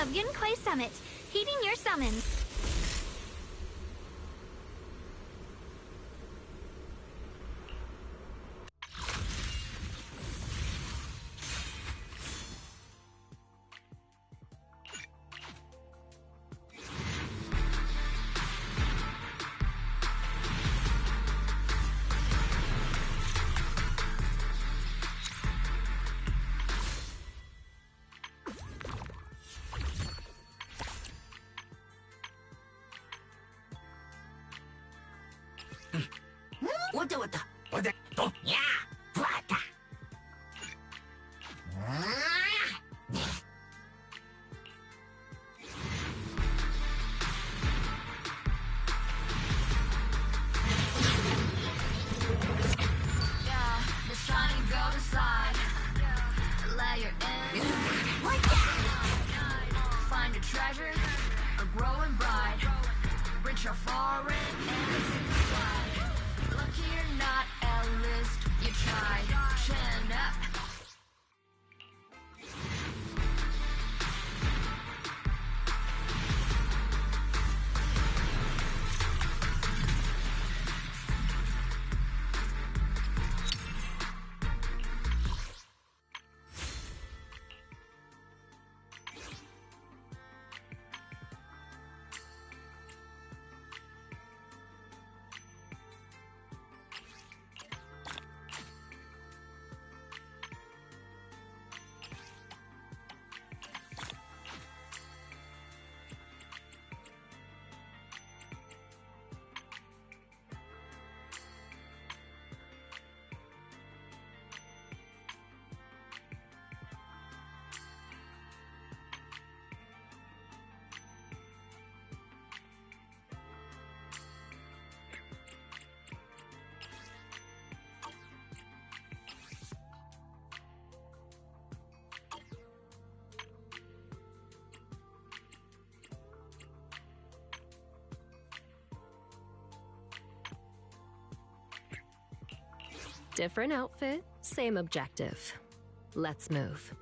of Yunkwei Summit, heeding your summons. Different outfit, same objective. Let's move.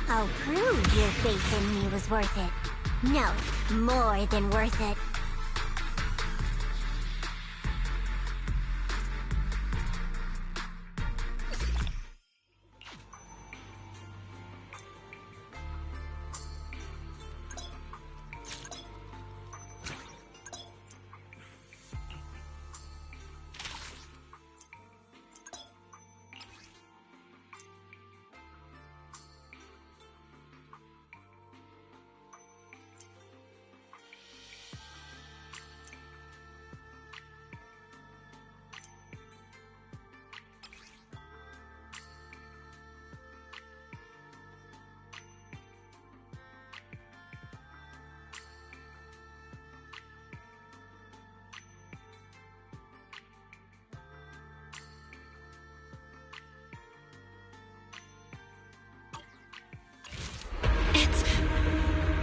I'll prove your faith in me was worth it. No, more than worth it.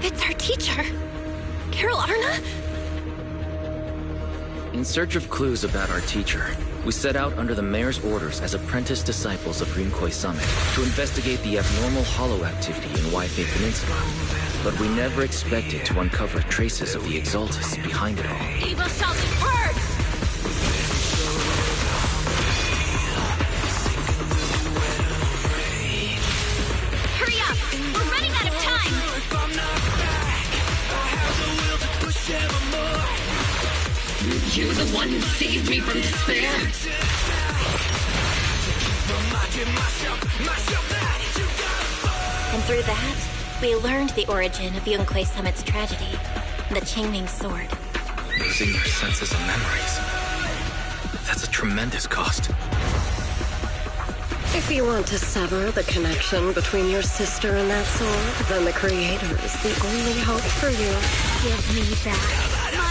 It's our teacher! Carol Arna? In search of clues about our teacher, we set out under the mayor's orders as apprentice disciples of Yunkwei Summit to investigate the abnormal hollow activity in Waifei Peninsula. But we never expected to uncover traces of the Exaltists behind it all. Evil shall be heard! Hurry up! We're running out of time! You're the one who saved me from despair. And through that, we learned the origin of Yunkwei Summit's tragedy, the Qingming Sword. Losing your senses and memories. That's a tremendous cost. If you want to sever the connection between your sister and that sword, then the Creator is the only hope for you. Give me back my brother!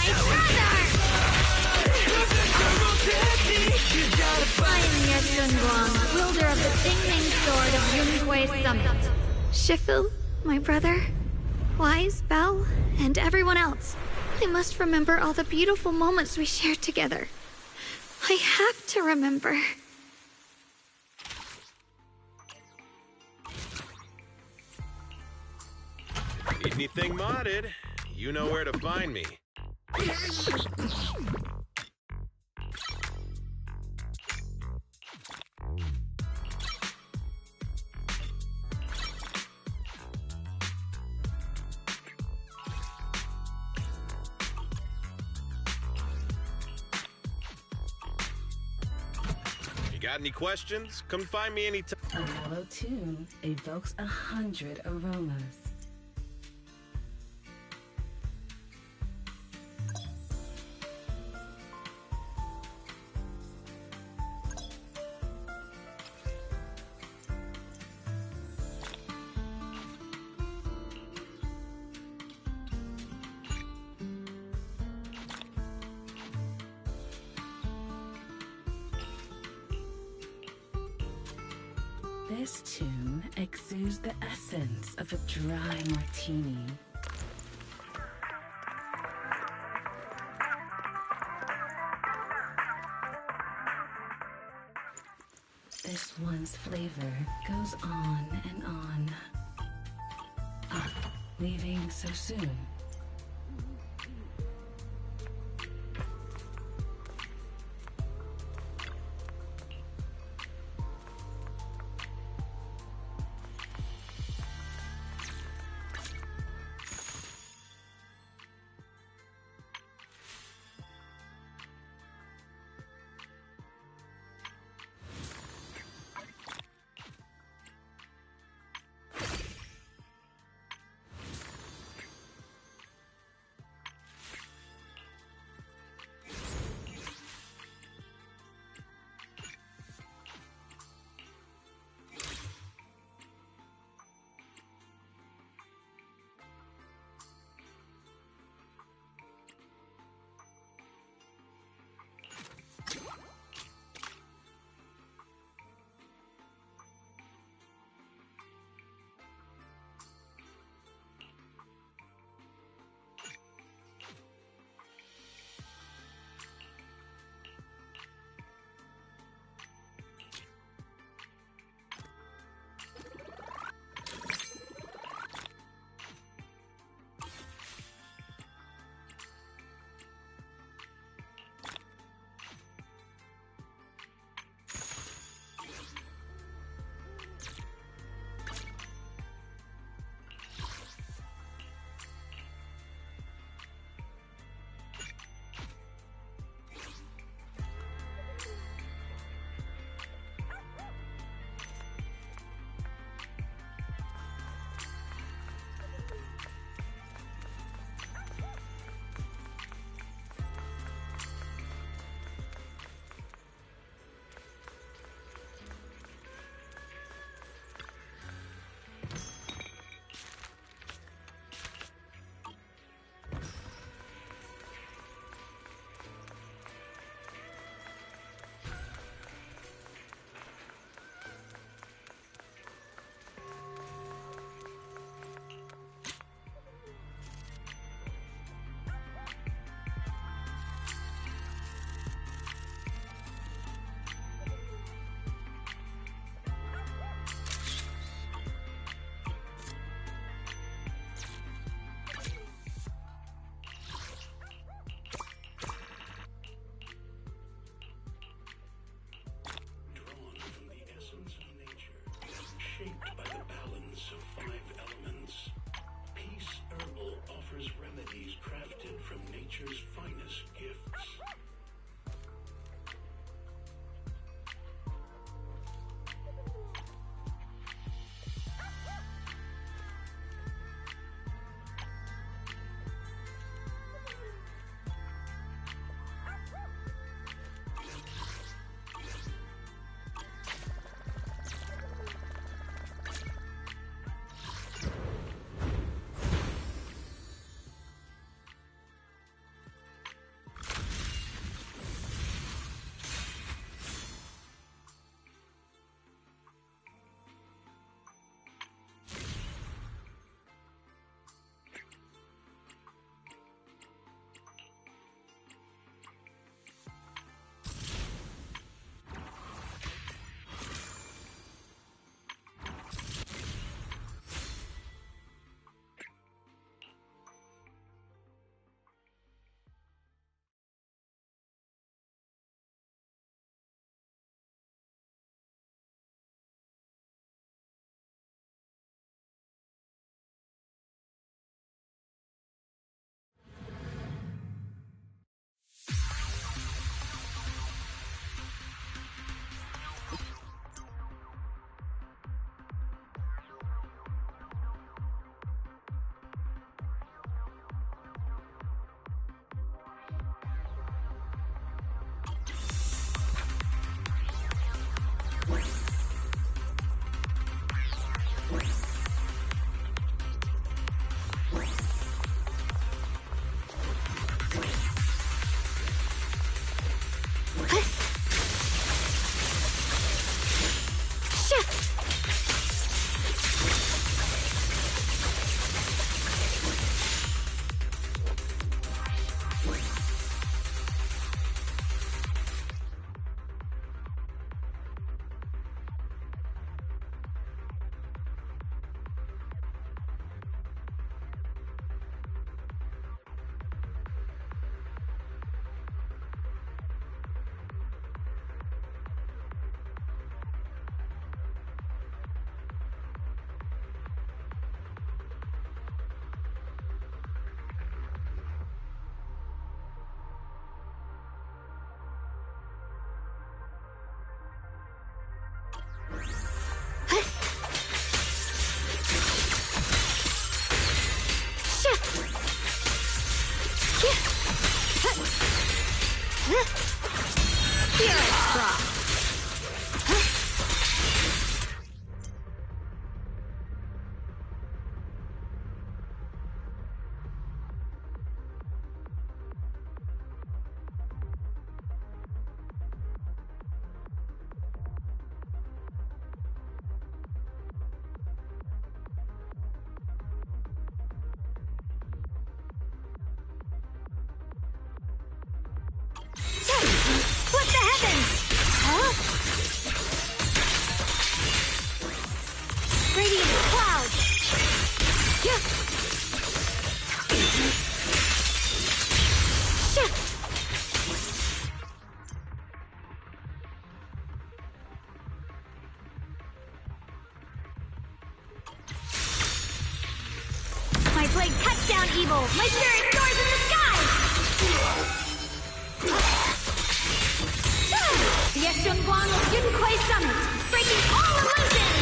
I am Yetsun Guang, wielder of the Dingning Sword of Yunhui Summit. Shifu, my brother, Wise, Belle, and everyone else. I must remember all the beautiful moments we shared together. I have to remember. Need anything modded? You know where to find me. Got any questions? Come find me anytime. A mellow tune evokes 100 aromas. This tune exudes the essence of a dry martini. This one's flavor goes on and on. Leaving so soon. down evil! My spirit soars in the sky! The Yeshunguan of Yunquay Summit, breaking all illusions!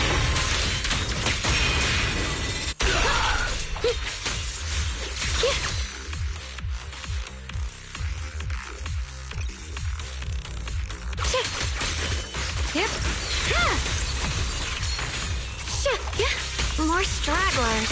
More stragglers.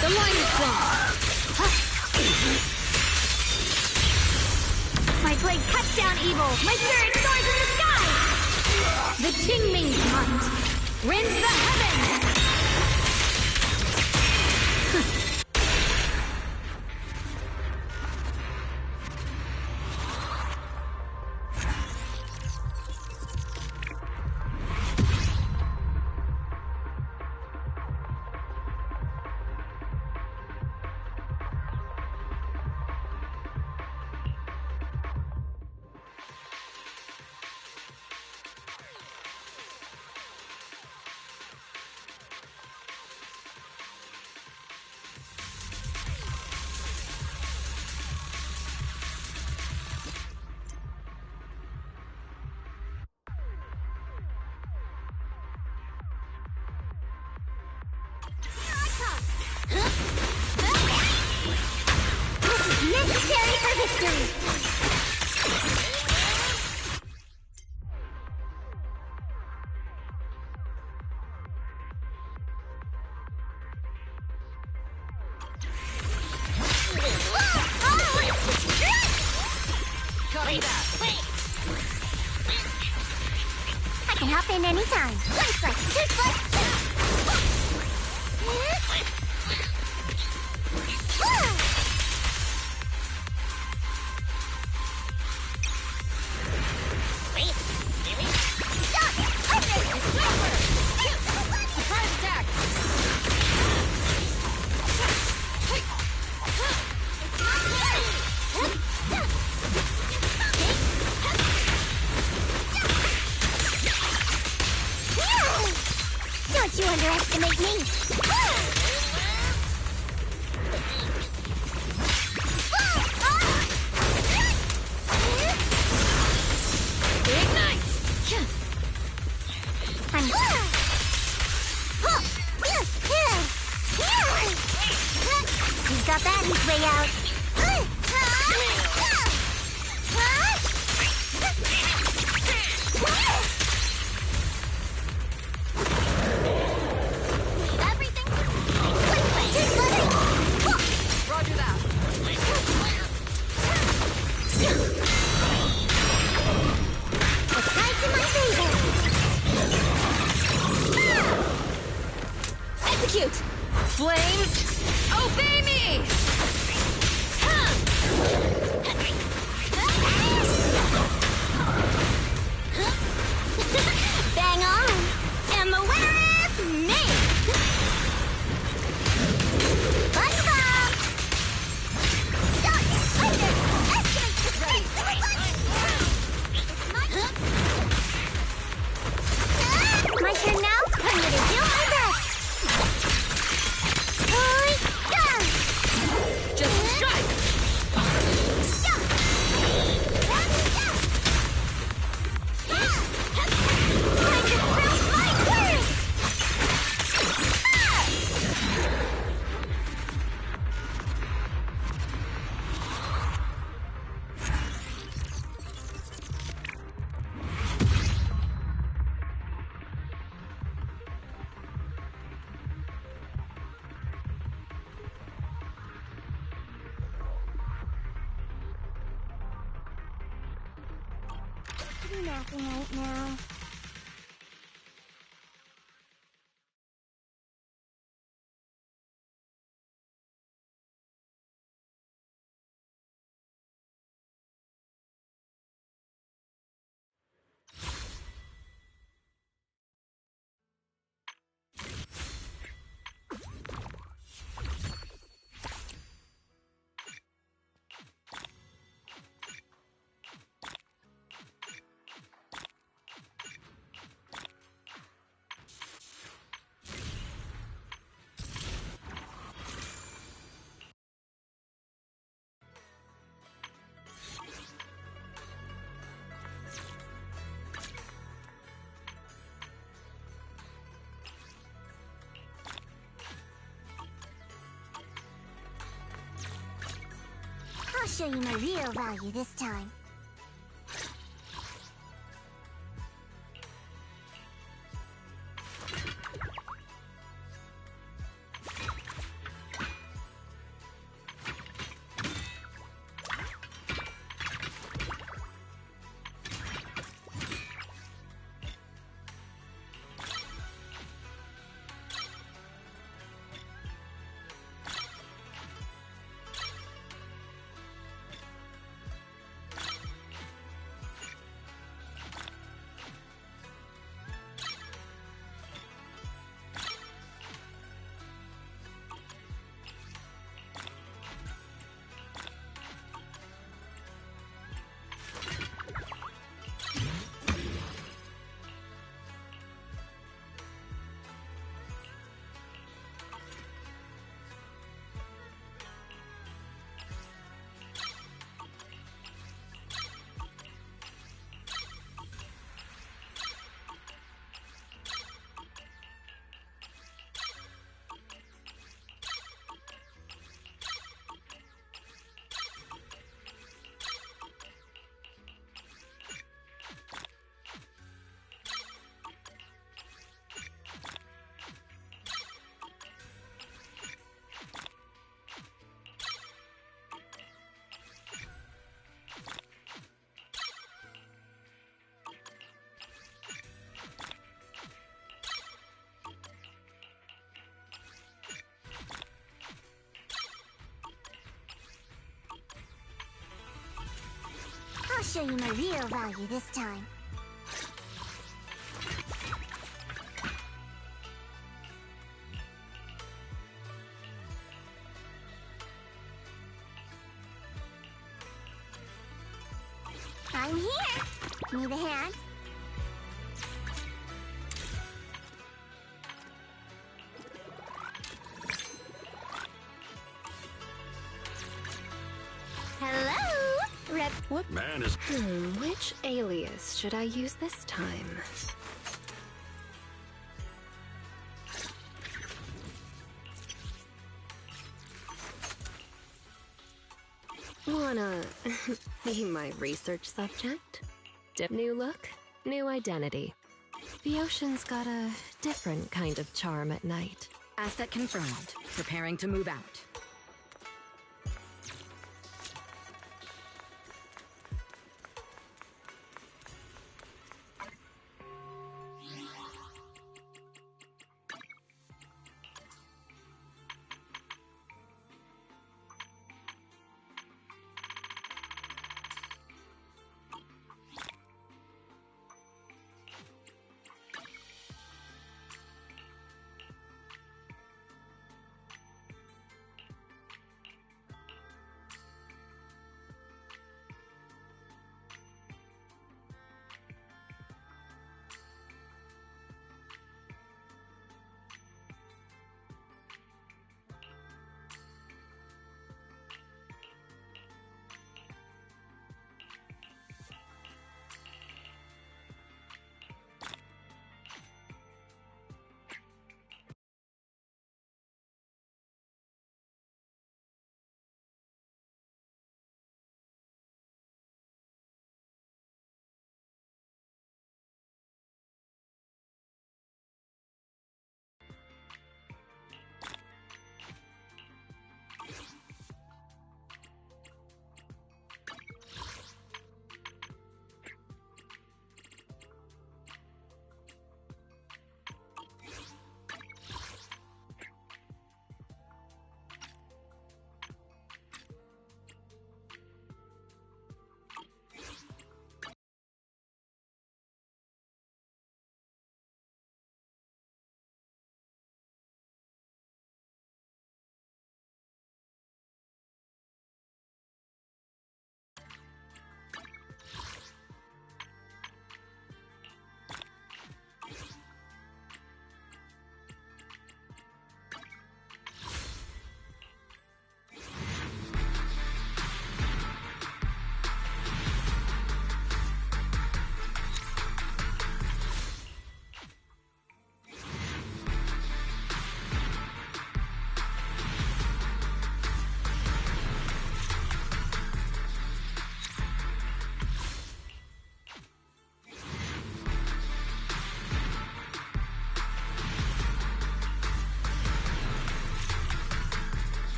The line is gone. My blade cuts down evil. My spirit soars in the sky. The Qingming's might rends the heavens. Necessary for victory! Copy that. I can hop in anytime. One slice, two slice. Surprise attack! Don't you underestimate me! Ignite! He's got that his way out. Roger that. The tide's in my favor. Execute! Flames, obey me! Bang on. And the winner is me. Button ball. My turn now? I'm gonna do my best. Just strike! Napping right now. show you my real value this time. I'll show you my real value this time. I'm here! Need a hand? Hello? What man is... Which alias should I use this time? Wanna be my research subject? New look, new identity. The ocean's got a different kind of charm at night. Asset confirmed. Preparing to move out.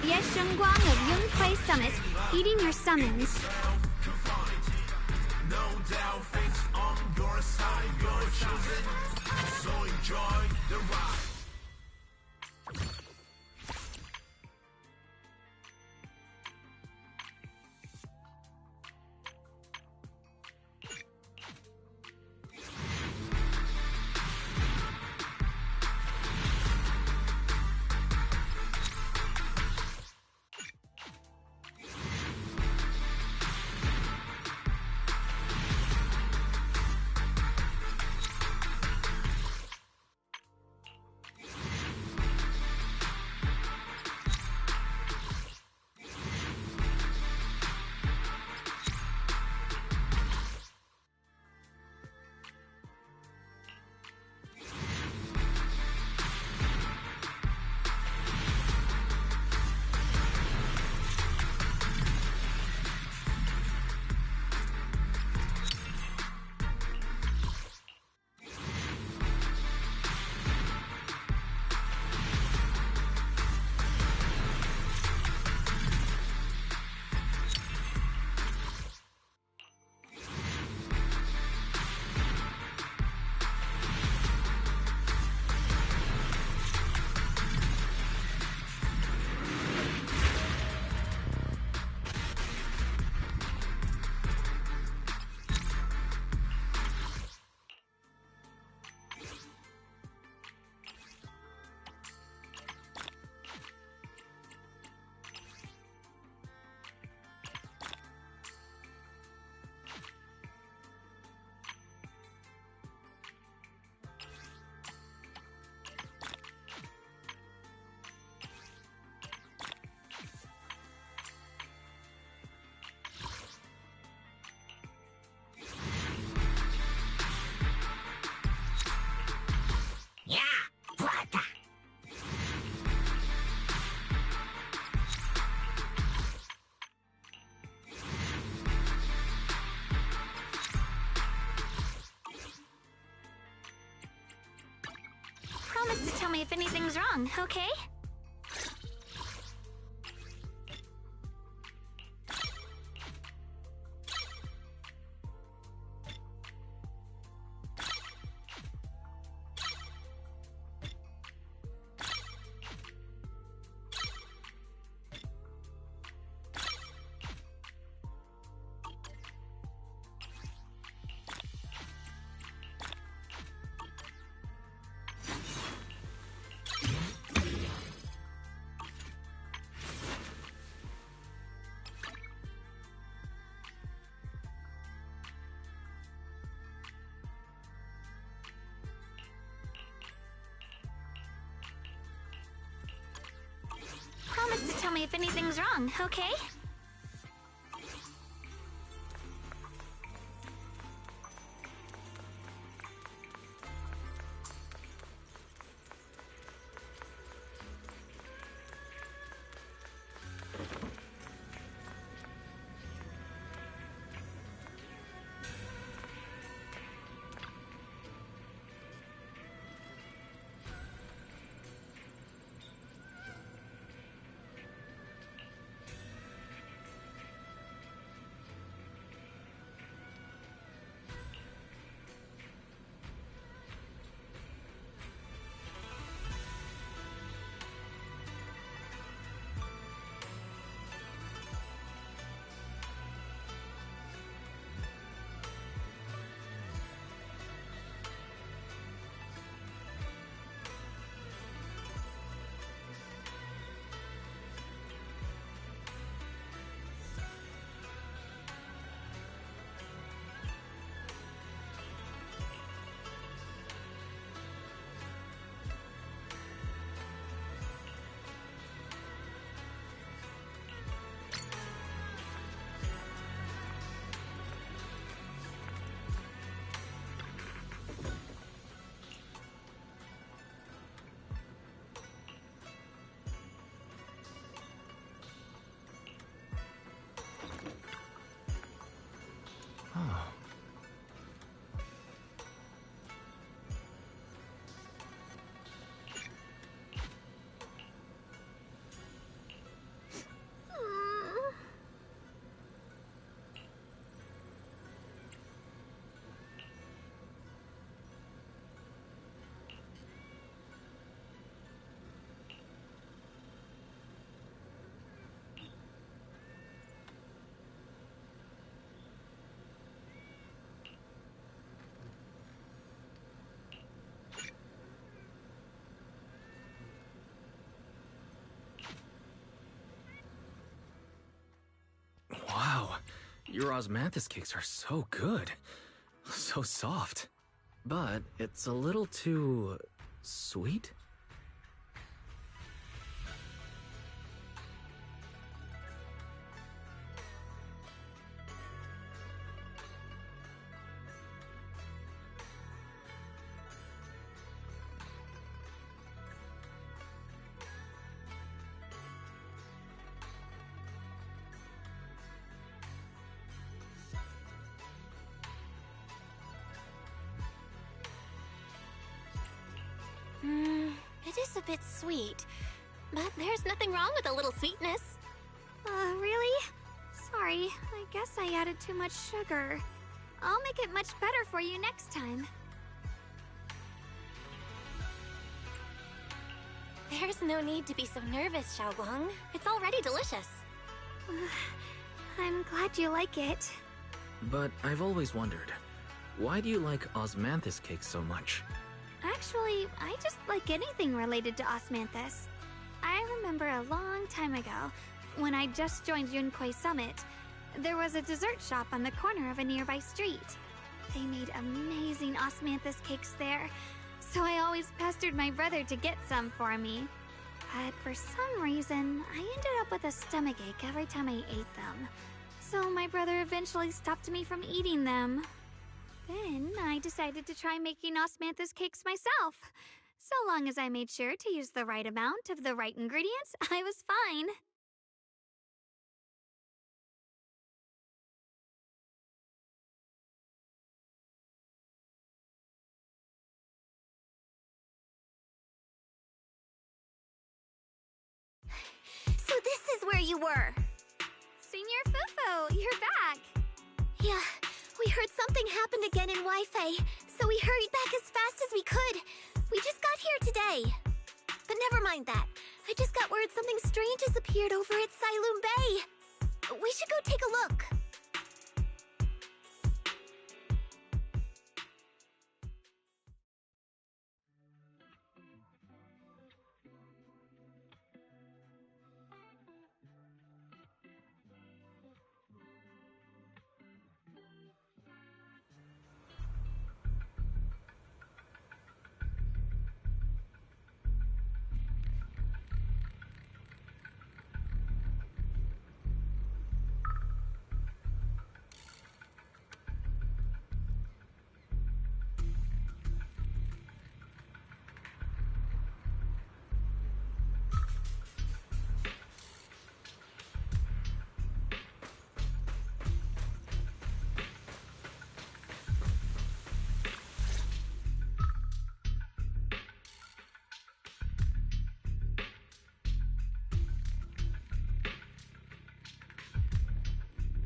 Ye Shengguang of Yunhui Summit, heeding your summons. Promise to tell me if anything's wrong, okay? Promise to tell me if anything's wrong, okay? Your osmanthus cakes are so good. So soft. But it's a little too... sweet? It is a bit sweet, but there's nothing wrong with a little sweetness. Really? Sorry, I guess I added too much sugar. I'll make it much better for you next time. There's no need to be so nervous, Xiaoguang. It's already delicious. I'm glad you like it. But I've always wondered, why do you like osmanthus cakes so much? Actually, I just like anything related to osmanthus. I remember a long time ago, when I just joined Yunquay Summit, there was a dessert shop on the corner of a nearby street. They made amazing osmanthus cakes there, so I always pestered my brother to get some for me. But for some reason, I ended up with a stomachache every time I ate them. So my brother eventually stopped me from eating them. Then I decided to try making osmanthus cakes myself. So long as I made sure to use the right amount of the right ingredients, I was fine. So this is where you were. Senior Fufu, you're back. Yeah, we heard something happened again in Wi-Fi, so we hurried back as fast as we could. We just got here today. But never mind that. I just got word something strange has appeared over at Sailoon Bay. We should go take a look.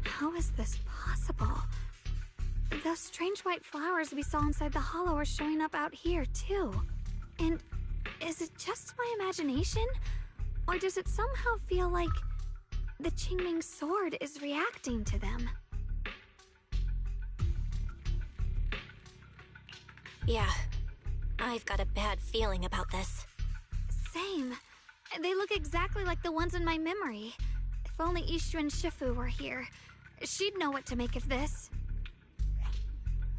How is this possible? Those strange white flowers we saw inside the hollow are showing up out here, too. And is it just my imagination? Or does it somehow feel like the Qingming sword is reacting to them? Yeah, I've got a bad feeling about this. Same. They look exactly like the ones in my memory. If only Ishu and Shifu were here. She'd know what to make of this.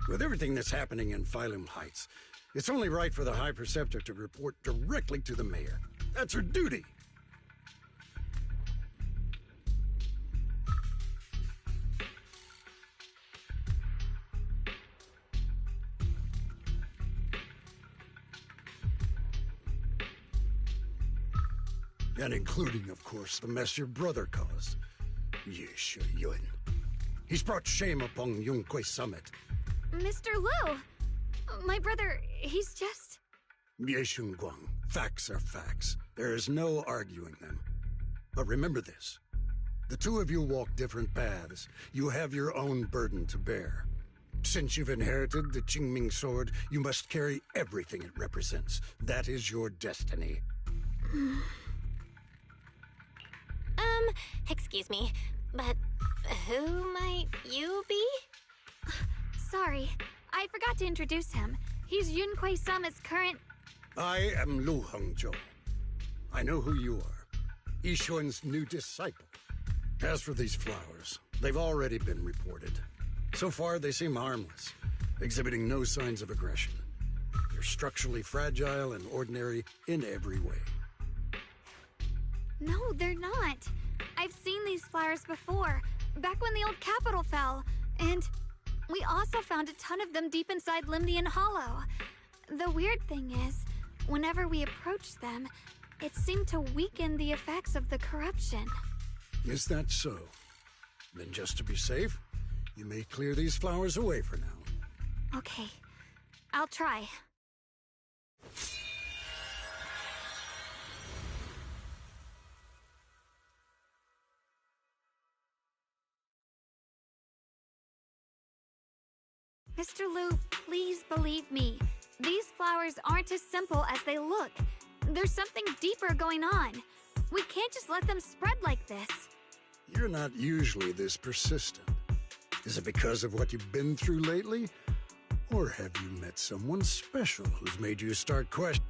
With everything that's happening in Phylum Heights, it's only right for the High Preceptor to report directly to the mayor. That's her duty. And including, of course, the mess your brother caused. Yes, Yun. He's brought shame upon Yunquay Summit. Mr. Liu! My brother, he's just... Yeshun Guang, facts are facts. There is no arguing them. But remember this. The two of you walk different paths. You have your own burden to bear. Since you've inherited the Qingming sword, you must carry everything it represents. That is your destiny. Excuse me, but who might you be? Sorry, I forgot to introduce him. He's Yunquay Summit's current... I am Lu Hongzhou. I know who you are. Yishuan's new disciple. As for these flowers, They've already been reported. So far, they seem harmless, exhibiting no signs of aggression. They're structurally fragile and ordinary in every way. No, they're not. I've seen these flowers before, back when the old capital fell, and we also found a ton of them deep inside Limnian Hollow. The weird thing is, whenever we approached them, it seemed to weaken the effects of the corruption. Is that so? Then just to be safe, you may clear these flowers away for now. Okay, I'll try. Mr. Liu, please believe me. These flowers aren't as simple as they look. There's something deeper going on. We can't just let them spread like this. You're not usually this persistent. Is it because of what you've been through lately? Or have you met someone special who's made you start questioning?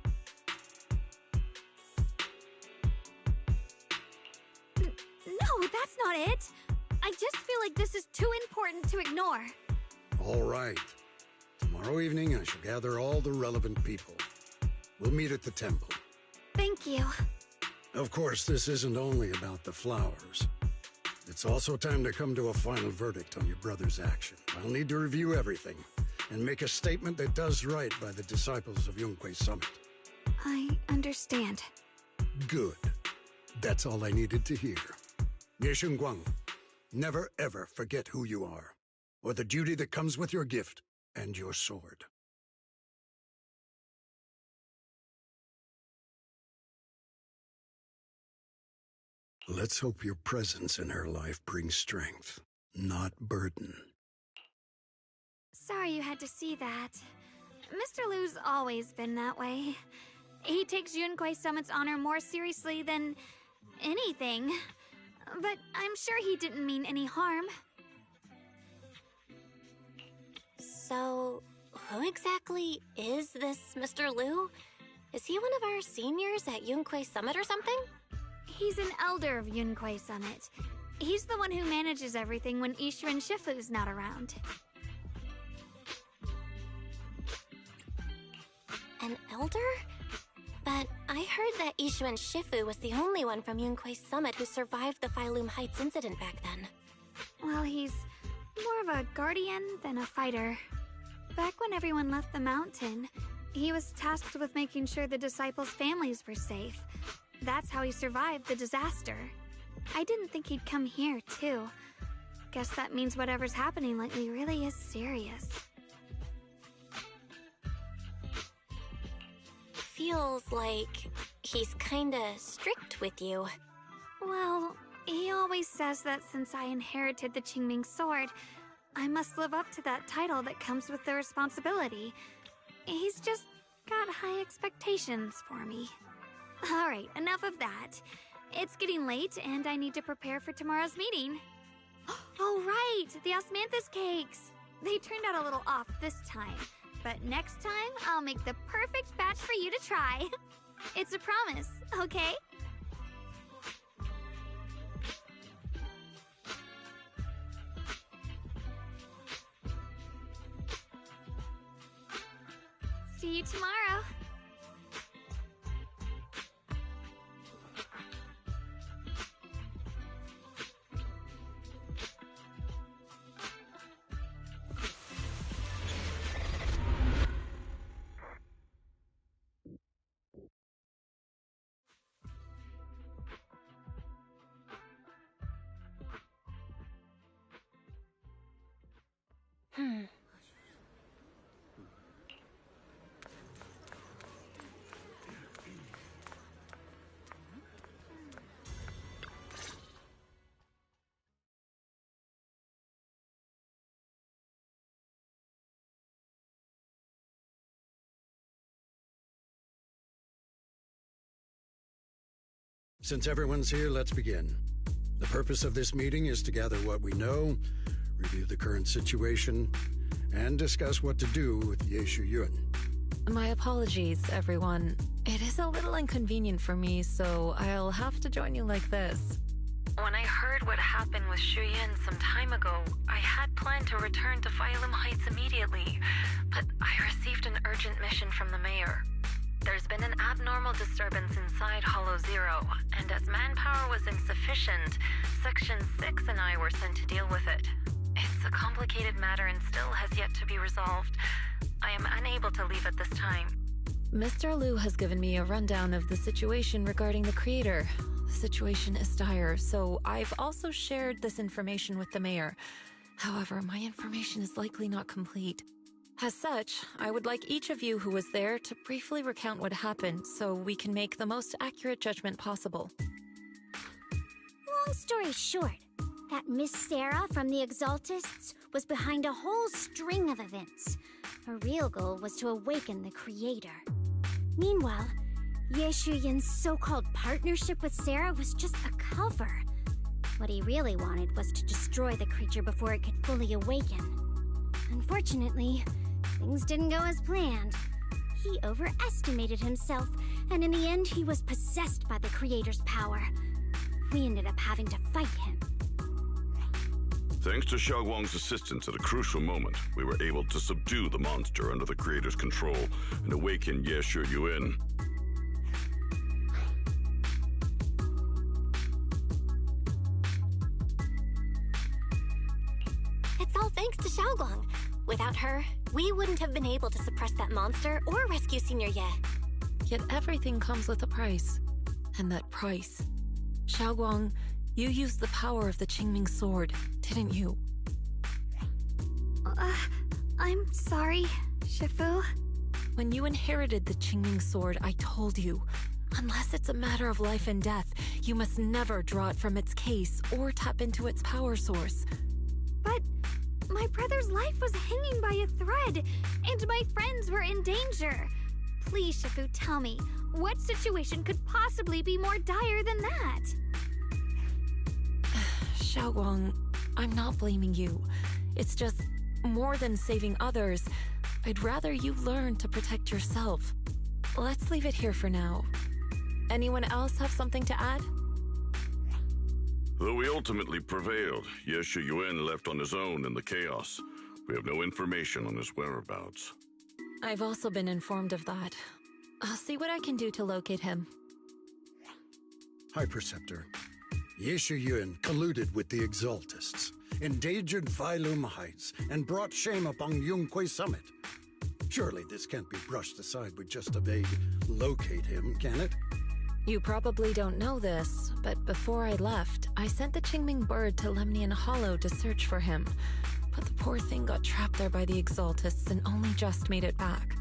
No, that's not it. I just feel like this is too important to ignore. All right. Tomorrow evening, I shall gather all the relevant people. We'll meet at the temple. Thank you. Of course, this isn't only about the flowers. It's also time to come to a final verdict on your brother's action. I'll need to review everything and make a statement that does right by the disciples of Yunquei Summit. I understand. Good. That's all I needed to hear. Ye Shunguang, never ever forget who you are, or the duty that comes with your gift and your sword. Let's hope your presence in her life brings strength, not burden. Sorry you had to see that. Mr. Liu's always been that way. He takes Yunquei Summit's honor more seriously than anything. But I'm sure he didn't mean any harm. So, who exactly is this Mr. Liu? Is he one of our seniors at Yunquei Summit or something? He's an elder of Yunquei Summit. He's the one who manages everything when Ishu and Shifu's not around. An elder? But I heard that Ishu and Shifu was the only one from Yunquei Summit who survived the Phylum Heights incident back then. Well, he's more of a guardian than a fighter. Back when everyone left the mountain, he was tasked with making sure the disciples' families were safe. That's how he survived the disaster. I didn't think he'd come here, too. Guess that means whatever's happening lately really is serious. Feels like he's kinda strict with you. Well, he always says that since I inherited the Qingming sword, I must live up to that title that comes with the responsibility. He's just got high expectations for me. Alright, enough of that. It's getting late, and I need to prepare for tomorrow's meeting. Oh right, the osmanthus cakes! They turned out a little off this time, but next time I'll make the perfect batch for you to try. It's a promise, okay? See you tomorrow. Since everyone's here, let's begin. The purpose of this meeting is to gather what we know, review the current situation, and discuss what to do with Ye Shuyun. My apologies, everyone. It is a little inconvenient for me, so I'll have to join you like this. When I heard what happened with Shuyin some time ago, I had planned to return to Phylum Heights immediately, but I received an urgent mission from the mayor. There's been an abnormal disturbance inside Hollow Zero, and as manpower was insufficient, Section 6 and I were sent to deal with it. It's a complicated matter and still has yet to be resolved. I am unable to leave at this time. Mr. Liu has given me a rundown of the situation regarding the creator. The situation is dire, so I've also shared this information with the mayor. However, my information is likely not complete. As such, I would like each of you who was there to briefly recount what happened so we can make the most accurate judgment possible. Long story short, that Miss Sarah from the Exaltists was behind a whole string of events. Her real goal was to awaken the creator. Meanwhile, Ye Shuyin's so-called partnership with Sarah was just a cover. What he really wanted was to destroy the creature before it could fully awaken. Unfortunately, things didn't go as planned. He overestimated himself, and in the end he was possessed by the creator's power. We ended up having to fight him. Thanks to Xiaoguang's assistance at a crucial moment, we were able to subdue the monster under the creator's control and awaken Ye Shuyuan. It's all thanks to Xiaoguang. Without her, we wouldn't have been able to suppress that monster or rescue Senior Ye. Yet everything comes with a price. And that price... Xiaoguang, you used the power of the Qingming sword, didn't you? I'm sorry, Shifu. When you inherited the Qingming sword, I told you, unless it's a matter of life and death, you must never draw it from its case or tap into its power source. But my brother's life was hanging by a thread, and my friends were in danger. Please, Shifu, tell me, what situation could possibly be more dire than that? Xiaoguang, I'm not blaming you. It's just, more than saving others, I'd rather you learn to protect yourself. Let's leave it here for now. Anyone else have something to add? Though we ultimately prevailed, Ye Shuyuan left on his own in the chaos. We have no information on his whereabouts. I've also been informed of that. I'll see what I can do to locate him. High Preceptor, Ye Shuyuan colluded with the Exaltists, endangered Phylum Heights, and brought shame upon Yunquay Summit. Surely this can't be brushed aside with just a vague locate him, can it? You probably don't know this, but before I left, I sent the Qingming bird to Lemnian Hollow to search for him. But the poor thing got trapped there by the Exaltists and only just made it back.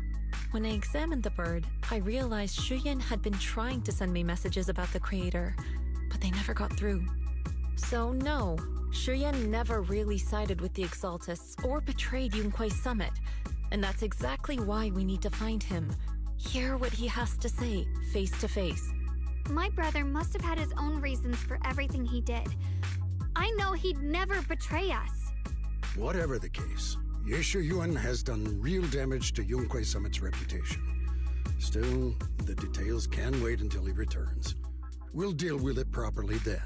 When I examined the bird, I realized Shuyin had been trying to send me messages about the creator, but they never got through. So no, Shuyin never really sided with the Exaltists or betrayed Yunquay Summit, and that's exactly why we need to find him. Hear what he has to say, face to face. My brother must have had his own reasons for everything he did. I know he'd never betray us. Whatever the case, Ye Shuyuan has done real damage to Yunquay Summit's reputation. Still, the details can wait until he returns. We'll deal with it properly then.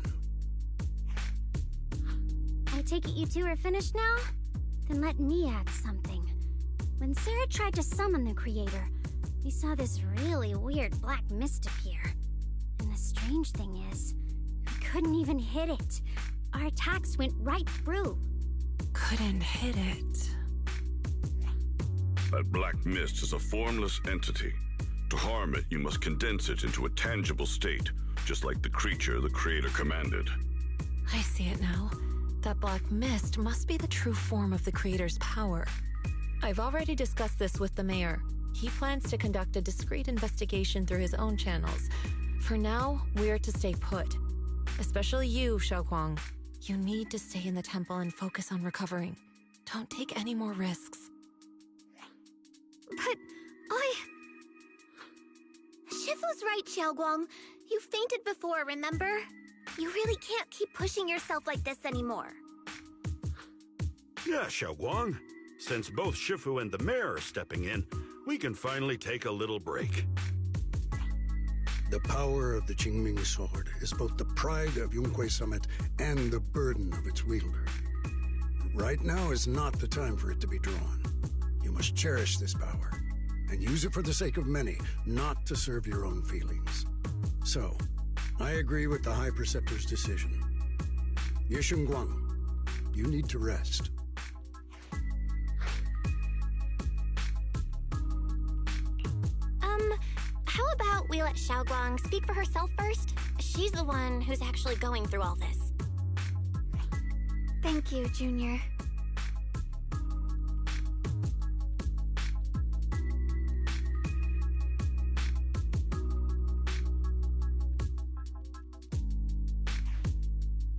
I take it you two are finished now? Then let me add something. When Sarah tried to summon the creator, we saw this really weird black mist appear. And the strange thing is, we couldn't even hit it. Our attacks went right through. Couldn't hit it. That black mist is a formless entity. To harm it, you must condense it into a tangible state, just like the creature the creator commanded. I see it now. That black mist must be the true form of the creator's power. I've already discussed this with the mayor. He plans to conduct a discreet investigation through his own channels. For now, we're to stay put. Especially you, Xiaoguang. You need to stay in the temple and focus on recovering. Don't take any more risks. But Shifu's right, Xiaoguang. You fainted before, remember? You really can't keep pushing yourself like this anymore. Yeah, Xiaoguang. Since both Shifu and the mayor are stepping in, we can finally take a little break. The power of the Qingming sword is both the pride of Yunhui Summit and the burden of its wielder. Right now is not the time for it to be drawn. You must cherish this power, and use it for the sake of many, not to serve your own feelings. So, I agree with the High Preceptor's decision. Yishun Guang, you need to rest. How about we let Xiaoguang speak for herself first? She's the one who's actually going through all this. Thank you, Junior.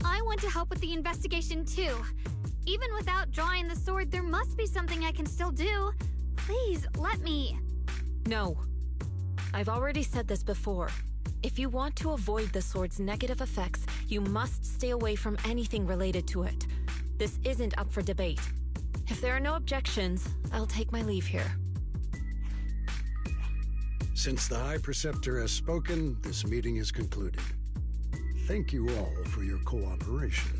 I want to help with the investigation too. Even without drawing the sword, there must be something I can still do. Please, let me. No. I've already said this before. If you want to avoid the sword's negative effects, you must stay away from anything related to it. This isn't up for debate. If there are no objections, I'll take my leave here. Since the High Preceptor has spoken, this meeting is concluded. Thank you all for your cooperation.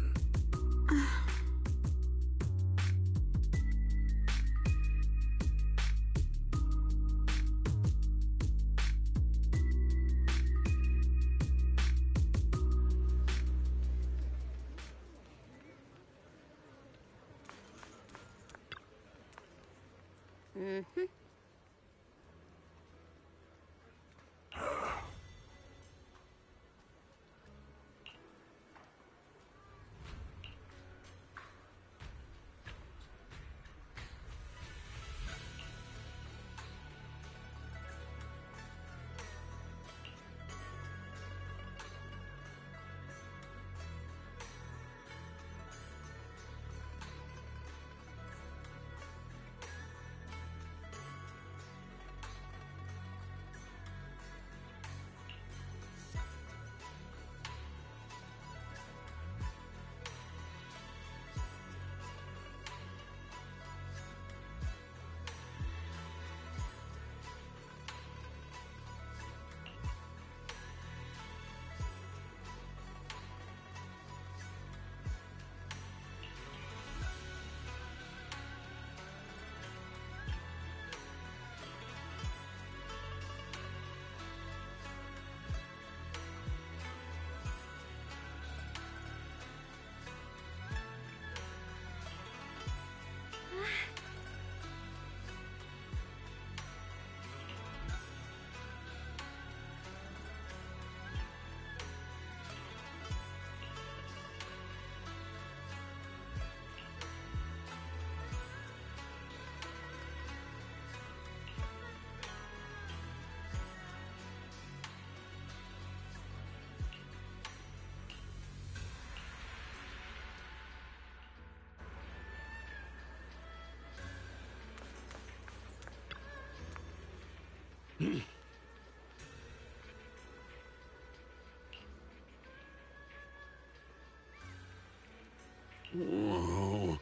Whoa.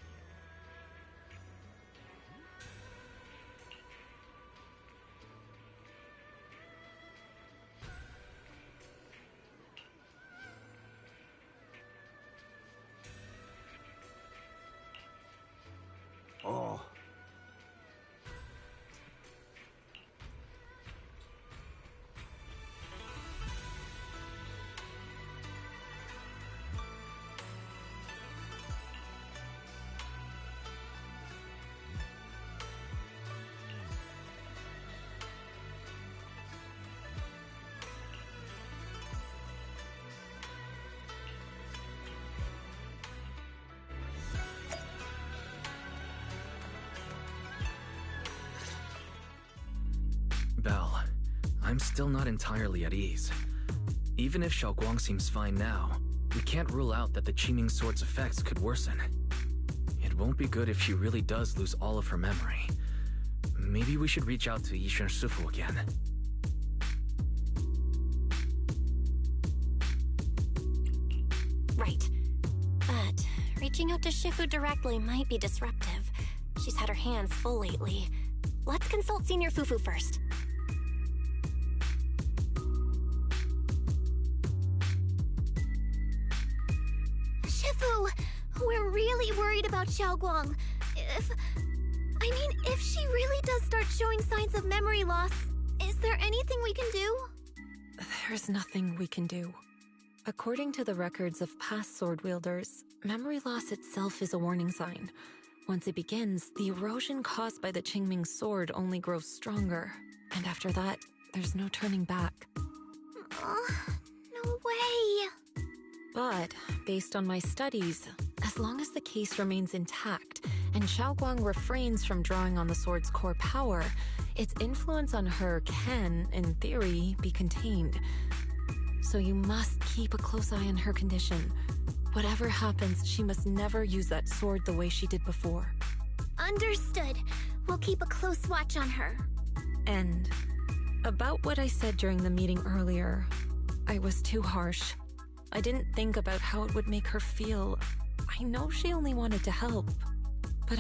Oh. Belle, I'm still not entirely at ease. Even if Xiaoguang seems fine now, we can't rule out that the Qingming Sword's effects could worsen. It won't be good if she really does lose all of her memory. Maybe we should reach out to Yishen Shifu again. Right. But reaching out to Shifu directly might be disruptive. She's had her hands full lately. Let's consult Senior Fufu first. We're really worried about Xiaoguang. If she really does start showing signs of memory loss, is there anything we can do? There's nothing we can do. According to the records of past sword wielders, memory loss itself is a warning sign. Once it begins, the erosion caused by the Qingming sword only grows stronger, and after that, there's no turning back. No way! But, based on my studies, as long as the case remains intact, and Xiaoguang refrains from drawing on the sword's core power, its influence on her can, in theory, be contained. So you must keep a close eye on her condition. Whatever happens, she must never use that sword the way she did before. Understood. We'll keep a close watch on her. And about what I said during the meeting earlier, I was too harsh. I didn't think about how it would make her feel. I know she only wanted to help, but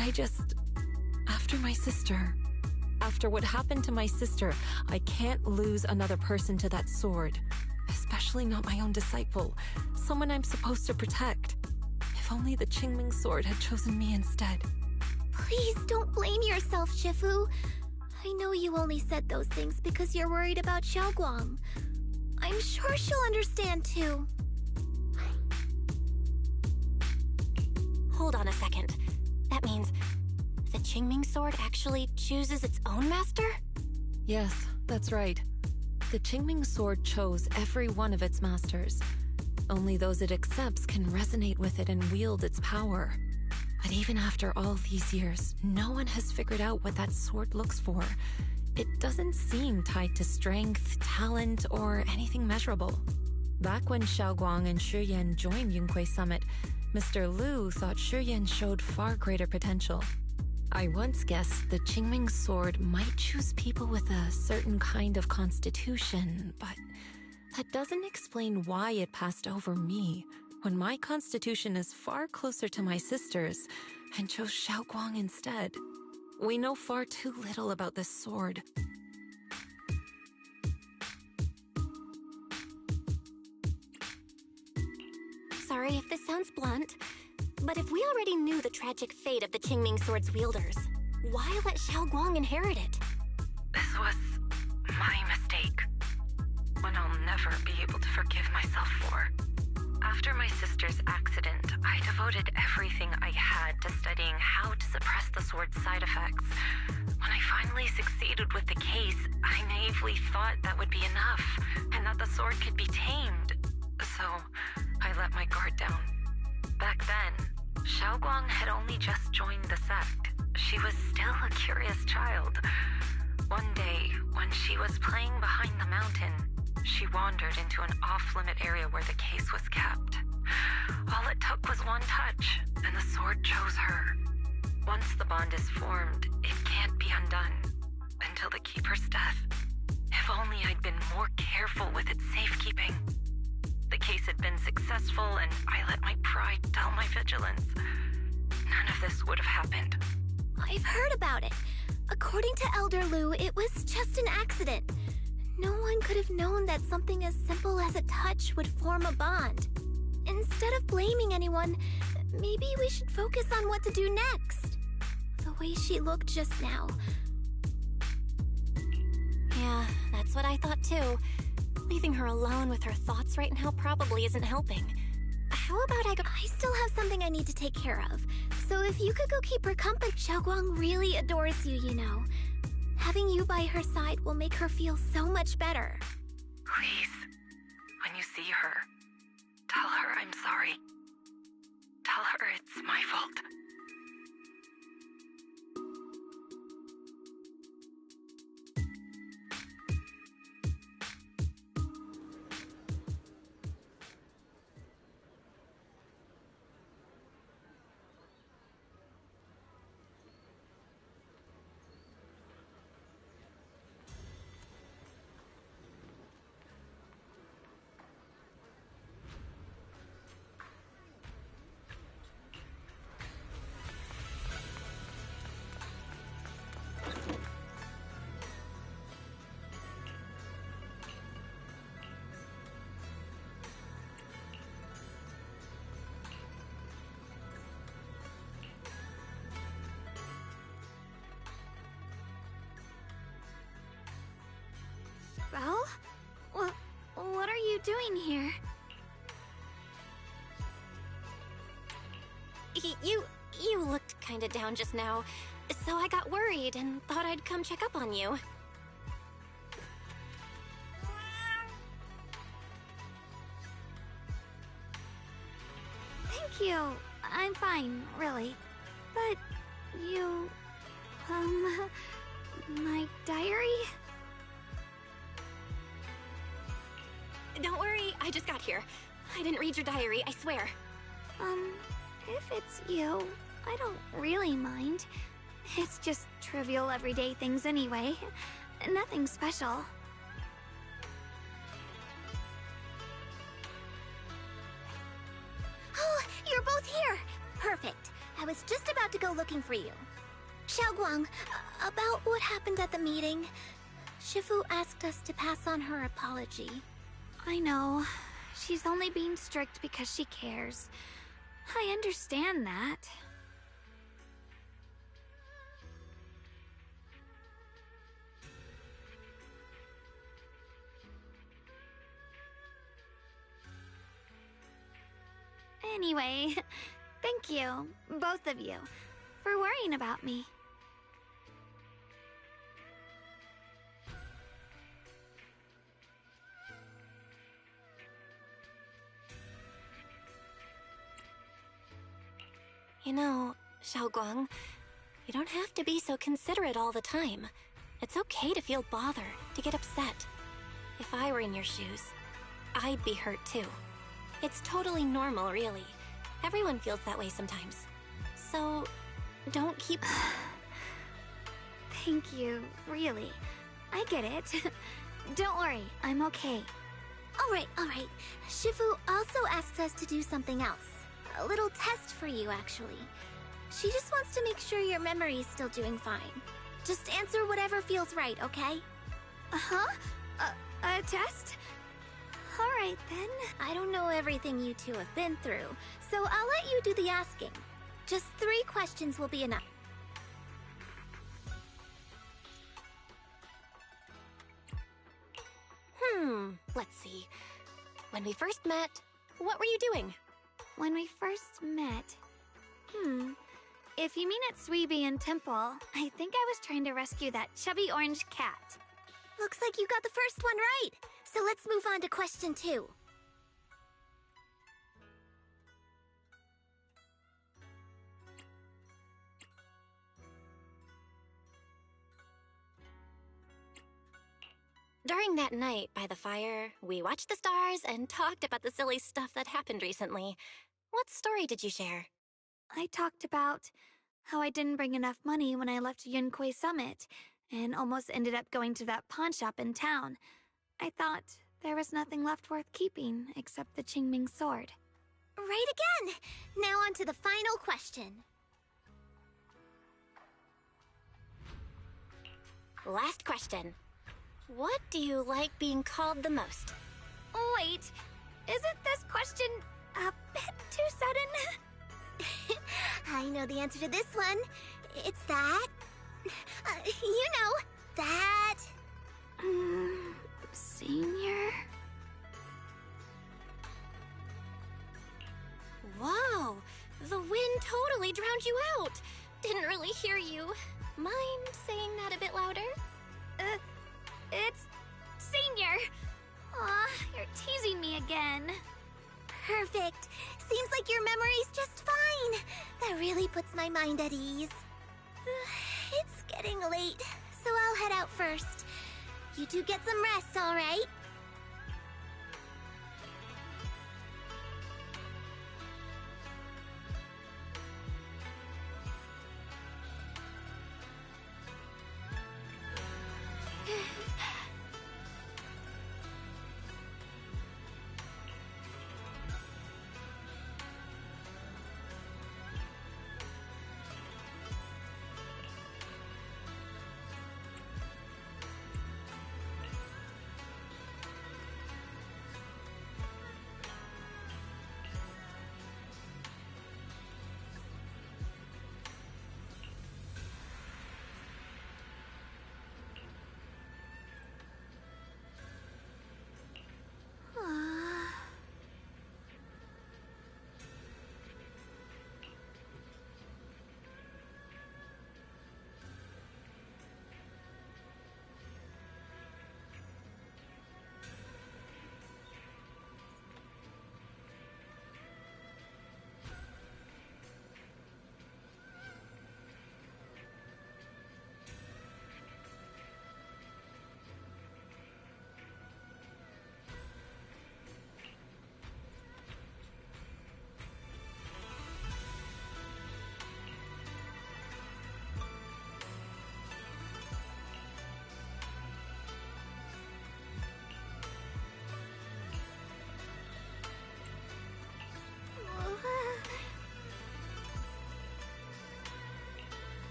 after what happened to my sister, I can't lose another person to that sword. Especially not my own disciple, someone I'm supposed to protect. If only the Qingming sword had chosen me instead. Please don't blame yourself, Shifu. I know you only said those things because you're worried about Xiaoguang. I'm sure she'll understand too. Hold on a second. That means the Qingming sword actually chooses its own master? Yes, that's right. The Qingming sword chose every one of its masters. Only those it accepts can resonate with it and wield its power. But even after all these years, no one has figured out what that sword looks for. It doesn't seem tied to strength, talent, or anything measurable. Back when Xiaoguang and Shiyan joined Yunhui Summit, Mr. Liu thought Shiyan showed far greater potential. I once guessed the Qingming sword might choose people with a certain kind of constitution, but that doesn't explain why it passed over me, when my constitution is far closer to my sister's, and chose Xiaoguang instead. We know far too little about this sword. Sorry if this sounds blunt, but if we already knew the tragic fate of the Qingming sword's wielders, why let Xiaoguang inherit it? This was my mistake. One I'll never be able to forgive myself for. After my sister's accident, I devoted everything I had to studying how to suppress the sword's side effects. When I finally succeeded with the case, I naively thought that would be enough, and that the sword could be tamed. So, I let my guard down. Back then, Xiaoguang had only just joined the sect. She was still a curious child. One day, when she was playing behind the mountain, she wandered into an off-limit area where the case was kept. All it took was one touch, and the sword chose her. Once the bond is formed, it can't be undone. Until the Keeper's death. If only I'd been more careful with its safekeeping. The case had been successful, and I let my pride dull my vigilance. None of this would have happened. I've heard about it. According to Elder Liu, it was just an accident. No one could have known that something as simple as a touch would form a bond. Instead of blaming anyone, maybe we should focus on what to do next. The way she looked just now. Yeah, that's what I thought too. Leaving her alone with her thoughts right now probably isn't helping. How about I still have something I need to take care of. So if you could go keep her company. Xiaoguang really adores you, you know. Having you by her side will make her feel so much better. Please, when you see her, tell her I'm sorry. Tell her it's my fault. doing here? You looked kinda down just now, so I got worried and thought I'd come check up on you. Thank you. I'm fine, really. But you... my diary? Don't worry, I just got here. I didn't read your diary, I swear. If it's you, I don't really mind. It's just trivial everyday things anyway. Nothing special. Oh, you're both here! Perfect. I was just about to go looking for you. Xiaoguang, about what happened at the meeting. Shifu asked us to pass on her apology. I know. She's only being strict because she cares. I understand that. Anyway, thank you, both of you, for worrying about me. You know, Xiaoguang, you don't have to be so considerate all the time. It's okay to feel bothered, to get upset. If I were in your shoes, I'd be hurt too. It's totally normal, really. Everyone feels that way sometimes. So, don't keep... Thank you, really. I get it. Don't worry, I'm okay. Alright. Shifu also asked us to do something else. A little test for you, actually. She just wants to make sure your memory's still doing fine. Just answer whatever feels right, okay? Uh-huh? A test? Alright, then. I don't know everything you two have been through, so I'll let you do the asking. Just 3 questions will be enough. Let's see. When we first met, what were you doing? When we first met... If you mean at Sweeby and Temple, I think I was trying to rescue that chubby orange cat. Looks like you got the first one right. So let's move on to question 2. During that night by the fire, we watched the stars and talked about the silly stuff that happened recently. What story did you share? I talked about how I didn't bring enough money when I left Yunquay Summit, and almost ended up going to that pawn shop in town. I thought there was nothing left worth keeping except the Qingming sword. Right again! Now on to the final question. Last question. What do you like being called the most? Wait, isn't this question a bit too sudden? I know the answer to this one. It's that... you know, that... Senior? Whoa! The wind totally drowned you out! Didn't really hear you. Mind saying that a bit louder? It's... Senior! Aw, you're teasing me again. Perfect. Seems like your memory's just fine. That really puts my mind at ease. It's getting late, so I'll head out first. You two get some rest, all right?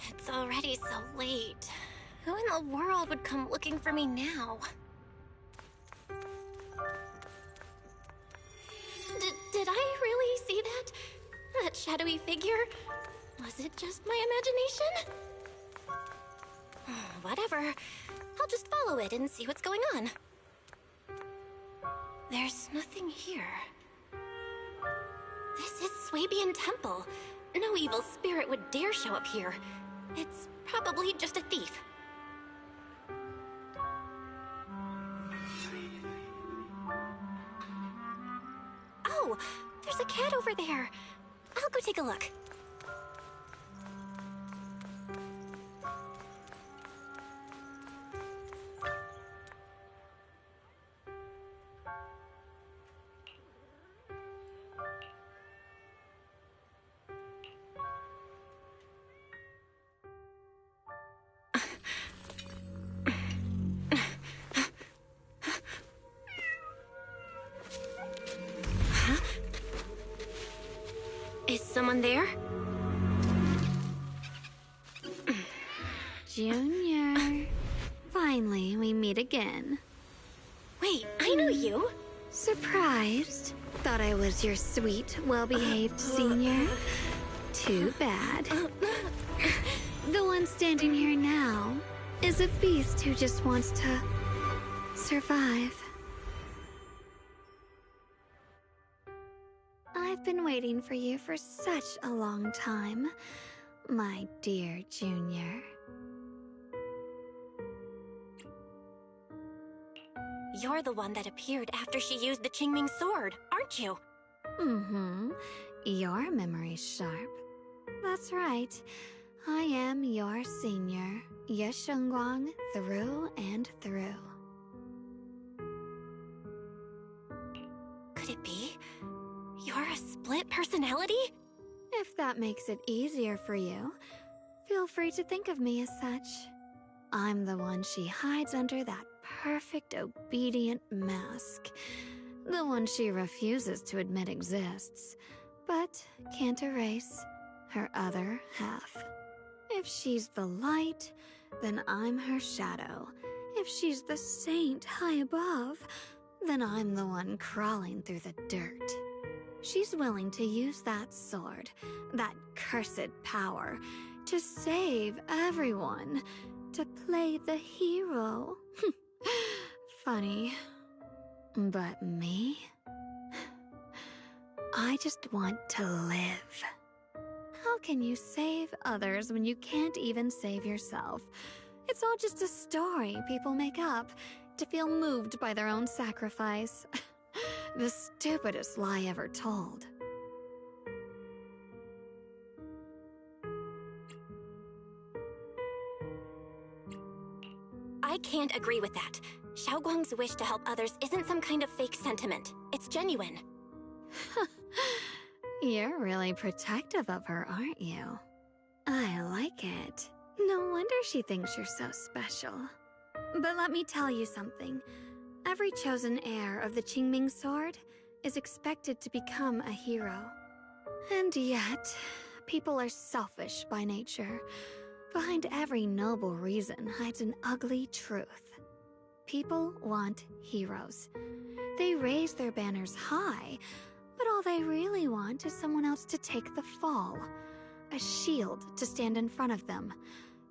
It's already so late. Who in the world would come looking for me now? Did I really see that? That shadowy figure? Was it just my imagination? Whatever. I'll just follow it and see what's going on. There's nothing here. This is Swabian Temple. No evil spirit would dare show up here. It's probably just a thief. Oh, there's a cat over there. I'll go take a look. Is someone there? Junior. Finally, we meet again. Wait, I know you. Surprised? Thought I was your sweet, well-behaved senior? Too bad. The one standing here now is a beast who just wants to survive. I've been waiting for you for such a long time, my dear Junior. You're the one that appeared after she used the Qingming sword, aren't you? Mm-hmm. Your memory's sharp. That's right. I am your senior, Ye Shengguang, through and through. Could it be? You're a split personality? If that makes it easier for you, feel free to think of me as such. I'm the one she hides under that perfect obedient mask. The one she refuses to admit exists, but can't erase her other half. If she's the light, then I'm her shadow. If she's the saint high above, then I'm the one crawling through the dirt. She's willing to use that sword, that cursed power, to save everyone, to play the hero. Funny. But me? I just want to live. How can you save others when you can't even save yourself? It's all just a story people make up to feel moved by their own sacrifice. The stupidest lie ever told. I can't agree with that. Xiaoguang's wish to help others isn't some kind of fake sentiment. It's genuine. You're really protective of her, aren't you? I like it. No wonder she thinks you're so special. But let me tell you something. Every chosen heir of the Qingming sword is expected to become a hero. And yet, people are selfish by nature. Behind every noble reason hides an ugly truth. People want heroes. They raise their banners high, but all they really want is someone else to take the fall. A shield to stand in front of them.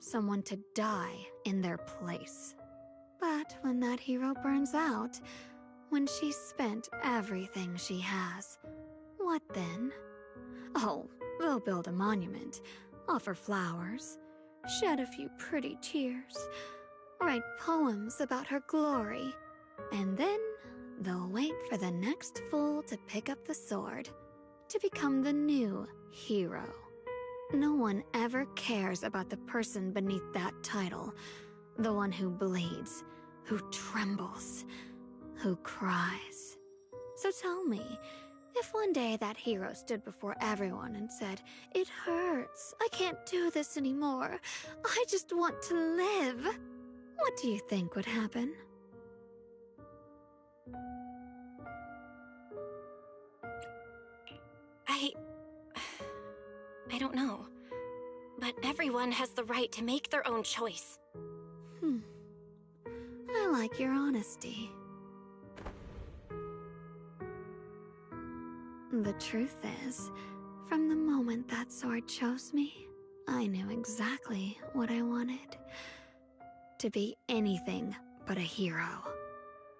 Someone to die in their place. But when that hero burns out, when she's spent everything she has, what then? Oh, they'll build a monument, offer flowers, shed a few pretty tears, write poems about her glory, and then they'll wait for the next fool to pick up the sword, to become the new hero. No one ever cares about the person beneath that title, the one who bleeds, who trembles, who cries. So tell me, if one day that hero stood before everyone and said, "It hurts, I can't do this anymore, I just want to live," what do you think would happen? I don't know. but everyone has the right to make their own choice. I like your honesty. The truth is, from the moment that sword chose me, I knew exactly what I wanted. To be anything but a hero.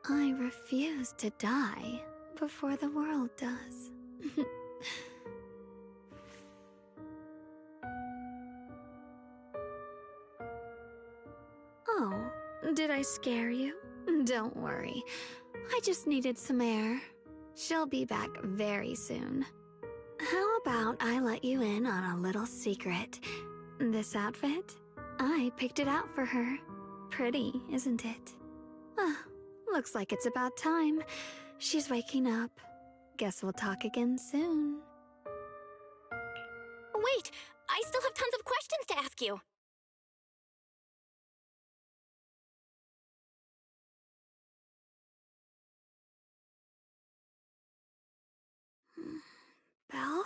I refuse to die before the world does. Oh, did I scare you? Don't worry. I just needed some air. She'll be back very soon. How about I let you in on a little secret? This outfit? I picked it out for her. Pretty, isn't it? Looks like it's about time. She's waking up. Guess we'll talk again soon. Wait! I still have tons of questions to ask you! Belle?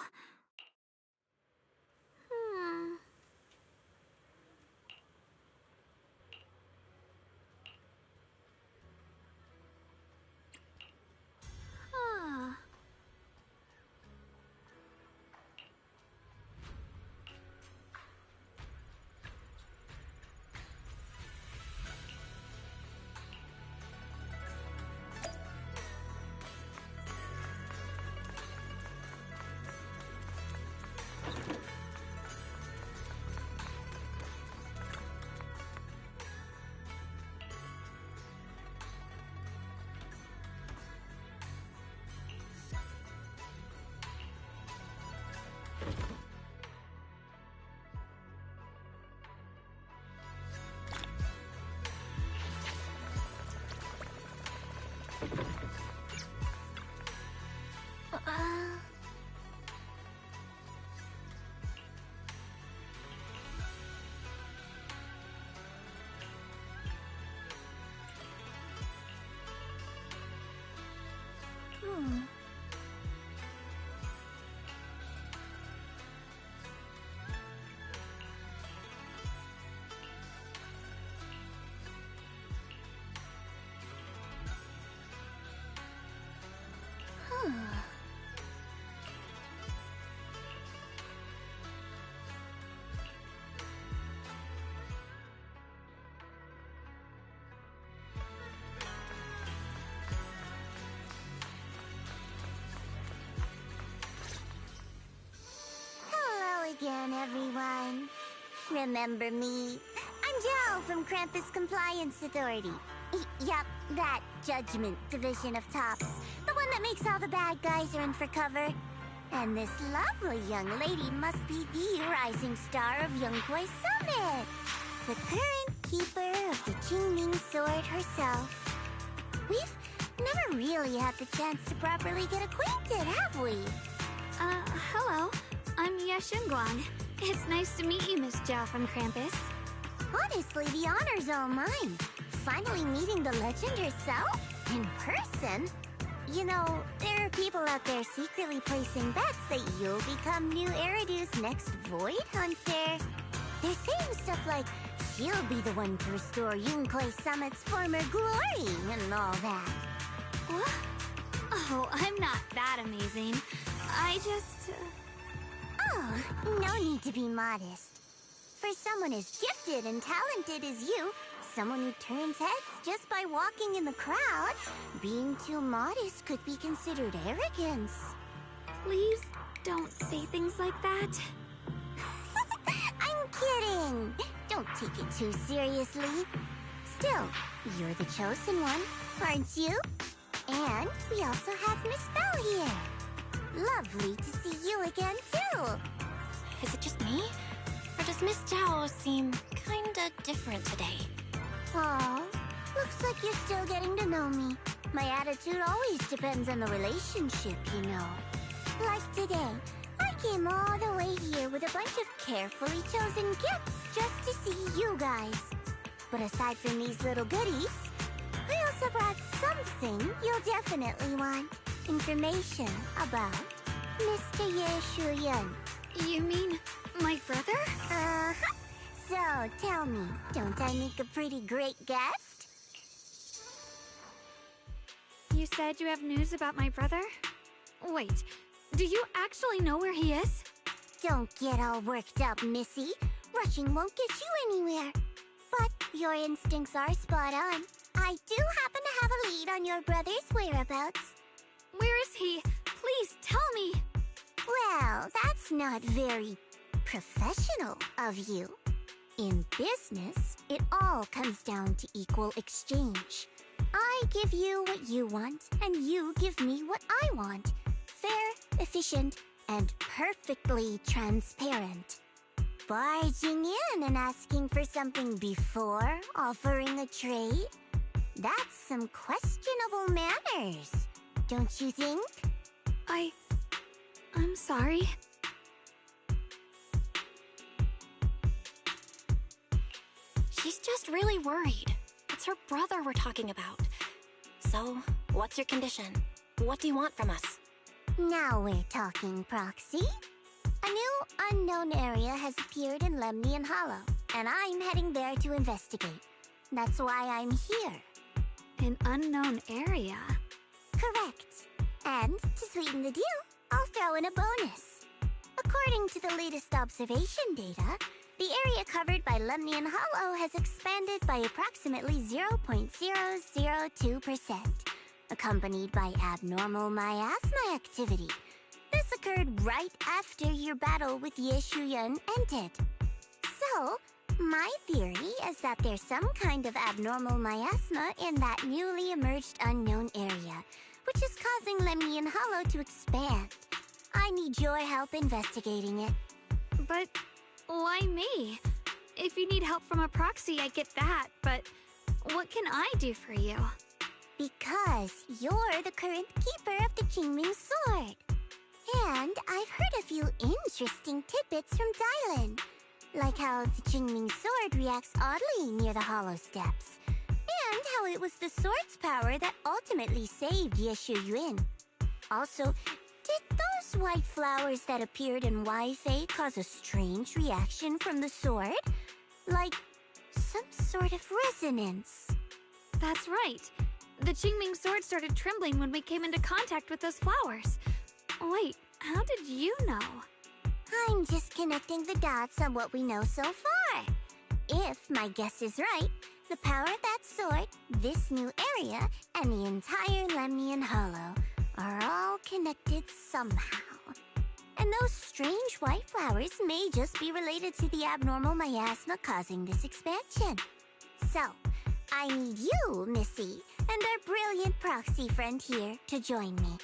Again, everyone. Remember me? I'm Joe from Krampus Compliance Authority. Yup, that Judgment Division of Tops. The one that makes all the bad guys run for cover. And this lovely young lady must be the rising star of Yunkwei Summit. The current keeper of the Qingming Sword herself. We've never really had the chance to properly get acquainted, have we? Hello. I'm Yeshunguang. It's nice to meet you, Miss Zhao from Krampus. Honestly, the honor's all mine. Finally meeting the legend herself? In person? You know, there are people out there secretly placing bets that you'll become new Eridu's next Void Hunter. They're saying stuff like, she'll be the one to restore Yunkwei Summit's former glory and all that. What? Oh, I'm not that amazing. I just... Oh, no need to be modest. For someone as gifted and talented as you, someone who turns heads just by walking in the crowd, being too modest could be considered arrogance. Please don't say things like that. I'm kidding. Don't take it too seriously. Still, you're the chosen one, aren't you? And we also have Miss Belle here. Lovely to see you again, too. Is it just me? Or does Miss Zhao seem kinda different today? Aw, looks like you're still getting to know me. My attitude always depends on the relationship, you know. Like today, I came all the way here with a bunch of carefully chosen gifts just to see you guys. But aside from these little goodies, I also brought something you'll definitely want. Information about Mr. Ye Shuyan. You mean my brother? Now tell me, don't I make a pretty great guest? You said you have news about my brother? Wait, do you actually know where he is? Don't get all worked up, Missy. Rushing won't get you anywhere. But your instincts are spot on. I do happen to have a lead on your brother's whereabouts. Where is he? Please tell me. Well, that's not very professional of you. In business, it all comes down to equal exchange. I give you what you want, and you give me what I want. Fair, efficient, and perfectly transparent. Barging in and asking for something before offering a trade? That's some questionable manners, don't you think? I'm sorry. She's just really worried. It's her brother we're talking about. So, what's your condition? What do you want from us? Now we're talking, Proxy. A new unknown area has appeared in Lemnian Hollow, and I'm heading there to investigate. That's why I'm here. An unknown area? Correct. And to sweeten the deal, I'll throw in a bonus. According to the latest observation data, the area covered by Lemnian Hollow has expanded by approximately 0.002%, accompanied by abnormal miasma activity. This occurred right after your battle with Ye Shuyan ended. So, my theory is that there's some kind of abnormal miasma in that newly emerged unknown area, which is causing Lemnian Hollow to expand. I need your help investigating it. But why me? If you need help from a proxy, I get that, but what can I do for you? Because you're the current keeper of the Qingming Sword. And I've heard a few interesting tidbits from Dylan. Like how the Qingming Sword reacts oddly near the Hollow Steps. And how it was the sword's power that ultimately saved Ye Shuyan. Also, did those white flowers that appeared in Wi-Fi cause a strange reaction from the sword? Like some sort of resonance. That's right. The Qingming Sword started trembling when we came into contact with those flowers. Wait, how did you know? I'm just connecting the dots on what we know so far. If my guess is right, the power of that sword, this new area, and the entire Lemnian Hollow are all connected somehow. And those strange white flowers may just be related to the abnormal miasma causing this expansion. So, I need you, Missy, and our brilliant proxy friend here to join me.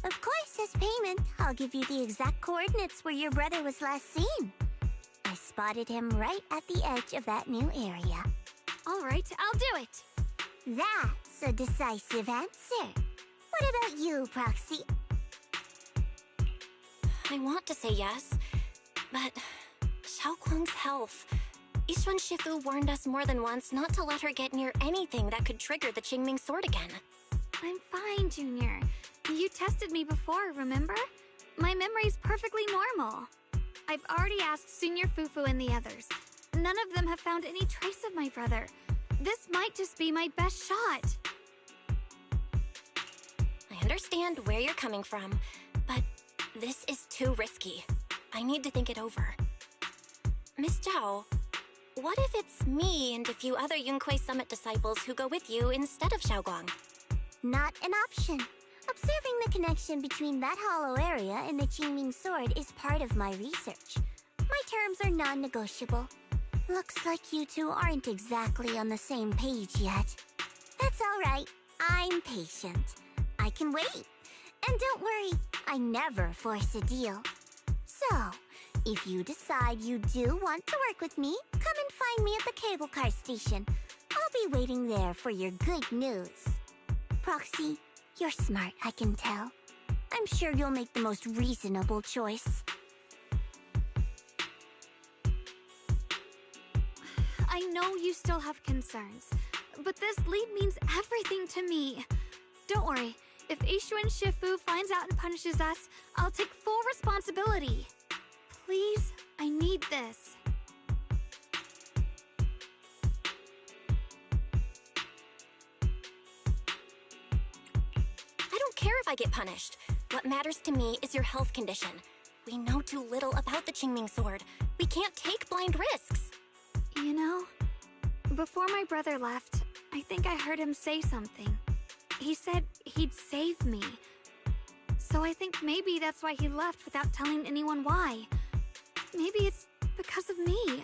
Of course, as payment, I'll give you the exact coordinates where your brother was last seen. I spotted him right at the edge of that new area. All right, I'll do it. That's a decisive answer. What about you, Proxy? I want to say yes, but Xiaoguang's health. Yishuan Shifu warned us more than once not to let her get near anything that could trigger the Qingming Sword again. I'm fine, Junior. You tested me before, remember? My memory's perfectly normal. I've already asked Senior Fufu and the others. None of them have found any trace of my brother. This might just be my best shot. I understand where you're coming from, but this is too risky. I need to think it over. Miss Zhao, what if it's me and a few other Yunquei Summit disciples who go with you instead of Xiaoguang? Not an option. Observing the connection between that hollow area and the Qingming Sword is part of my research. My terms are non-negotiable. Looks like you two aren't exactly on the same page yet. That's all right. I'm patient. I can wait. And don't worry, I never force a deal. So, if you decide you do want to work with me, come and find me at the cable car station. I'll be waiting there for your good news. Proxy, you're smart, I can tell. I'm sure you'll make the most reasonable choice. I know you still have concerns, but this lead means everything to me. Don't worry, if Yishuan Shifu finds out and punishes us, I'll take full responsibility. Please, I need this. care if I get punished. What matters to me is your health condition. We know too little about the Qingming sword. We can't take blind risks. You know, before my brother left, I think I heard him say something. He said he'd save me. So I think maybe that's why he left without telling anyone why. Maybe it's because of me.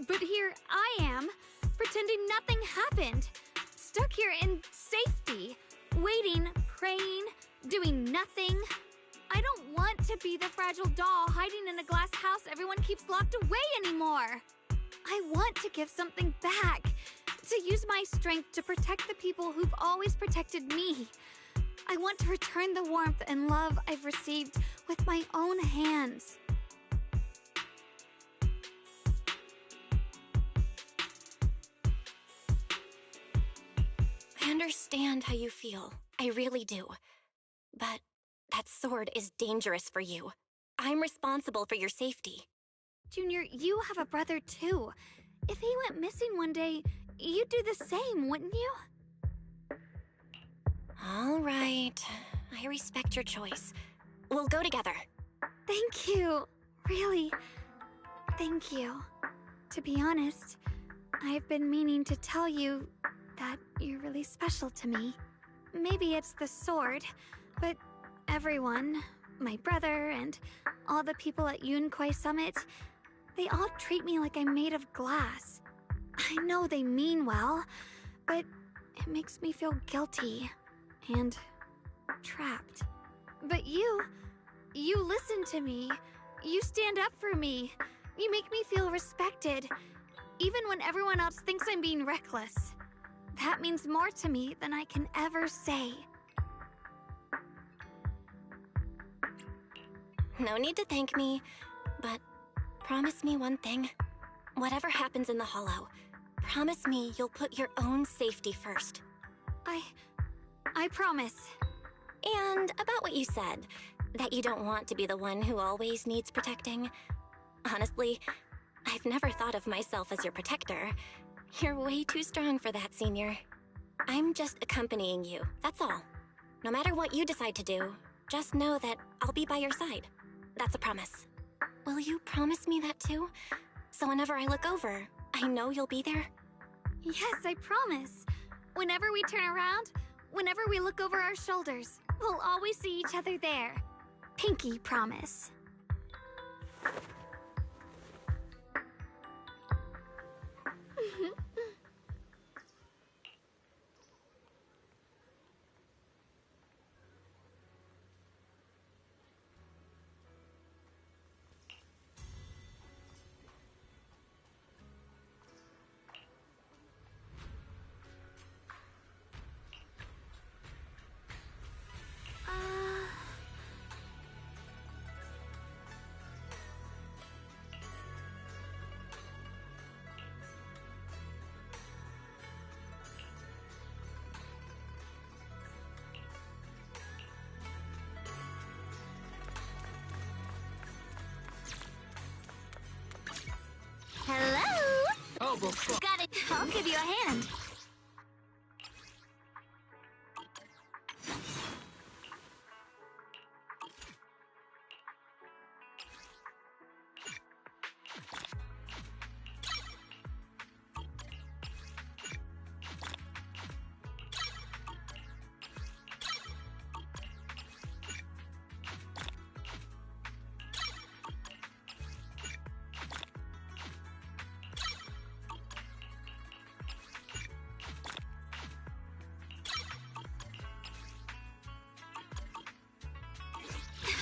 But here I am, pretending nothing happened. Stuck here in safety, waiting, praying, doing nothing. I don't want to be the fragile doll hiding in a glass house everyone keeps locked away anymore. I want to give something back, to use my strength to protect the people who've always protected me. I want to return the warmth and love I've received with my own hands. I understand how you feel. I really do. But that sword is dangerous for you. I'm responsible for your safety. Junior, you have a brother too. If he went missing one day, you'd do the same, wouldn't you? All right. I respect your choice. We'll go together. Thank you. Really, thank you. To be honest, I've been meaning to tell you that you're really special to me. Maybe it's the sword, but everyone, my brother and all the people at Yunquay Summit, they all treat me like I'm made of glass. I know they mean well, but it makes me feel guilty and trapped. But you listen to me. You stand up for me. You make me feel respected, even when everyone else thinks I'm being reckless. That means more to me than I can ever say. No need to thank me, but promise me one thing. Whatever happens in the Hollow, promise me you'll put your own safety first. I promise. And about what you said, that you don't want to be the one who always needs protecting. Honestly, I've never thought of myself as your protector. You're way too strong for that, Senior. I'm just accompanying you, that's all. No matter what you decide to do, just know that I'll be by your side. That's a promise. Will you promise me that too? So whenever I look over, I know you'll be there? Yes, I promise. Whenever we turn around, whenever we look over our shoulders, we'll always see each other there. Pinky promise. Hello? Oh, well, Got it. I'll give you a hand.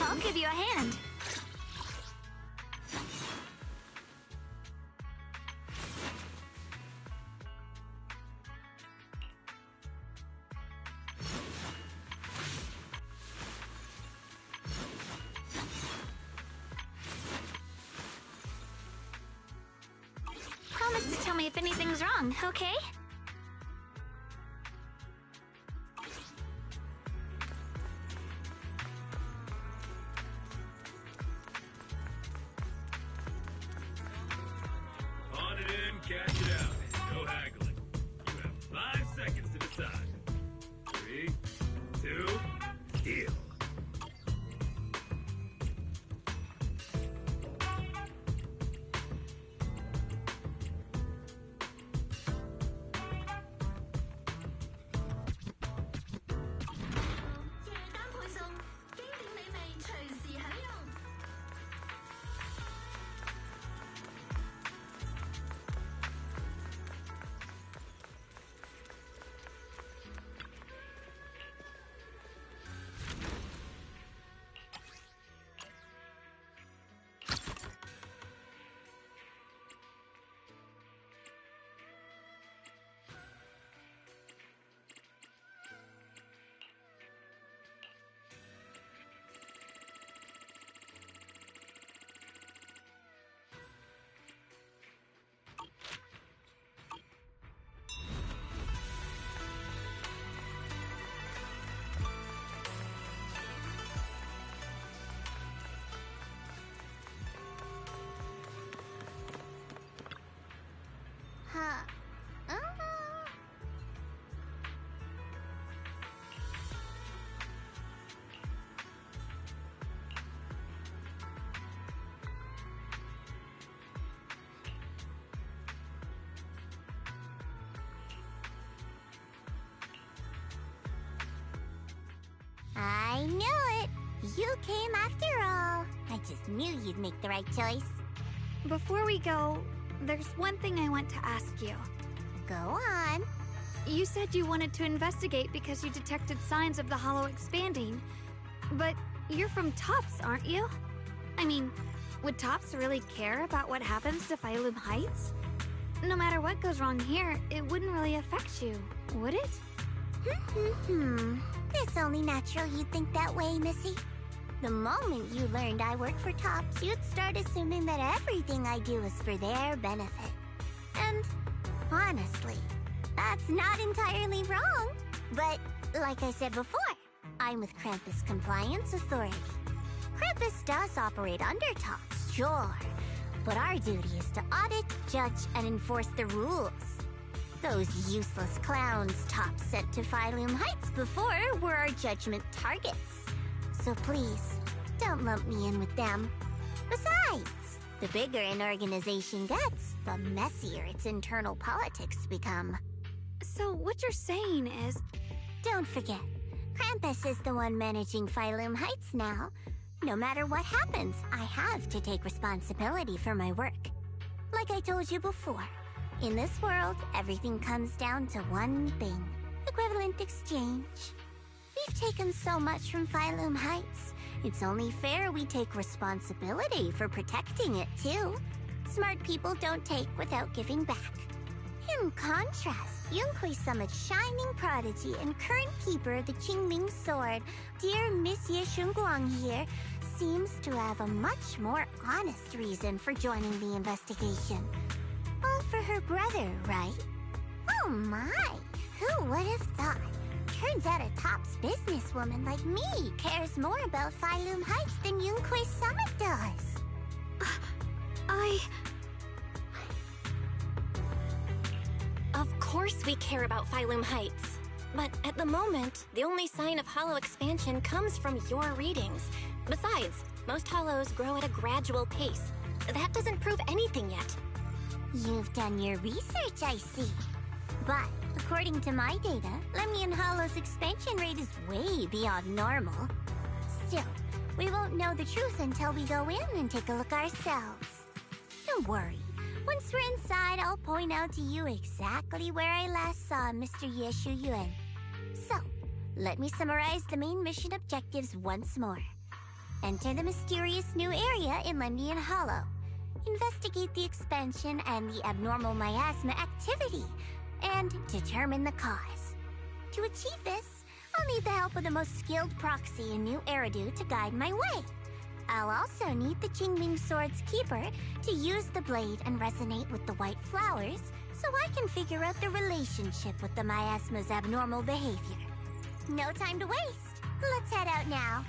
I'll give you a hand. Promise to tell me if anything's wrong, okay? On it in, catch it out. No haggling. You have 5 seconds to decide. 3, 2, came after all. I just knew you'd make the right choice. Before we go, there's one thing I want to ask you. Go on. You said you wanted to investigate because you detected signs of the hollow expanding. But you're from Tops, aren't you? I mean, would Tops really care about what happens to Phylum Heights? No matter what goes wrong here, it wouldn't really affect you, would it? It's only natural you'd think that way, Missy. The moment you learned I work for Tops, you'd start assuming that everything I do is for their benefit. And honestly, that's not entirely wrong. But like I said before, I'm with Krampus Compliance Authority. Krampus does operate under Tops, sure. But our duty is to audit, judge, and enforce the rules. Those useless clowns Tops sent to Phylum Heights before were our judgment targets. So please, don't lump me in with them. Besides, the bigger an organization gets, the messier its internal politics become. So what you're saying is... Don't forget, Krampus is the one managing Phylum Heights now. No matter what happens, I have to take responsibility for my work. Like I told you before, in this world, everything comes down to one thing: equivalent exchange. We've taken so much from Phylum Heights. It's only fair we take responsibility for protecting it, too. Smart people don't take without giving back. In contrast, Yunhui Summit's shining prodigy and current keeper of the Qingming Sword, dear Miss Ye Shunguang here, seems to have a much more honest reason for joining the investigation. All for her brother, right? Oh my! Who would have thought? Turns out a Tops businesswoman like me cares more about Phylum Heights than Yunhui Summit does. Of course we care about Phylum Heights. But at the moment, the only sign of hollow expansion comes from your readings. Besides, most hollows grow at a gradual pace. That doesn't prove anything yet. You've done your research, I see. But according to my data, Lemnian Hollow's expansion rate is way beyond normal. Still, we won't know the truth until we go in and take a look ourselves. Don't worry. Once we're inside, I'll point out to you exactly where I last saw Mr. Ye Shuyuan. So, let me summarize the main mission objectives once more. Enter the mysterious new area in Lemnian Hollow. Investigate the expansion and the abnormal miasma activity, and determine the cause. To achieve this, I'll need the help of the most skilled proxy in New Eridu to guide my way. I'll also need the Qingming Sword's keeper to use the blade and resonate with the white flowers so I can figure out the relationship with the miasma's abnormal behavior. No time to waste. Let's head out now.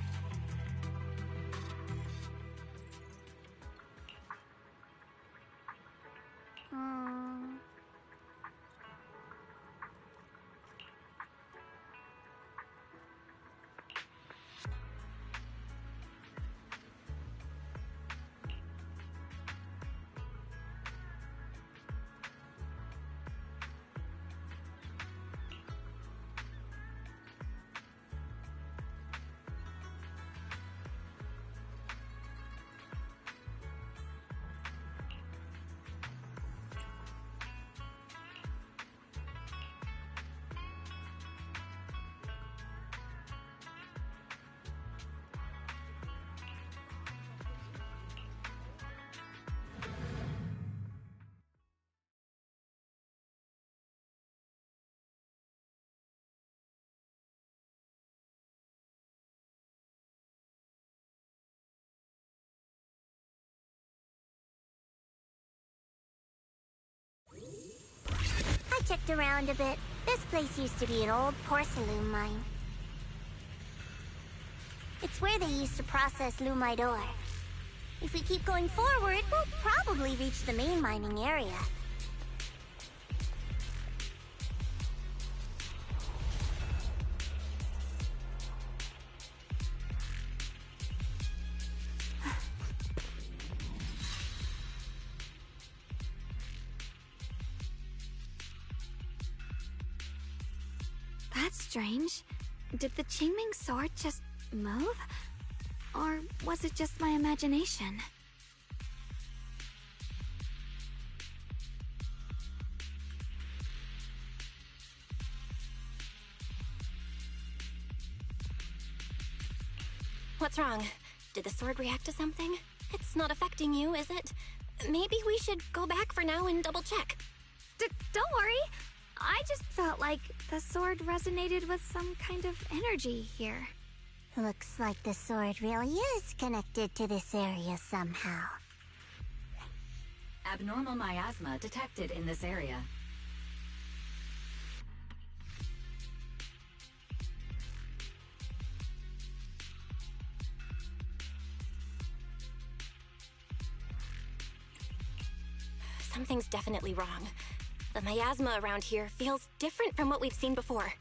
I checked around a bit. This place used to be an old porcelain mine. It's where they used to process lumite ore. If we keep going forward, we'll probably reach the main mining area. That's strange. Did the Qingming Sword just move? Or was it just my imagination? What's wrong? Did the sword react to something? It's not affecting you, is it? Maybe we should go back for now and double check. Don't worry. I just felt like the sword resonated with some kind of energy here. Looks like the sword really is connected to this area somehow. Abnormal miasma detected in this area. Something's definitely wrong. The miasma around here feels different from what we've seen before.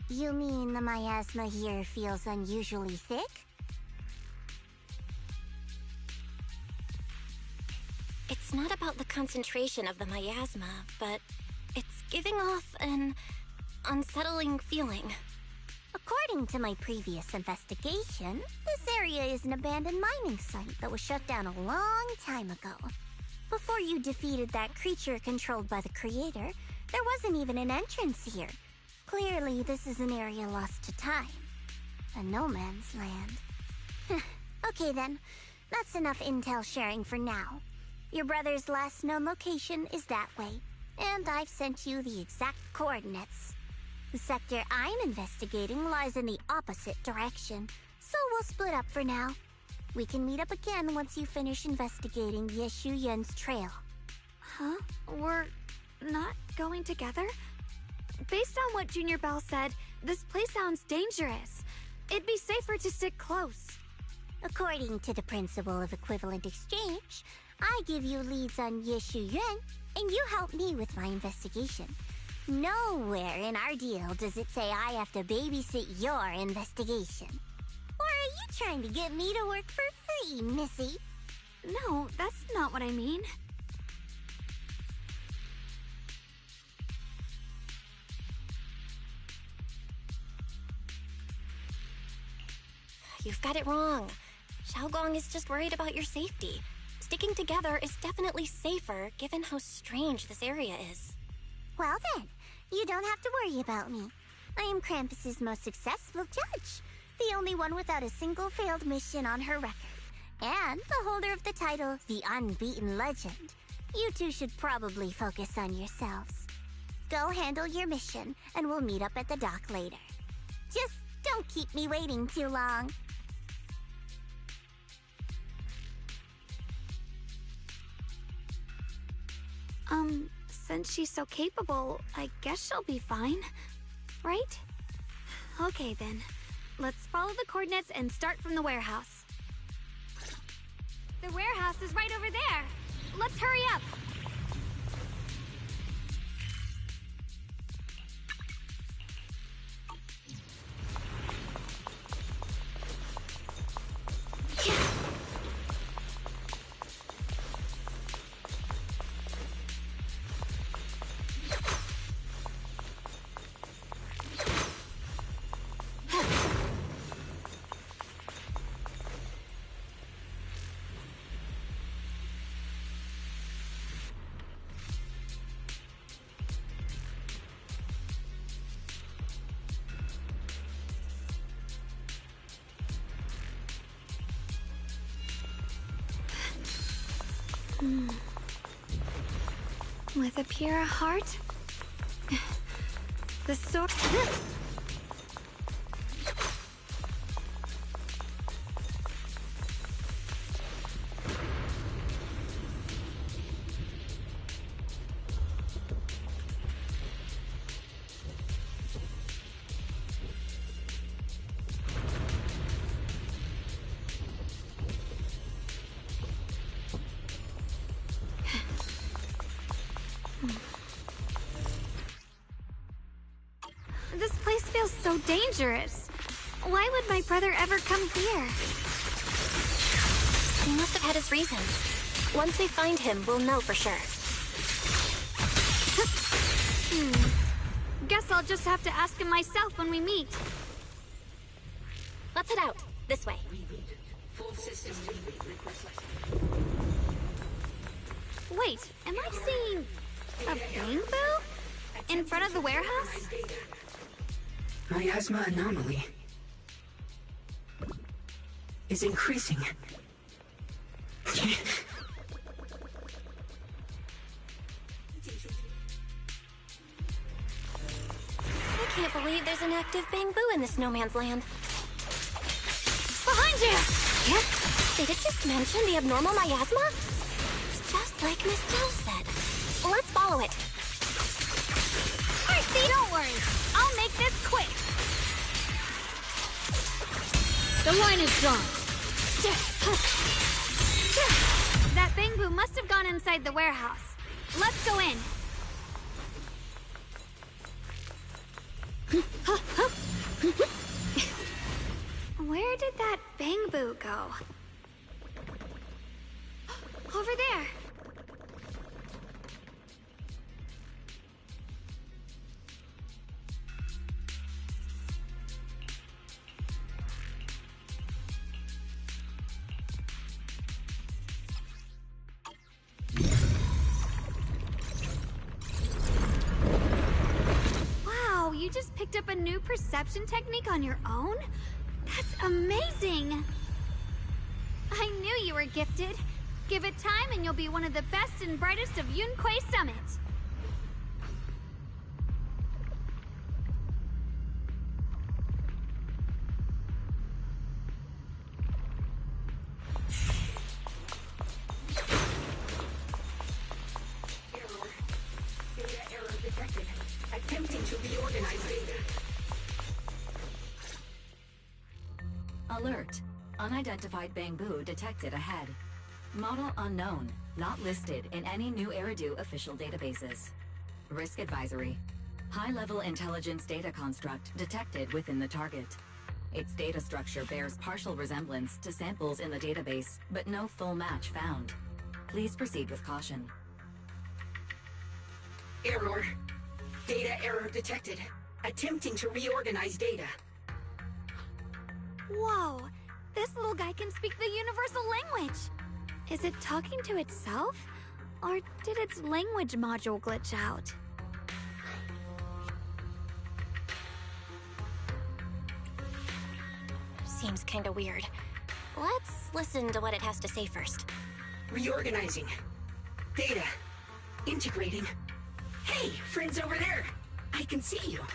You mean the miasma here feels unusually thick? It's not about the concentration of the miasma, but it's giving off an unsettling feeling. According to my previous investigation, this area is an abandoned mining site that was shut down a long time ago. Before you defeated that creature controlled by the Creator, there wasn't even an entrance here. Clearly, this is an area lost to time. A no man's land. Okay then, that's enough intel sharing for now. Your brother's last known location is that way, and I've sent you the exact coordinates. The sector I'm investigating lies in the opposite direction, so we'll split up for now. We can meet up again once you finish investigating Yeshu Yun's trail. Huh? We're not going together? Based on what Junior Bell said, this place sounds dangerous. It'd be safer to stick close. According to the principle of equivalent exchange, I give you leads on Yeshu Yun, and you help me with my investigation. Nowhere in our deal does it say I have to babysit your investigation. Or are you trying to get me to work for free, Missy? No, that's not what I mean. You've got it wrong. Xiaogong is just worried about your safety. Sticking together is definitely safer, given how strange this area is. Well then, you don't have to worry about me. I am Krampus's most successful judge. The only one without a single failed mission on her record. And the holder of the title, the Unbeaten Legend. You two should probably focus on yourselves. Go handle your mission, and we'll meet up at the dock later. Just don't keep me waiting too long. Since she's so capable, I guess she'll be fine. Right? Okay then. Let's follow the coordinates and start from the warehouse. The warehouse is right over there. Let's hurry up. With a pure heart, the sword. This place feels so dangerous. Why would my brother ever come here? He must have had his reasons. Once we find him, we'll know for sure. Guess I'll just have to ask him myself when we meet. Let's head out. This way. Full system reboot requested. Wait, am I seeing a bamboo in front of the warehouse? Miasma anomaly is increasing. I can't believe there's an active bamboo in the snowman's land. Behind you! Yeah? Did it just mention the abnormal miasma? It's just like Miss Joe said. Let's follow it. Christy, don't worry. I'll make this quick. The line is drawn. That bamboo must have gone inside the warehouse. Let's go in. Where did that bamboo go? Over there. Wow, you just picked up a new perception technique on your own? That's amazing! I knew you were gifted. Give it time and you'll be one of the best and brightest of Yunquay Summit. Error detected. Attempting to reorganize data. Alert. Unidentified bamboo detected ahead. Model unknown. Not listed in any new Eridu official databases. Risk advisory. High-level intelligence data construct detected within the target. Its data structure bears partial resemblance to samples in the database, but no full match found. Please proceed with caution. Error. Data error detected. Attempting to reorganize data. Whoa! This little guy can speak the universal language! Is it talking to itself? Or did its language module glitch out? Seems kinda weird. Let's listen to what it has to say first. Reorganizing. Data. Integrating. Hey, friends over there! I can see you.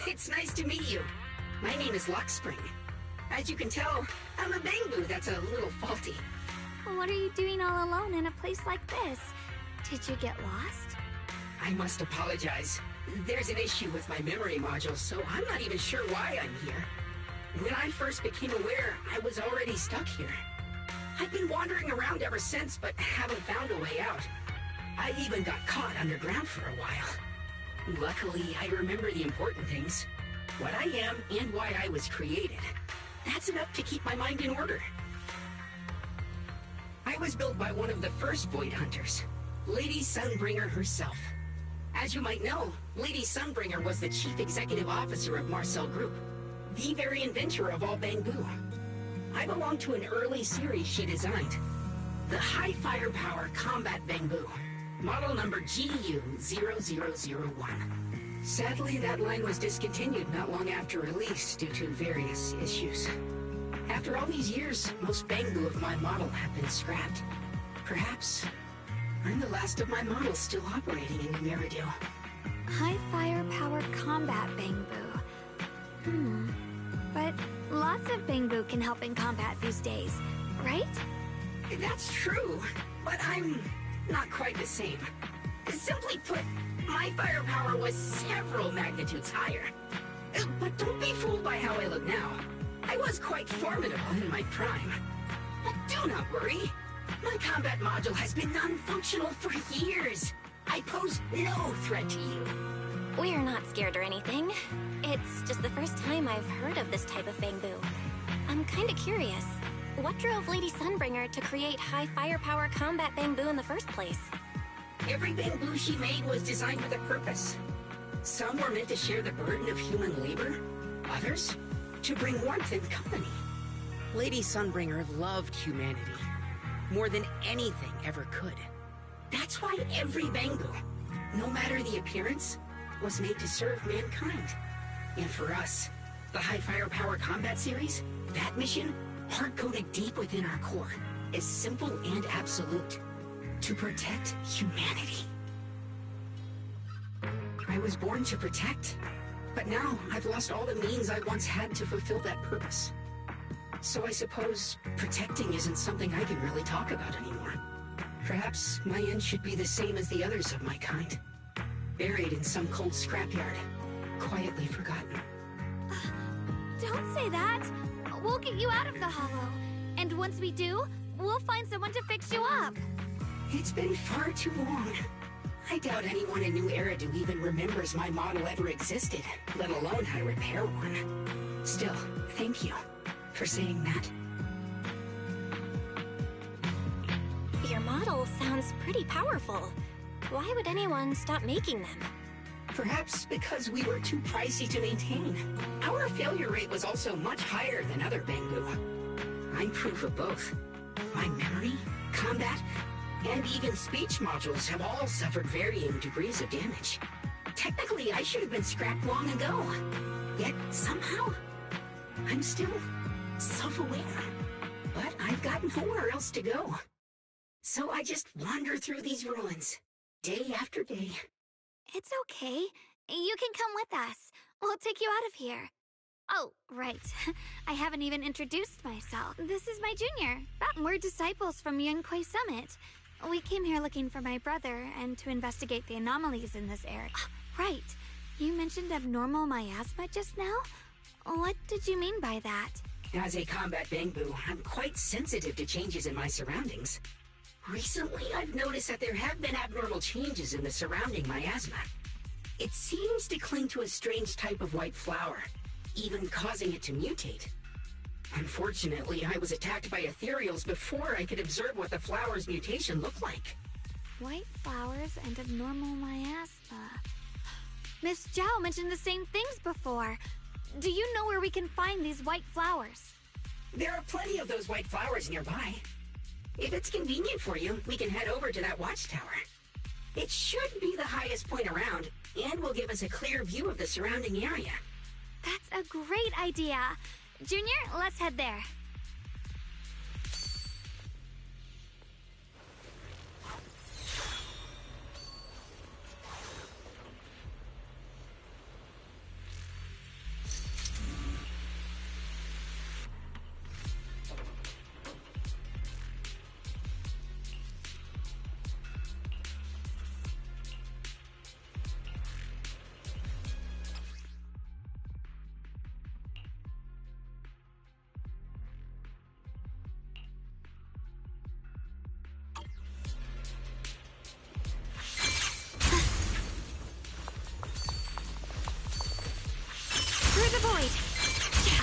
It's nice to meet you. My name is Lockspring. As you can tell, I'm a bamboo that's a little faulty. What are you doing all alone in a place like this? Did you get lost? I must apologize. There's an issue with my memory module, so I'm not even sure why I'm here. When I first became aware, I was already stuck here. I've been wandering around ever since, but haven't found a way out. I even got caught underground for a while. Luckily, I remember the important things. What I am and why I was created. That's enough to keep my mind in order. I was built by one of the first Void Hunters, Lady Sunbringer herself. As you might know, Lady Sunbringer was the chief executive officer of Marcel Group, the very inventor of all bamboo. I belong to an early series she designed, the High Firepower Combat Bamboo, model number GU0001. Sadly, that line was discontinued not long after release due to various issues. After all these years, most bamboo of my model have been scrapped. Perhaps I'm the last of my models still operating in New Eridu. High firepower combat bamboo. But lots of bamboo can help in combat these days, right? That's true, but I'm not quite the same. Simply put, my firepower was several magnitudes higher. But don't be fooled by how I look now. I was quite formidable in my prime. But do not worry. My combat module has been non-functional for years. I pose no threat to you. We're not scared or anything. It's just the first time I've heard of this type of bamboo. I'm kinda curious. What drove Lady Sunbringer to create high firepower combat bamboo in the first place? Every bamboo she made was designed with a purpose. Some were meant to share the burden of human labor. Others, to bring warmth and company. Lady Sunbringer loved humanity more than anything ever could. That's why every Bangu, no matter the appearance, was made to serve mankind. And for us, the High Firepower Combat Series, that mission, hard-coded deep within our core, is simple and absolute. To protect humanity. I was born to protect, but now I've lost all the means I once had to fulfill that purpose. So I suppose protecting isn't something I can really talk about anymore. Perhaps my end should be the same as the others of my kind. Buried in some cold scrapyard, quietly forgotten. Don't say that! We'll get you out of the hollow. And once we do, we'll find someone to fix you up. It's been far too long. I doubt anyone in New Eridu even remembers my model ever existed, let alone how to repair one. Still, thank you for saying that. Your model sounds pretty powerful. Why would anyone stop making them? Perhaps because we were too pricey to maintain. Our failure rate was also much higher than other Bangu. I'm proof of both. My memory, combat, and even speech modules have all suffered varying degrees of damage. Technically, I should have been scrapped long ago. Yet, somehow, I'm still self-aware. But I've got nowhere else to go. So I just wander through these ruins, day after day. It's okay. You can come with us. We'll take you out of here. Oh, right. I haven't even introduced myself. This is my junior. We're disciples from Yunquay Summit. We came here looking for my brother and to investigate the anomalies in this area. Right. You mentioned abnormal miasma just now? What did you mean by that? As a combat Bangu, I'm quite sensitive to changes in my surroundings. Recently, I've noticed that there have been abnormal changes in the surrounding miasma. It seems to cling to a strange type of white flower, even causing it to mutate. Unfortunately, I was attacked by ethereals before I could observe what the flower's mutation looked like. White flowers and abnormal miasma. Miss Zhao mentioned the same things before. Do you know where we can find these white flowers? There are plenty of those white flowers nearby. If it's convenient for you, we can head over to that watchtower. It should be the highest point around, and will give us a clear view of the surrounding area. That's a great idea. Junior, let's head there.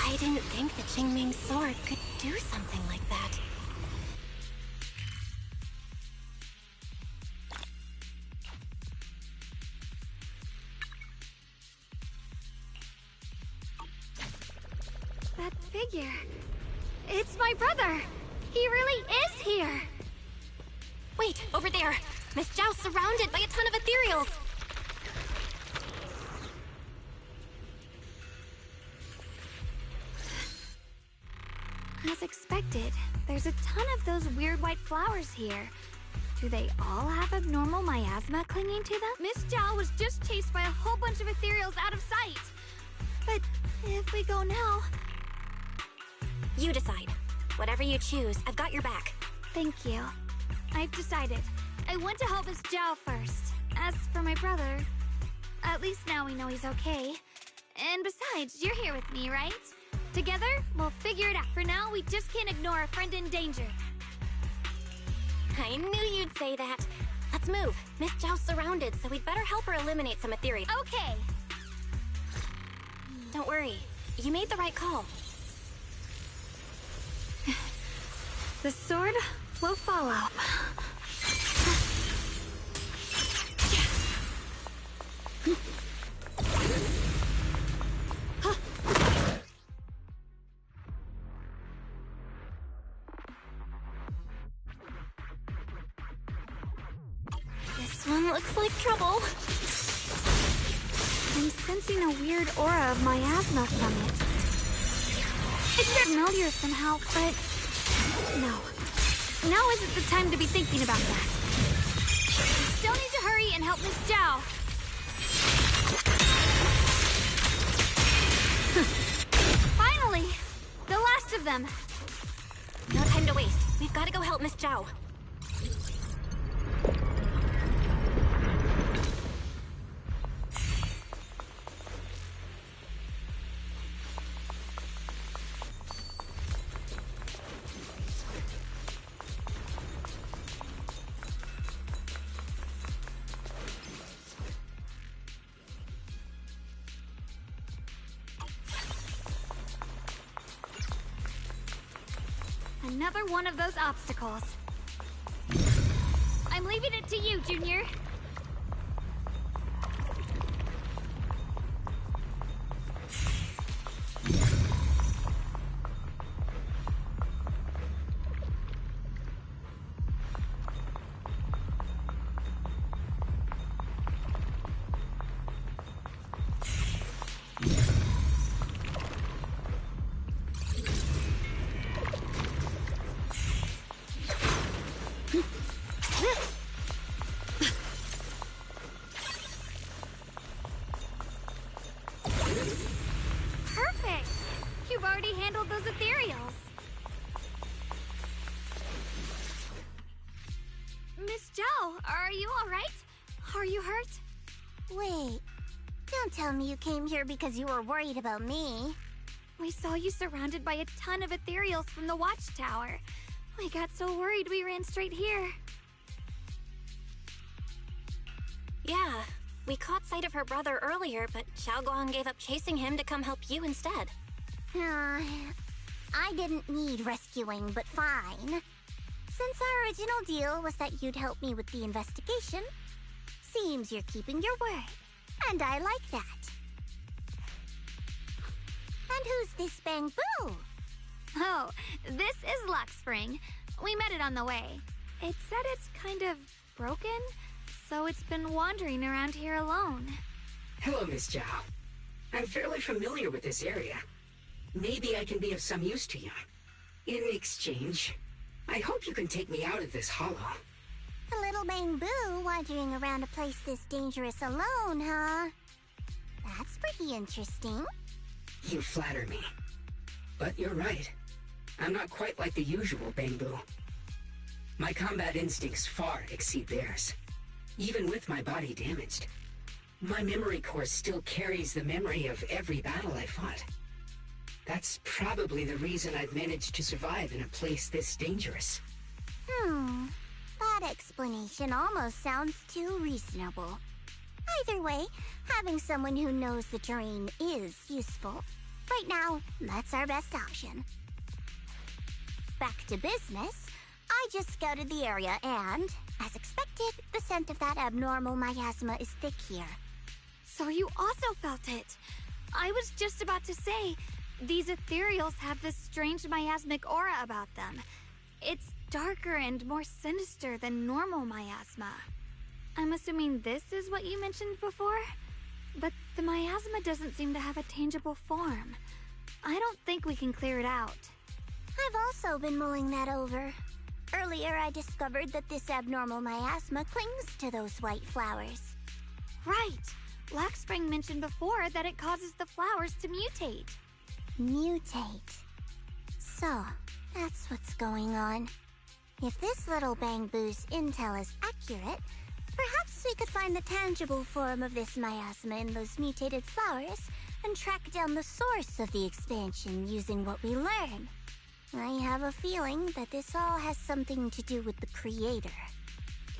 I didn't think the Qingming sword could do something like that. That figure. It's my brother. He really is here. Wait, over there. Miss Zhao's surrounded by a ton of ethereals. As expected, there's a ton of those weird white flowers here. Do they all have abnormal miasma clinging to them? Miss Zhao was just chased by a whole bunch of ethereals out of sight. But if we go now... You decide. Whatever you choose, I've got your back. Thank you. I've decided. I want to help Miss Zhao first. As for my brother, at least now we know he's okay. And besides, you're here with me, right? Together, we'll figure it out. For now, we just can't ignore a friend in danger. I knew you'd say that. Let's move. Miss Zhao's surrounded, so we'd better help her eliminate some ethereal. Okay. Don't worry. You made the right call. The sword will follow. This one looks like trouble. I'm sensing a weird aura of miasma from it. It's familiar somehow, but... no. Now isn't the time to be thinking about that. We still need to hurry and help Miss Zhao. Finally! The last of them. No time to waste. We've got to go help Miss Zhao. Another one of those obstacles. I'm leaving it to you, Junior. Perfect! You've already handled those ethereals. Miss Zhao, are you alright? Are you hurt? Wait, don't tell me you came here because you were worried about me. We saw you surrounded by a ton of ethereals from the watchtower. We got so worried we ran straight here. Yeah, we caught sight of her brother earlier, but Xiaoguang gave up chasing him to come help you instead. I didn't need rescuing, but fine. Since our original deal was that you'd help me with the investigation, seems you're keeping your word, and I like that. And who's this Bamboo? Oh, this is Luck Spring. We met it on the way. It said it's kind of broken, so it's been wandering around here alone. Hello, Miss Zhao. I'm fairly familiar with this area. Maybe I can be of some use to you. In exchange, I hope you can take me out of this hollow. A little Bamboo wandering around a place this dangerous alone, huh? That's pretty interesting. You flatter me. But you're right. I'm not quite like the usual Bamboo. My combat instincts far exceed theirs. Even with my body damaged, my memory core still carries the memory of every battle I fought. That's probably the reason I've managed to survive in a place this dangerous. That explanation almost sounds too reasonable. Either way, having someone who knows the terrain is useful. Right now, that's our best option. Back to business, I just scouted the area and, as expected, the scent of that abnormal miasma is thick here. So you also felt it. I was just about to say, these ethereals have this strange miasmic aura about them. It's darker and more sinister than normal miasma. I'm assuming this is what you mentioned before? But the miasma doesn't seem to have a tangible form. I don't think we can clear it out. I've also been mulling that over. Earlier, I discovered that this abnormal miasma clings to those white flowers. Right! Black Spring mentioned before that it causes the flowers to mutate. Mutate. So, that's what's going on. If this little Bamboo's intel is accurate, perhaps we could find the tangible form of this miasma in those mutated flowers and track down the source of the expansion using what we learn. I have a feeling that this all has something to do with the creator.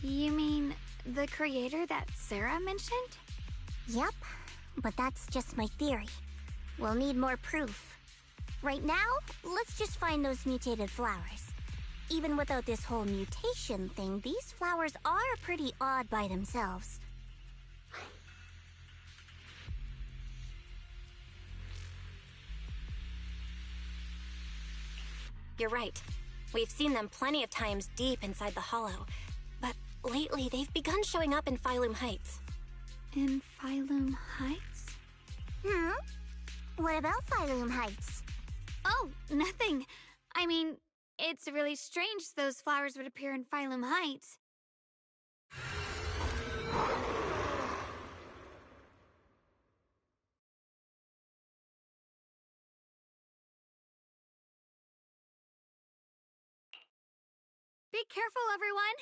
You mean the creator that Sarah mentioned? Yep, but that's just my theory. We'll need more proof. Right now, let's just find those mutated flowers. Even without this whole mutation thing, these flowers are pretty odd by themselves. You're right. We've seen them plenty of times deep inside the hollow. But lately they've begun showing up in Phylum Heights. In Phylum Heights? What about Phylum Heights? Oh, nothing. I mean, it's really strange those flowers would appear in Phylum Heights. Be careful, everyone!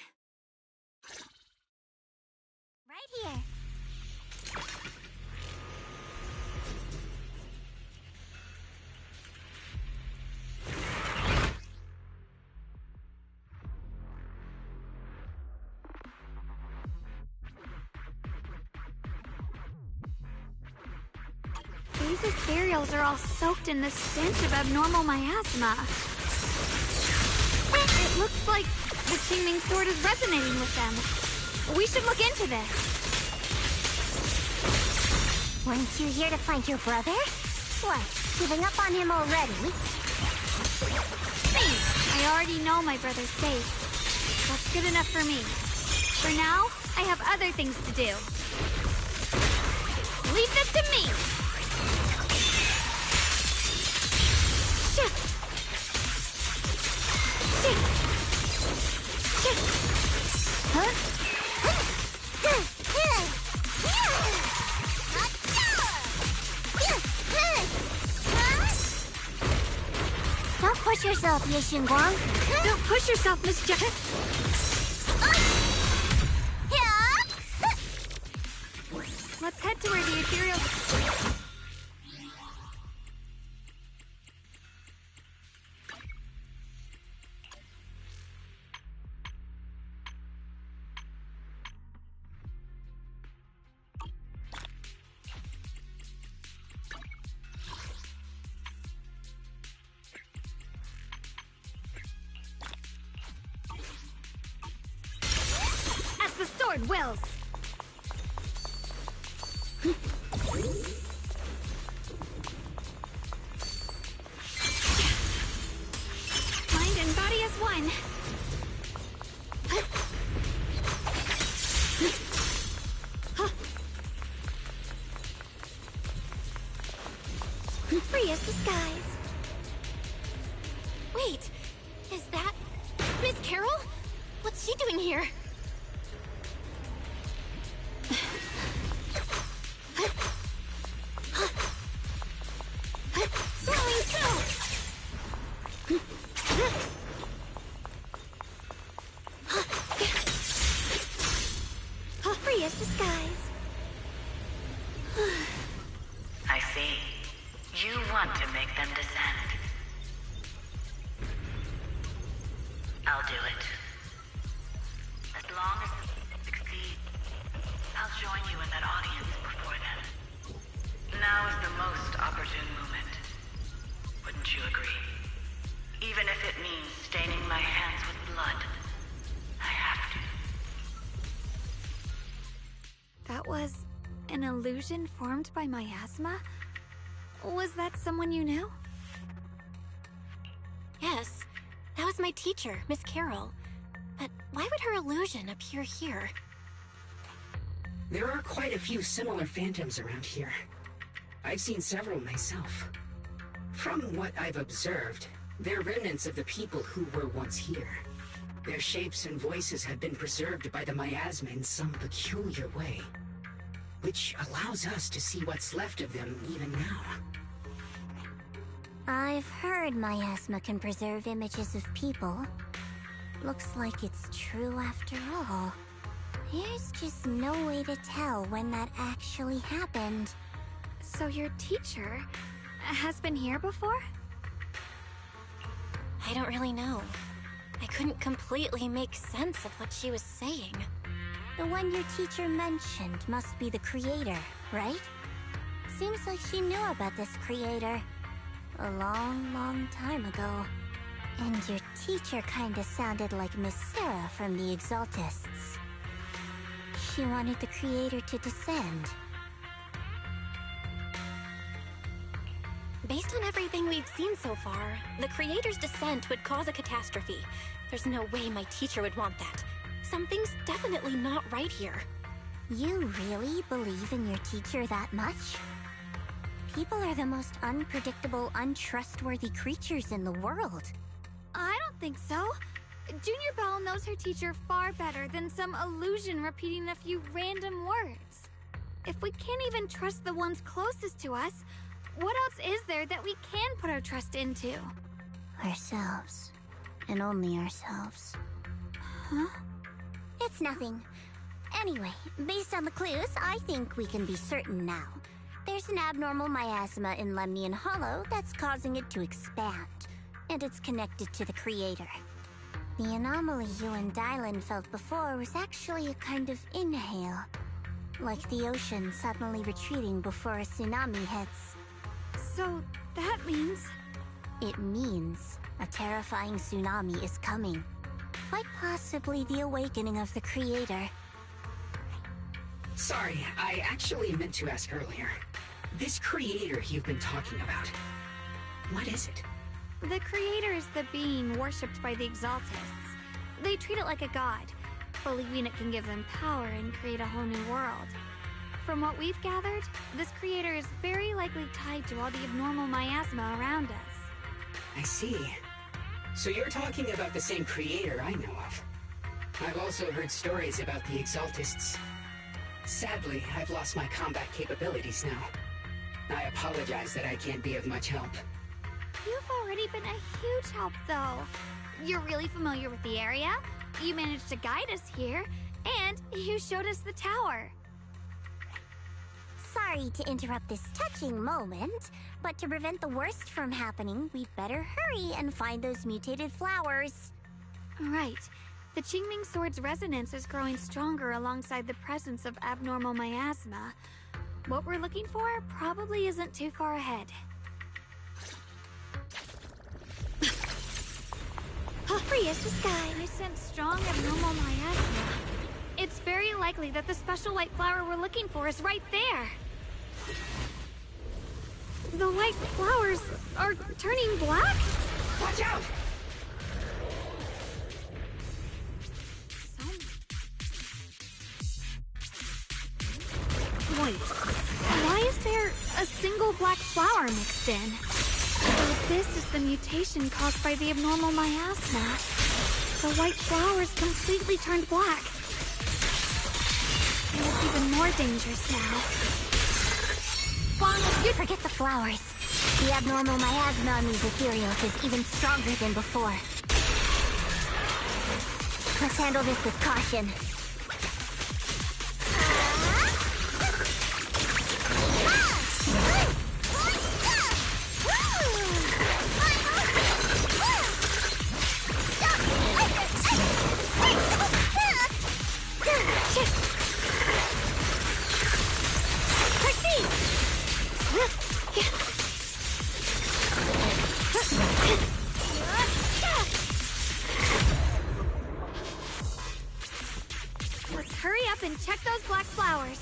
Right here. These ethereals are all soaked in the stench of abnormal miasma. It looks like the Qingming sword is resonating with them. We should look into this. Weren't you here to find your brother? What, giving up on him already? I already know my brother's safe. That's good enough for me. For now, I have other things to do. Leave this to me! Don't push yourself, Ye Xinguang. Don't push yourself, Miss Jack. Let's head to where the ethereal... As the sword wills! Mind and body as one. Free as the skies. Wait, is that Miss Carol? What's she doing here? Swirling through! Free as the skies. I see. You want to make them descend. I'll do it. As long as you succeed, I'll join you in that audience before then. Now is the most opportune moment. Wouldn't you agree? Even if it means staining my hands with blood, I have to. That was an illusion formed by miasma? Was that someone you knew? Yes, that was my teacher, Miss Carol. But why would her illusion appear here? There are quite a few similar phantoms around here. I've seen several myself. From what I've observed, they're remnants of the people who were once here. Their shapes and voices have been preserved by the miasma in some peculiar way, which allows us to see what's left of them even now. I've heard miasma can preserve images of people. Looks like it's true after all. There's just no way to tell when that actually happened. So your teacher has been here before? I don't really know. I couldn't completely make sense of what she was saying. The one your teacher mentioned must be the creator, right? Seems like she knew about this creator a long, long time ago. And your teacher kinda sounded like Miss Sarah from the Exaltists. She wanted the creator to descend. Based on everything we've seen so far, the creator's descent would cause a catastrophe. There's no way my teacher would want that. Something's definitely not right here. You really believe in your teacher that much? People are the most unpredictable, untrustworthy creatures in the world. I don't think so. Junior Belle knows her teacher far better than some illusion repeating a few random words. If we can't even trust the ones closest to us, what else is there that we can put our trust into? Ourselves. And only ourselves. Huh? It's nothing. Anyway, based on the clues, I think we can be certain now. There's an abnormal miasma in Lemnian Hollow that's causing it to expand, and it's connected to the Creator. The anomaly you and Dylan felt before was actually a kind of inhale, like the ocean suddenly retreating before a tsunami hits. So that means... It means a terrifying tsunami is coming. Quite possibly the awakening of the Creator. Sorry, I actually meant to ask earlier. This Creator you've been talking about, what is it? The Creator is the being worshipped by the Exaltists. They treat it like a god, believing it can give them power and create a whole new world. From what we've gathered, this Creator is very likely tied to all the abnormal miasma around us. I see. So you're talking about the same Creator I know of. I've also heard stories about the Exaltists. Sadly, I've lost my combat capabilities now. I apologize that I can't be of much help. You've already been a huge help, though. You're really familiar with the area, you managed to guide us here, and you showed us the tower. Sorry to interrupt this touching moment, but to prevent the worst from happening, we'd better hurry and find those mutated flowers. Right. The Qingming Sword's resonance is growing stronger alongside the presence of abnormal miasma. What we're looking for probably isn't too far ahead. Free as the sky. I sense strong abnormal miasma. It's very likely that the special white flower we're looking for is right there. The white flowers are turning black? Watch out! Wait, why is there a single black flower mixed in? Oh, this is the mutation caused by the abnormal miasma. The white flowers completely turned black. They look even more dangerous now. You forget the flowers. The abnormal miasma on these ethereals is even stronger than before. Let's handle this with caution. Let's hurry up and check those black flowers.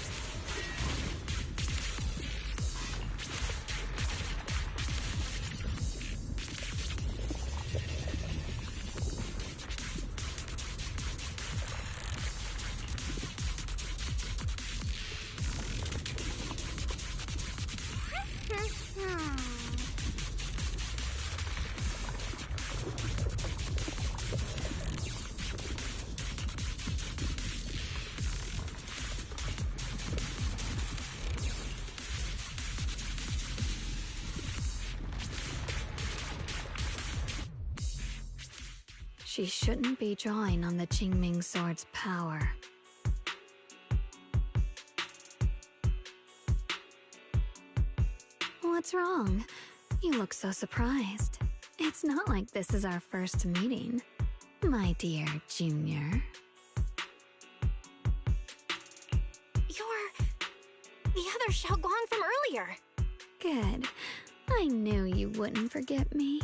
She shouldn't be drawing on the Qingming Sword's power. What's wrong? You look so surprised. It's not like this is our first meeting, my dear Junior. You're... the other Xiaoguang from earlier. Good. I knew you wouldn't forget me.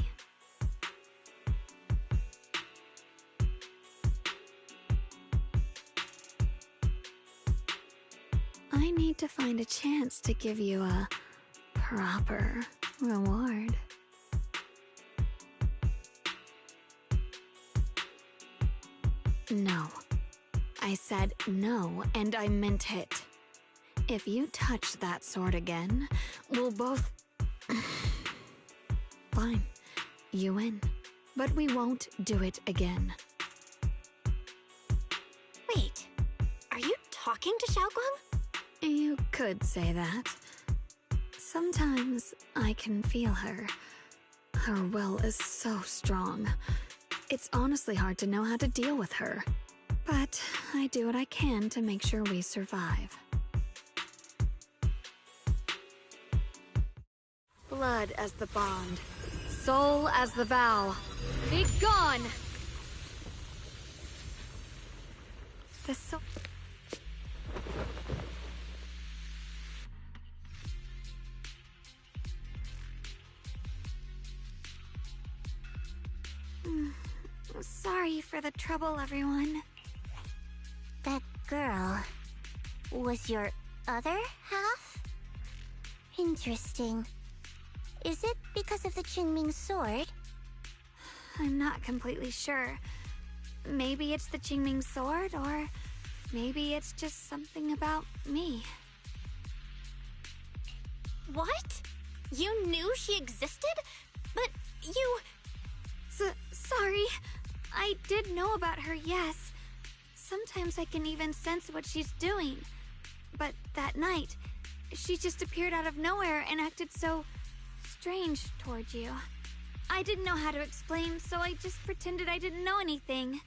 I need to find a chance to give you a proper reward. No, I said no, and I meant it. If you touch that sword again, we'll both... Fine. You win. But we won't do it again. Wait, are you talking to Xiaoguang? You could say that. Sometimes I can feel her. Her will is so strong. It's honestly hard to know how to deal with her. But I do what I can to make sure we survive. Blood as the bond. Soul as the vow. Be gone! The soul... Sorry for the trouble, everyone. That girl was your other half? Interesting. Is it because of the Qingming sword? I'm not completely sure. Maybe it's the Qingming sword, or maybe it's just something about me. What? You knew she existed? But you... Sorry. I did know about her, yes. Sometimes I can even sense what she's doing. But that night, she just appeared out of nowhere and acted so strange towards you. I didn't know how to explain, so I just pretended I didn't know anything.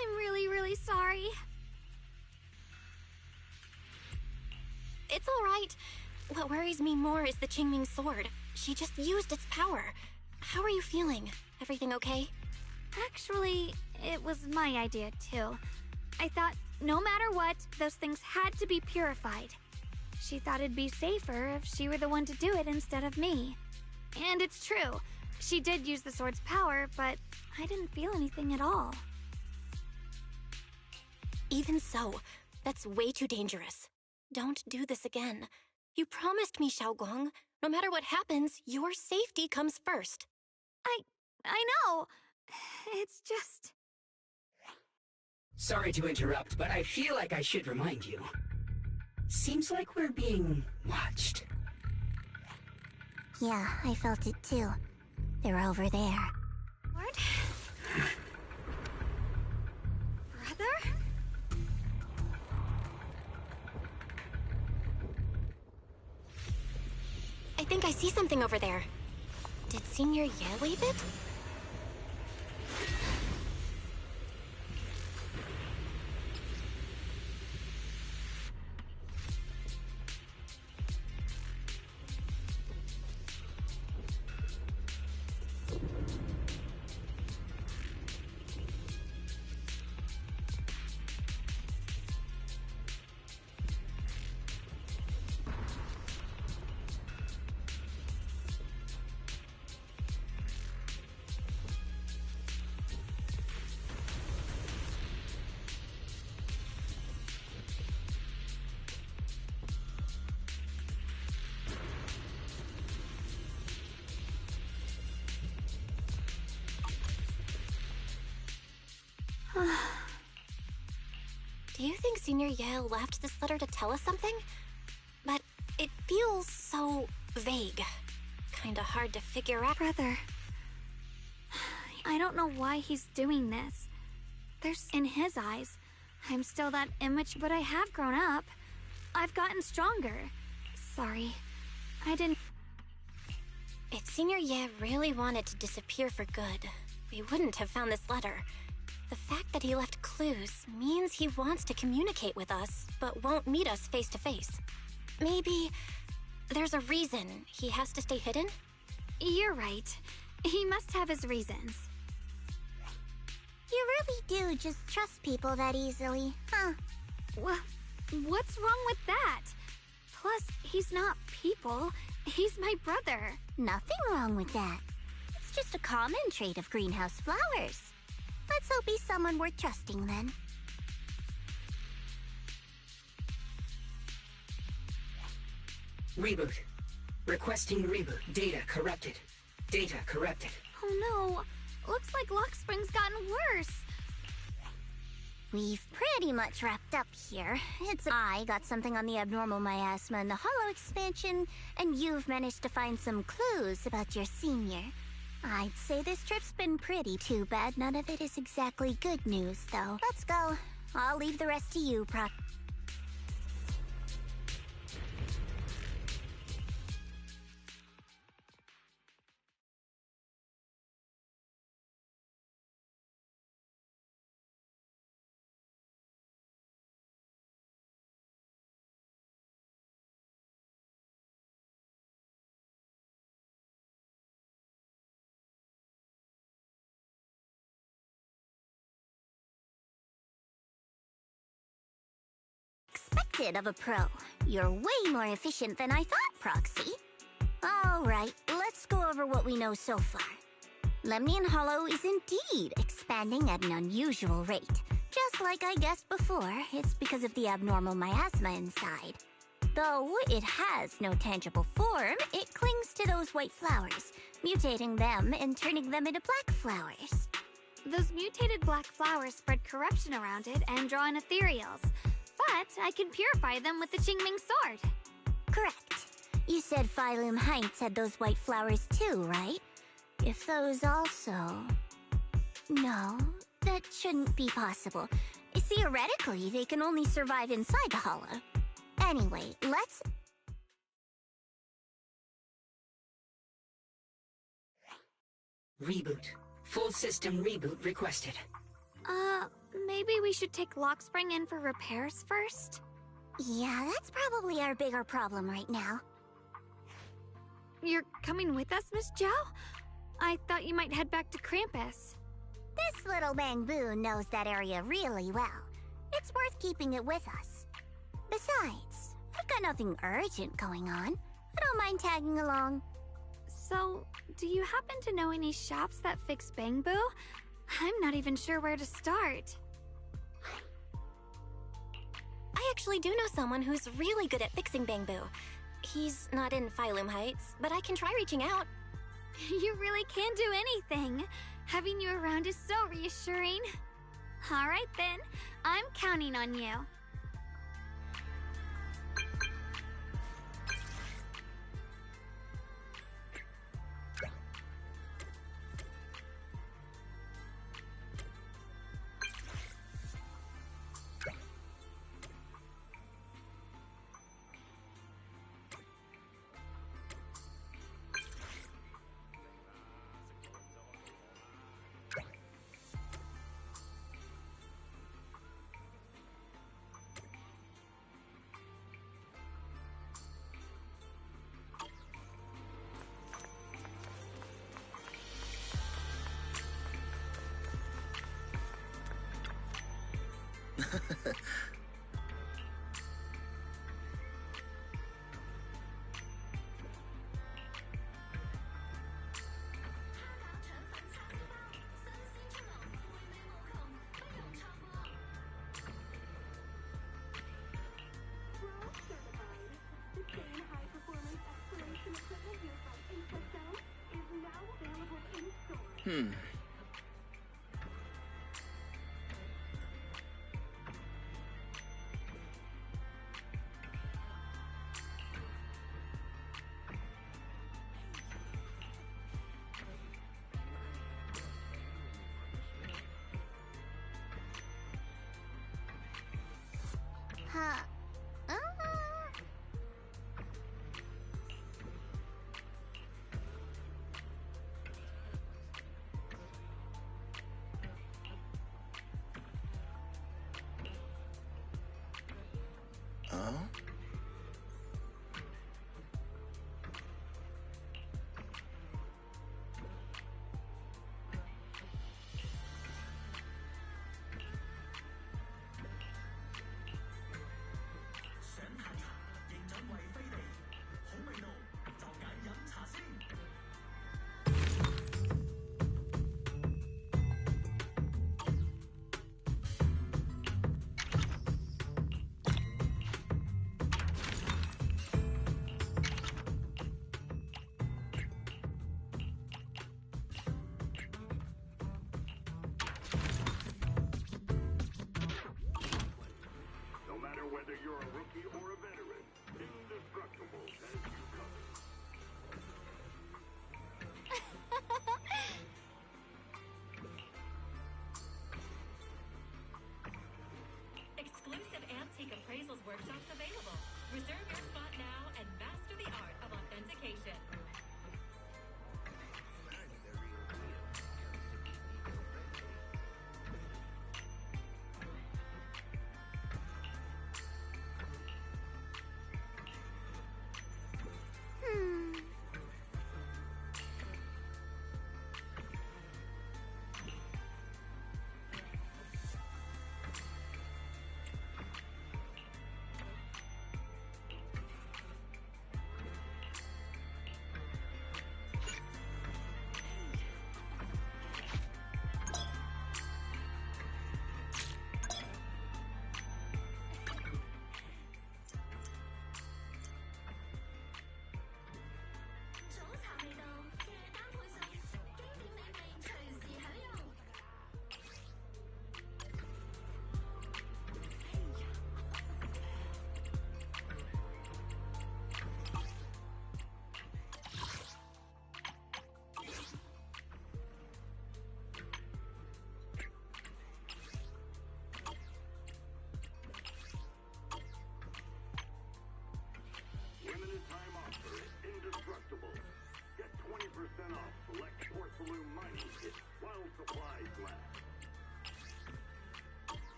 I'm really, really sorry. It's all right. What worries me more is the Qingming sword. She just used its power. How are you feeling? Everything okay? Actually, it was my idea, too. I thought, no matter what, those things had to be purified. She thought it'd be safer if she were the one to do it instead of me. And it's true. She did use the sword's power, but I didn't feel anything at all. Even so, that's way too dangerous. Don't do this again. You promised me, Xiaoguang. No matter what happens, your safety comes first. I know. It's just... Sorry to interrupt, but I feel like I should remind you. Seems like we're being watched. Yeah, I felt it too. They're over there. What? Brother? I think I see something over there. Did Senior Ye wave it? Do you think Senior Ye left this letter to tell us something? But it feels so vague. Kinda hard to figure out. Brother. I don't know why he's doing this. There's in his eyes. I'm still that image, but I have grown up. I've gotten stronger. Sorry. I didn't... If Senior Ye really wanted to disappear for good, we wouldn't have found this letter. The fact that he left clues means he wants to communicate with us, but won't meet us face to face. Maybe there's a reason he has to stay hidden? You're right. He must have his reasons. You really do just trust people that easily, huh? What's wrong with that? Plus, he's not people. He's my brother. Nothing wrong with that. It's just a common trait of greenhouse flowers. Let's hope he's someone worth trusting, then. Reboot. Requesting reboot. Data corrupted. Data corrupted. Oh no. Looks like Lockspring's gotten worse. We've pretty much wrapped up here. I got something on the abnormal miasma and the hollow expansion, and you've managed to find some clues about your senior. I'd say this trip's been pretty too bad. None of it is exactly good news, though. Let's go. I'll leave the rest to you, Proc. Expected of a pro. You're way more efficient than I thought, Proxy. Alright, let's go over what we know so far. Lemnian Hollow is indeed expanding at an unusual rate. Just like I guessed before, it's because of the abnormal miasma inside. Though it has no tangible form, it clings to those white flowers, mutating them and turning them into black flowers. Those mutated black flowers spread corruption around it and draw in ethereals. But I can purify them with the Qingming sword. Correct. You said Phylum Heights had those white flowers too, right? If those also... No, that shouldn't be possible. Theoretically, they can only survive inside the hollow. Anyway, let's... Reboot. Full system reboot requested. Maybe we should take Lockspring in for repairs first? Yeah, that's probably our bigger problem right now. You're coming with us, Miss Zhao? I thought you might head back to Krampus. This little Bangbu knows that area really well. It's worth keeping it with us. Besides, I've got nothing urgent going on. I don't mind tagging along. So, do you happen to know any shops that fix Bangbu? I'm not even sure where to start. I actually do know someone who's really good at fixing Bangbu. He's not in Phylum Heights, but I can try reaching out. You really can do anything. Having you around is so reassuring. All right then, I'm counting on you. you're a rookie or a veteran, Indestructible has you covered. Exclusive antique appraisals workshops available. Reserve your spot now and master the art of authentication. Limited time offer, Indestructible. Get 20% off select short balloon mining kits while supplies last.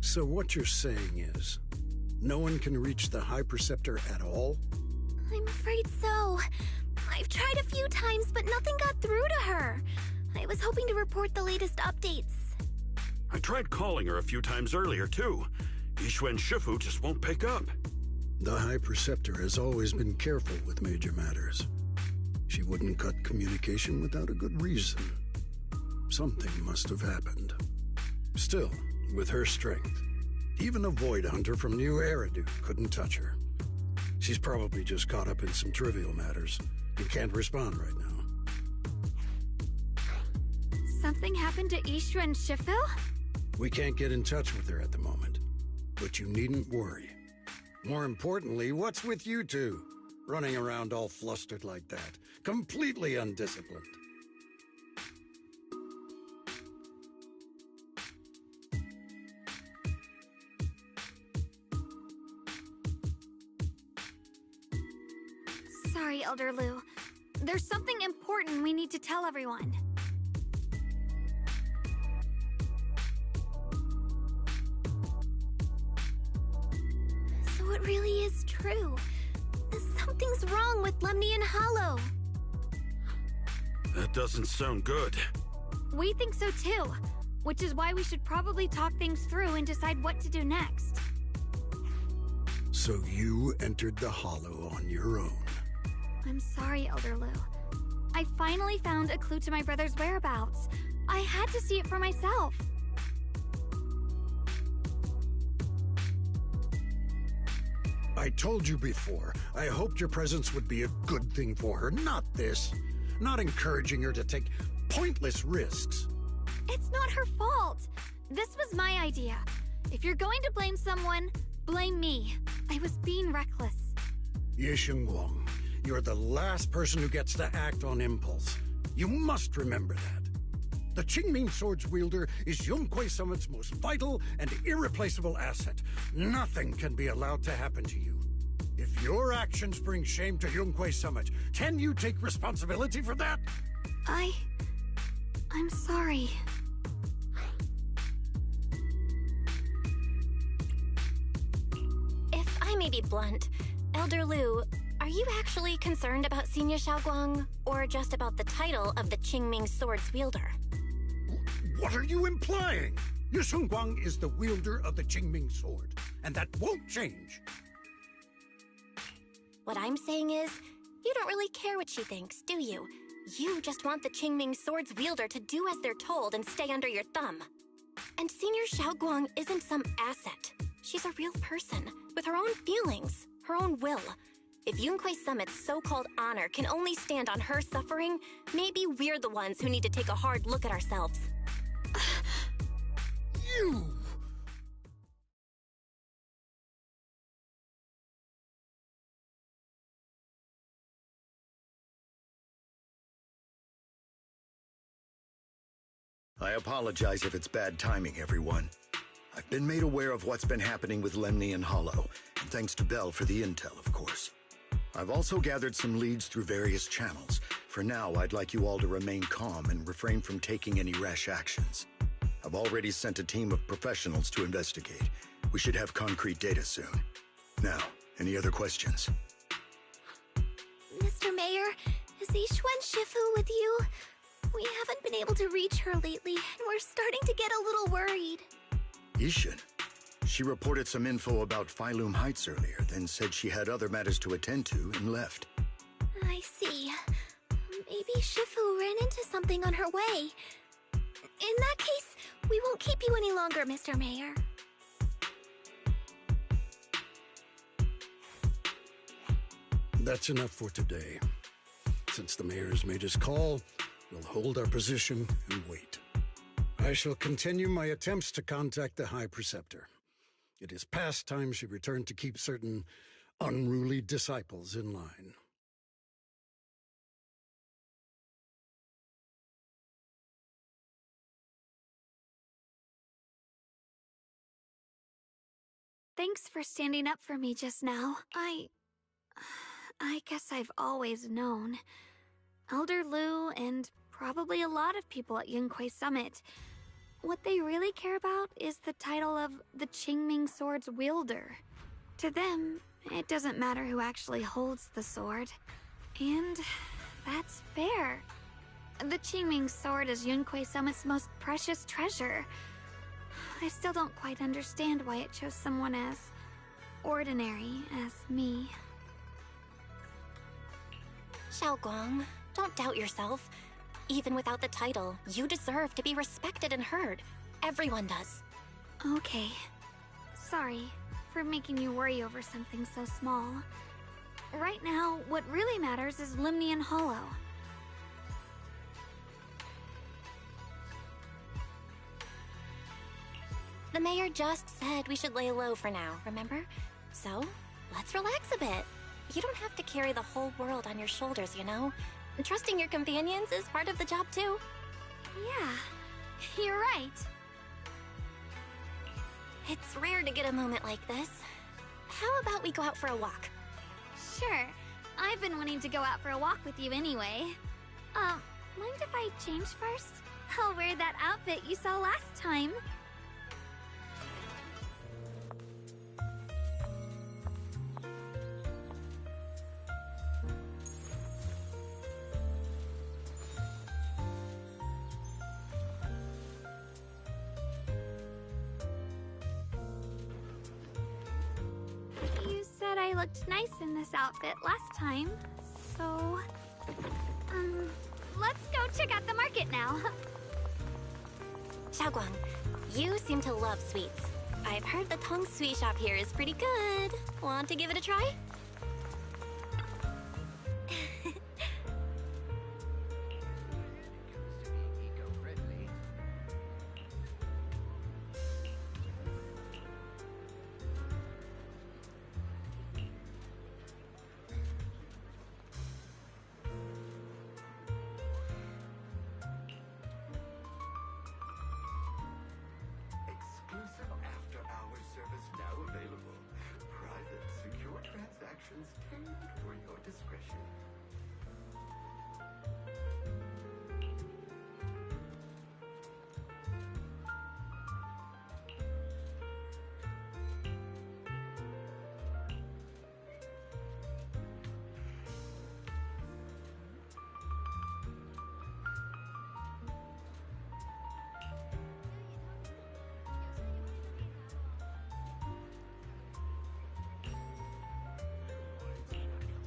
So what you're saying is, no one can reach the High Preceptor at all? I'm afraid so. I've tried a few times, but nothing got through to her. I was hoping to report the latest updates. I tried calling her a few times earlier, too. Yishuen Shifu just won't pick up. The High Preceptor has always been careful with major matters. She wouldn't cut communication without a good reason. Something must have happened. Still, with her strength, even a Void Hunter from New Eridu couldn't touch her. She's probably just caught up in some trivial matters and can't respond right now. Something happened to Ishu and Shifu? We can't get in touch with her at the moment, but you needn't worry. More importantly, what's with you two? Running around all flustered like that, completely undisciplined. Sorry, Elder Lu. There's something important we need to tell everyone. So it really is true. Something's wrong with Lemnian Hollow. That doesn't sound good. We think so too, which is why we should probably talk things through and decide what to do next. So you entered the Hollow on your own. I'm sorry, Elder Lu. I finally found a clue to my brother's whereabouts. I had to see it for myself. I told you before, I hoped your presence would be a good thing for her, not this. Not encouraging her to take pointless risks. It's not her fault. This was my idea. If you're going to blame someone, blame me. I was being reckless. Ye Shengguang, you're the last person who gets to act on impulse. You must remember that. The Qingming Sword's wielder is Yunhui Summit's most vital and irreplaceable asset. Nothing can be allowed to happen to you. If your actions bring shame to Yunhui Summit, can you take responsibility for that? I'm sorry. If I may be blunt, Elder Lu, are you actually concerned about Senior Xiaoguang, or just about the title of the Qingming Sword's wielder? What are you implying? Ye Shengguang is the wielder of the Qingming Sword, and that won't change. What I'm saying is, you don't really care what she thinks, do you? You just want the Qingming Sword's wielder to do as they're told and stay under your thumb. And Senior Xiaoguang isn't some asset. She's a real person, with her own feelings, her own will. If Yunquei Summit's so-called honor can only stand on her suffering, maybe we're the ones who need to take a hard look at ourselves. You! I apologize if it's bad timing, everyone. I've been made aware of what's been happening with Lemnian Hollow, and thanks to Bell for the intel, of course. I've also gathered some leads through various channels. For now, I'd like you all to remain calm and refrain from taking any rash actions. I've already sent a team of professionals to investigate. We should have concrete data soon. Now, any other questions? Mr. Mayor, is Yixuan Shifu with you? We haven't been able to reach her lately, and we're starting to get a little worried. Yixuan? She reported some info about Phylum Heights earlier, then said she had other matters to attend to and left. I see. Maybe Shifu ran into something on her way. In that case, we won't keep you any longer, Mr. Mayor. That's enough for today. Since the mayor's made his call, we'll hold our position and wait. I shall continue my attempts to contact the High Preceptor. It is past time she returned to keep certain unruly disciples in line. Thanks for standing up for me just now. I guess I've always known. Elder Lu and probably a lot of people at Yunquei Summit, what they really care about is the title of the Qingming Sword's wielder. To them, it doesn't matter who actually holds the sword. And that's fair. The Qingming Sword is Yunquei Summit's most precious treasure. I still don't quite understand why it chose someone as ordinary as me. Xiaoguang, don't doubt yourself. Even without the title, you deserve to be respected and heard. Everyone does. Okay. Sorry for making you worry over something so small. Right now, what really matters is Lemnian Hollow. The mayor just said we should lay low for now, remember? So, let's relax a bit. You don't have to carry the whole world on your shoulders, you know? Trusting your companions is part of the job, too. Yeah, you're right. It's rare to get a moment like this. How about we go out for a walk? Sure. I've been wanting to go out for a walk with you anyway. Mind if I change first? I'll wear that outfit you saw last time. I looked nice in this outfit last time, so... let's go check out the market now. Xiaoguang, you seem to love sweets. I've heard the Tong Sweet shop here is pretty good. Want to give it a try?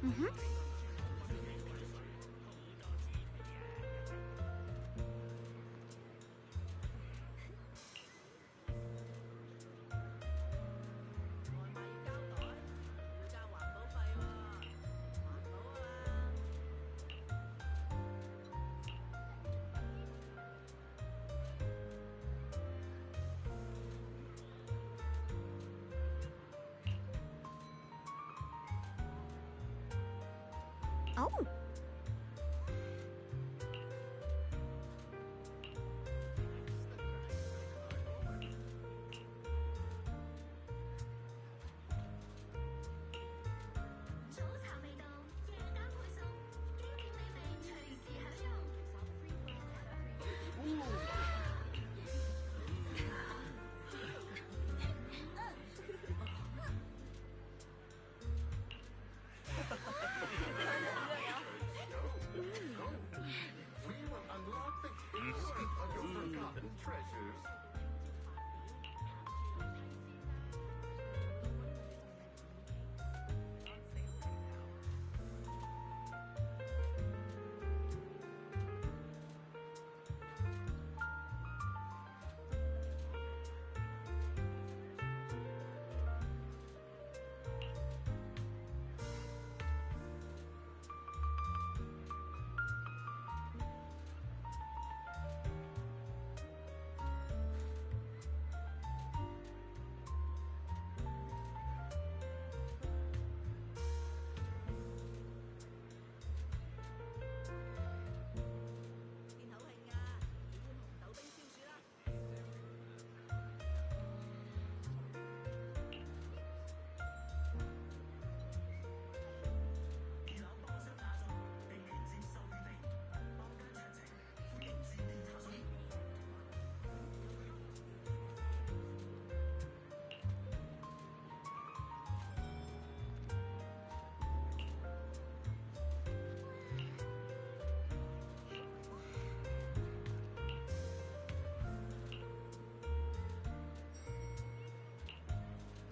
Mm-hmm. Oh. We will unlock the case of your forgotten treasures.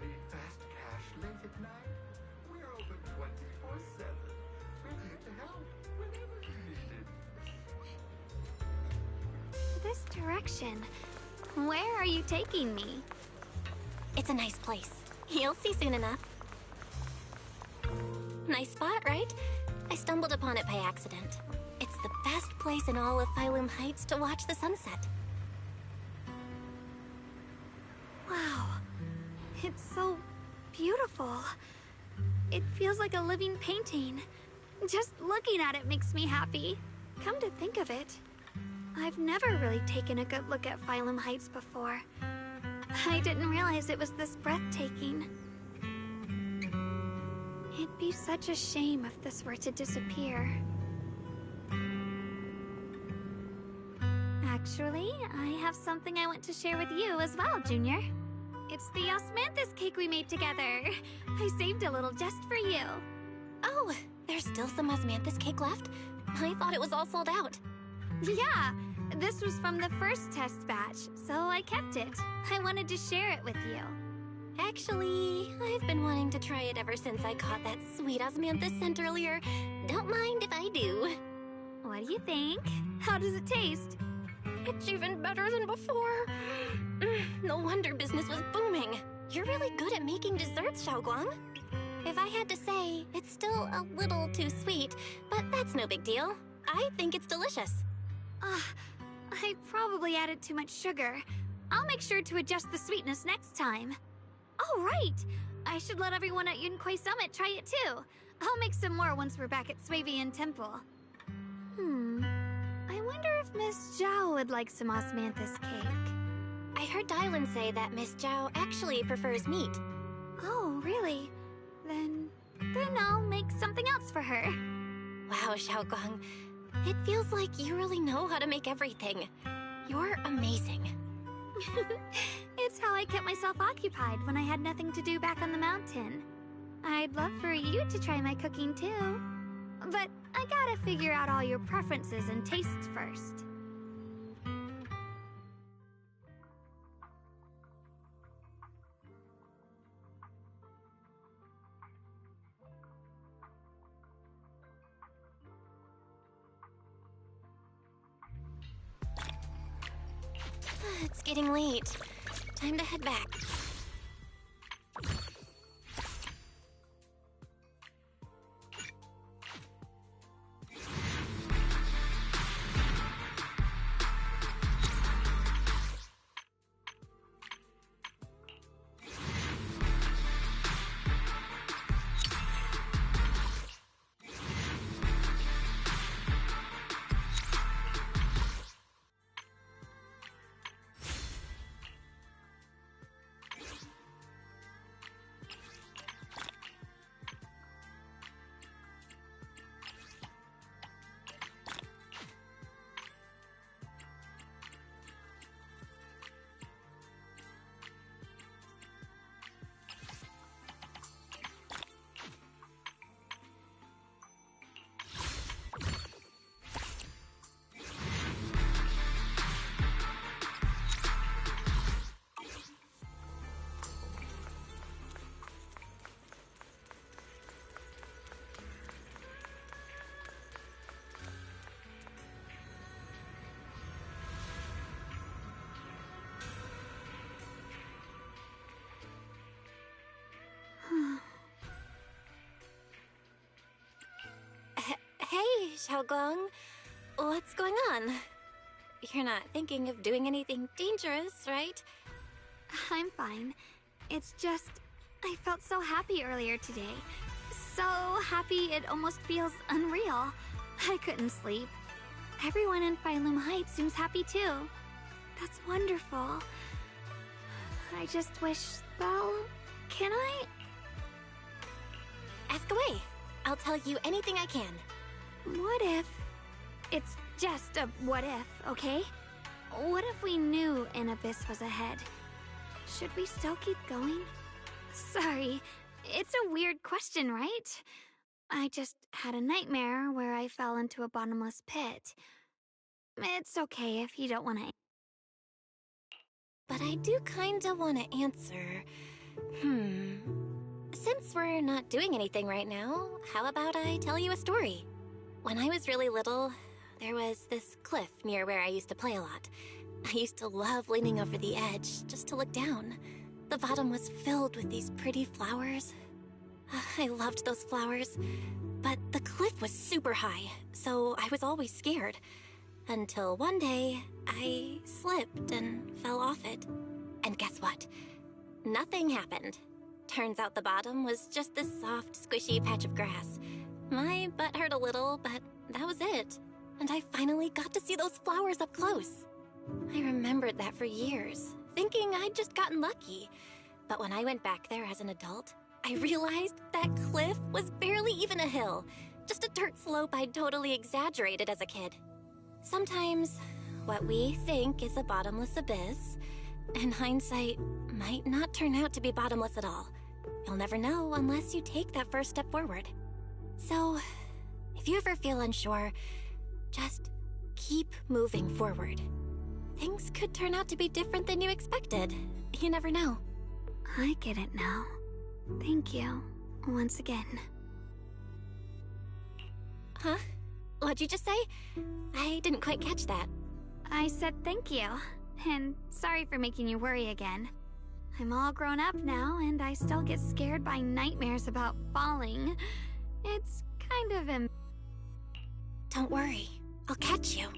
Need fast cash late at night? We're open 24/7. We're here to help whenever you need it. This direction. Where are you taking me? It's a nice place. You'll see soon enough. Nice spot, right? I stumbled upon it by accident. It's the best place in all of Phylum Heights to watch the sunset. Wow. It's so beautiful. It feels like a living painting. Just looking at it makes me happy. Come to think of it, I've never really taken a good look at Phylum Heights before. I didn't realize it was this breathtaking. It'd be such a shame if this were to disappear. Actually, I have something I want to share with you as well, Junior. It's the osmanthus cake we made together. I saved a little just for you. Oh, there's still some osmanthus cake left? I thought it was all sold out. Yeah, this was from the first test batch, so I kept it. I wanted to share it with you. Actually, I've been wanting to try it ever since I caught that sweet osmanthus scent earlier. Don't mind if I do. What do you think? How does it taste? It's even better than before. No wonder business was booming. You're really good at making desserts, Xiaoguang. If I had to say, it's still a little too sweet, but that's no big deal. I think it's delicious. I probably added too much sugar. I'll make sure to adjust the sweetness next time. Oh, right! I should let everyone at Yunquay Summit try it too. I'll make some more once we're back at Swavian Temple. I wonder if Miss Zhao would like some osmanthus cake. I heard Dylan say that Miss Zhao actually prefers meat. Oh, really? Then I'll make something else for her. Wow, Xiaoguang. It feels like you really know how to make everything. You're amazing. It's how I kept myself occupied when I had nothing to do back on the mountain. I'd love for you to try my cooking too. But I gotta figure out all your preferences and tastes first. It's getting late. Time to head back. Xiaoguang, what's going on? You're not thinking of doing anything dangerous, right? I'm fine. It's just, I felt so happy earlier today. So happy it almost feels unreal. I couldn't sleep. Everyone in Phylum Heights seems happy too. That's wonderful. I just wish, well, can I? Ask away. I'll tell you anything I can. What if... It's just a what if, okay? What if we knew an abyss was ahead? Should we still keep going? Sorry, it's a weird question, right? I just had a nightmare where I fell into a bottomless pit. It's okay if you don't want to... But I do kinda want to answer. Since we're not doing anything right now, how about I tell you a story? When I was really little, there was this cliff near where I used to play a lot. I used to love leaning over the edge just to look down. The bottom was filled with these pretty flowers. I loved those flowers, but the cliff was super high, so I was always scared. Until one day, I slipped and fell off it. And guess what? Nothing happened. Turns out the bottom was just this soft, squishy patch of grass. My butt hurt a little, but that was it. And I finally got to see those flowers up close. I remembered that for years, thinking I'd just gotten lucky. But when I went back there as an adult, I realized that cliff was barely even a hill, just a dirt slope I'd totally exaggerated as a kid. Sometimes, what we think is a bottomless abyss, in hindsight, might not turn out to be bottomless at all. You'll never know unless you take that first step forward. So, if you ever feel unsure, just keep moving forward. Things could turn out to be different than you expected. You never know. I get it now. Thank you, once again. Huh? What'd you just say? I didn't quite catch that. I said thank you, and sorry for making you worry again. I'm all grown up now, and I still get scared by nightmares about falling. It's kind of Don't worry, I'll catch you.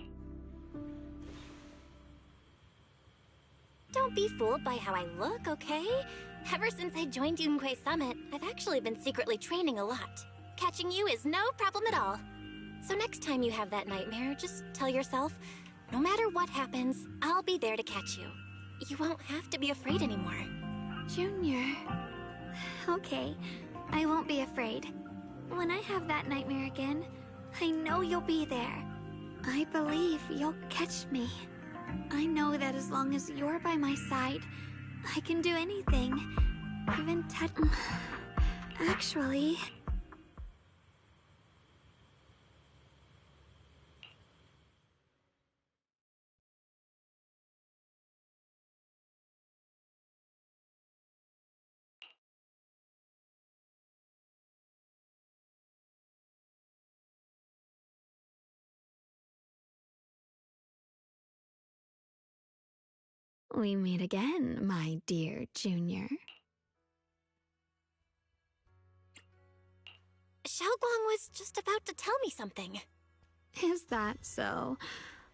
Don't be fooled by how I look, okay? Ever since I joined Yunquei Summit, I've actually been secretly training a lot. Catching you is no problem at all. So next time you have that nightmare, just tell yourself, no matter what happens, I'll be there to catch you. You won't have to be afraid anymore. Junior... Okay, I won't be afraid. When I have that nightmare again, I know you'll be there. I believe you'll catch me. I know that as long as you're by my side, I can do anything. Even touch... Actually... We meet again, my dear Junior. Xiaoguang was just about to tell me something. Is that so?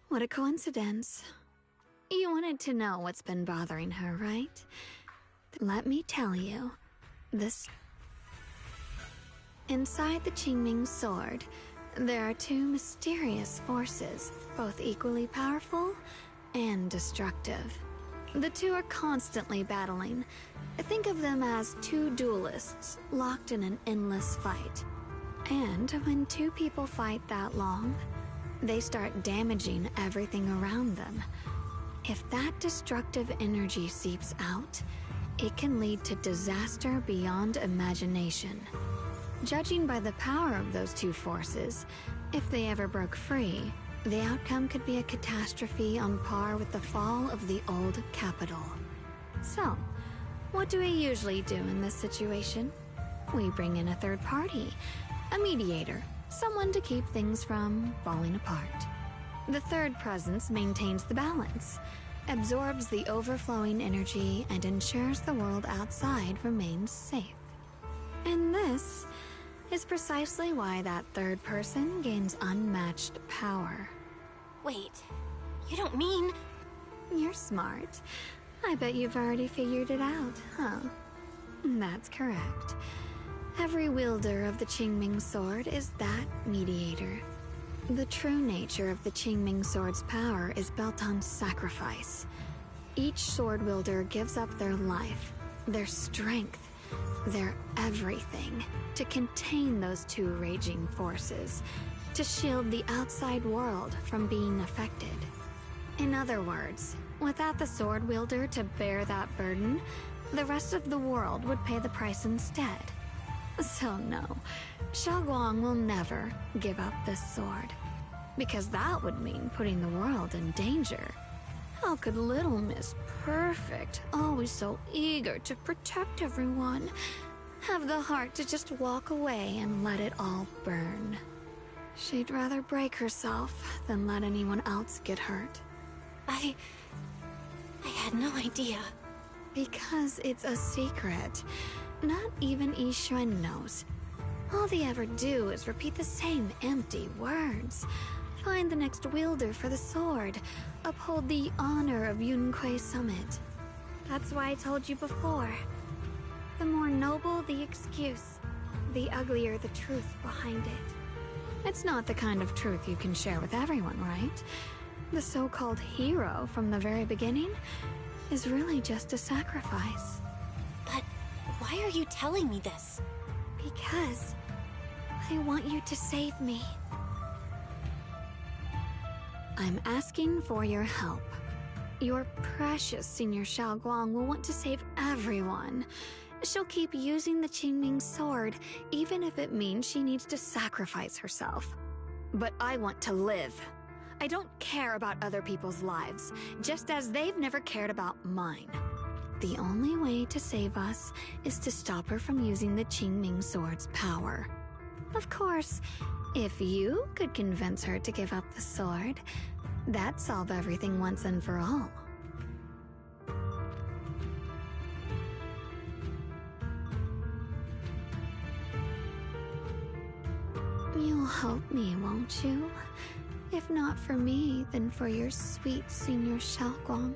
What a coincidence. You wanted to know what's been bothering her, right? Let me tell you. Inside the Qingming sword, there are two mysterious forces, both equally powerful and destructive. The two are constantly battling. Think of them as two duelists locked in an endless fight. And when two people fight that long, they start damaging everything around them. If that destructive energy seeps out, it can lead to disaster beyond imagination. Judging by the power of those two forces, if they ever broke free, the outcome could be a catastrophe on par with the fall of the old capital. So, what do we usually do in this situation? We bring in a third party, a mediator, someone to keep things from falling apart. The third presence maintains the balance, absorbs the overflowing energy, and ensures the world outside remains safe. And this is precisely why that third person gains unmatched power. Wait, you don't mean... You're smart. I bet you've already figured it out, huh? That's correct. Every wielder of the Qingming sword is that mediator. The true nature of the Qingming sword's power is built on sacrifice. Each sword wielder gives up their life, their strength, their everything to contain those two raging forces, to shield the outside world from being affected. In other words, without the sword wielder to bear that burden, the rest of the world would pay the price instead. So no, Xiaoguang will never give up this sword, because that would mean putting the world in danger. How could little Miss Perfect, always so eager to protect everyone, have the heart to just walk away and let it all burn? She'd rather break herself than let anyone else get hurt. I had no idea. Because it's a secret. Not even Yixuan knows. All they ever do is repeat the same empty words. Find the next wielder for the sword. Uphold the honor of Yunquei Summit. That's why I told you before. The more noble the excuse, the uglier the truth behind it. It's not the kind of truth you can share with everyone, right? The so-called hero from the very beginning is really just a sacrifice. But why are you telling me this? Because I want you to save me. I'm asking for your help. Your precious Senior Xiaoguang will want to save everyone. She'll keep using the Qingming sword, even if it means she needs to sacrifice herself. But I want to live. I don't care about other people's lives, just as they've never cared about mine. The only way to save us is to stop her from using the Qingming sword's power. Of course, if you could convince her to give up the sword, that'd solve everything once and for all. You'll help me, won't you? If not for me, then for your sweet Senior Xiaoguang.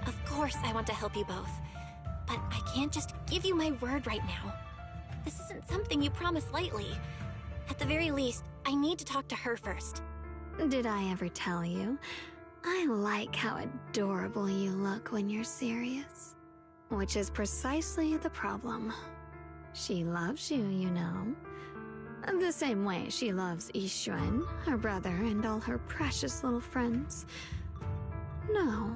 Of course I want to help you both, but I can't just give you my word right now. This isn't something you promise lightly. At the very least, I need to talk to her first. Did I ever tell you? I like how adorable you look when you're serious. Which is precisely the problem. She loves you, you know. The same way she loves Yixuan, her brother, and all her precious little friends. No.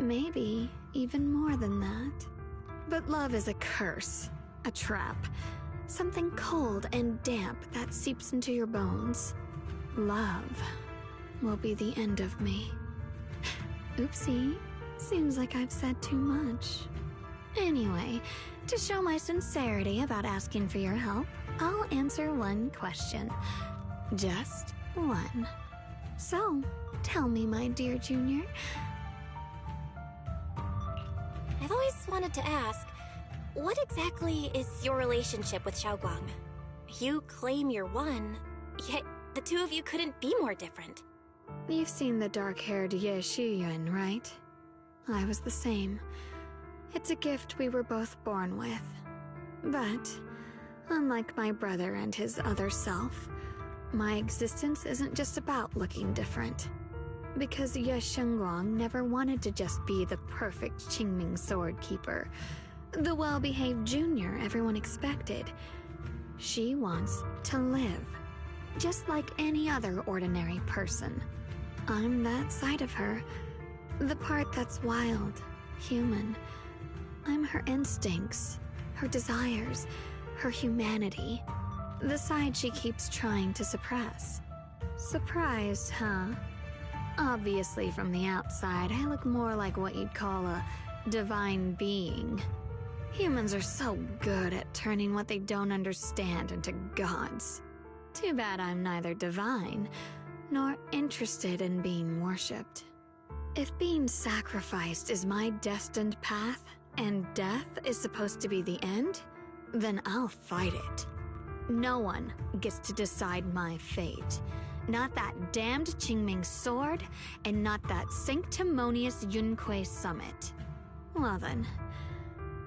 Maybe even more than that. But love is a curse. A trap. Something cold and damp that seeps into your bones. Love will be the end of me. Oopsie. Seems like I've said too much. Anyway, to show my sincerity about asking for your help, I'll answer one question. Just one. So, tell me, my dear Junior. I've always wanted to ask, what exactly is your relationship with Xiaoguang? You claim you're one, yet the two of you couldn't be more different. You've seen the dark-haired Ye Shiyuan, right? I was the same. It's a gift we were both born with. But, unlike my brother and his other self, my existence isn't just about looking different. Because Ye Shengguang never wanted to just be the perfect Qingming sword keeper, the well-behaved junior everyone expected. She wants to live, just like any other ordinary person. I'm that side of her, the part that's wild, human. I'm her instincts, her desires, her humanity, the side she keeps trying to suppress. Surprised, huh? Obviously, from the outside, I look more like what you'd call a divine being. Humans are so good at turning what they don't understand into gods. Too bad I'm neither divine, nor interested in being worshipped. If being sacrificed is my destined path, and death is supposed to be the end, then I'll fight it. No one gets to decide my fate. Not that damned Qingming sword, and not that sanctimonious Yunque summit. Well then,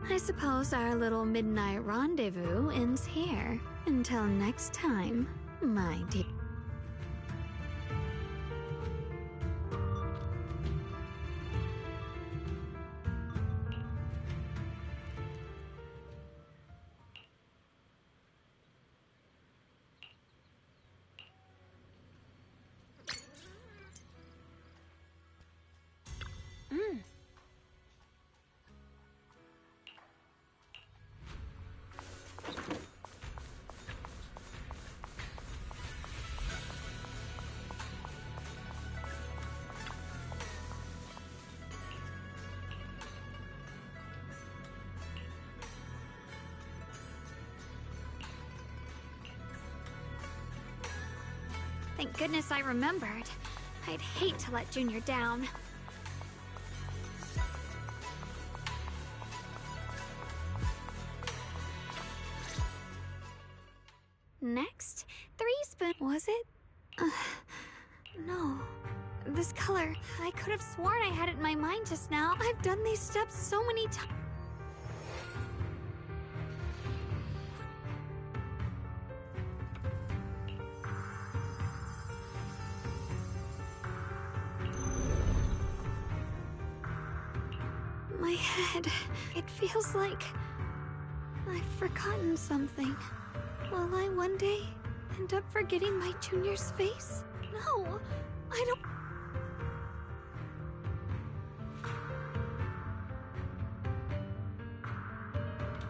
I suppose our little midnight rendezvous ends here. Until next time, my dear. Thank goodness I remembered. I'd hate to let Junior down. Next, 3 spoons. Was it? No. This color, I could have sworn I had it in my mind just now. I've done these steps so many times. My head, it feels like I've forgotten something. Will I one day end up forgetting my Junior's face? No, I don't.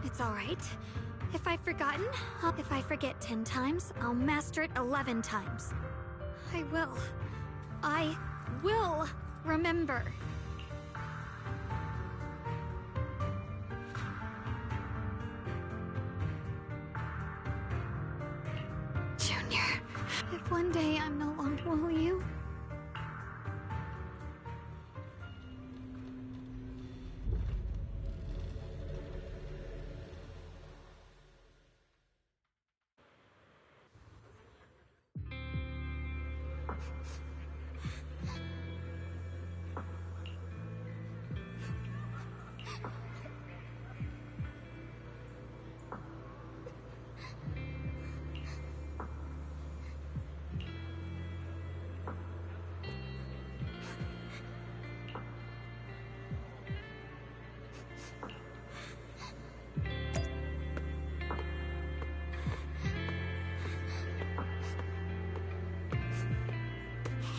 It's all right. If I've forgotten, if I forget 10 times, I'll master it 11 times. I will remember. Junior, if one day I'm no longer, will you?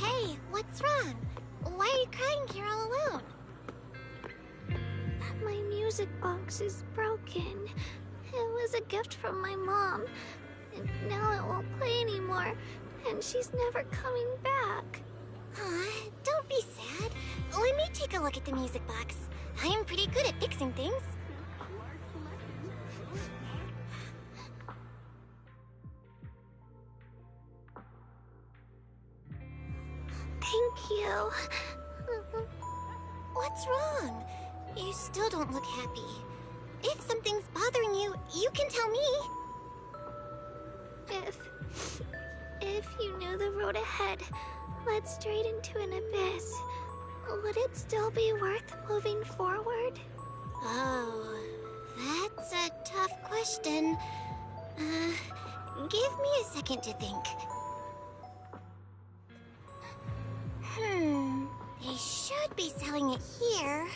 Hey, what's wrong? Why are you crying here all alone? My music box is broken. It was a gift from my mom. And now it won't play anymore. And she's never coming back. Aw, don't be sad. Let me take a look at the music box. I am pretty good at fixing things. Thank you. What's wrong? You still don't look happy. If something's bothering you, you can tell me. If you knew the road ahead led straight into an abyss, would it still be worth moving forward? Oh, that's a tough question. Give me a second to think. They should be selling it here.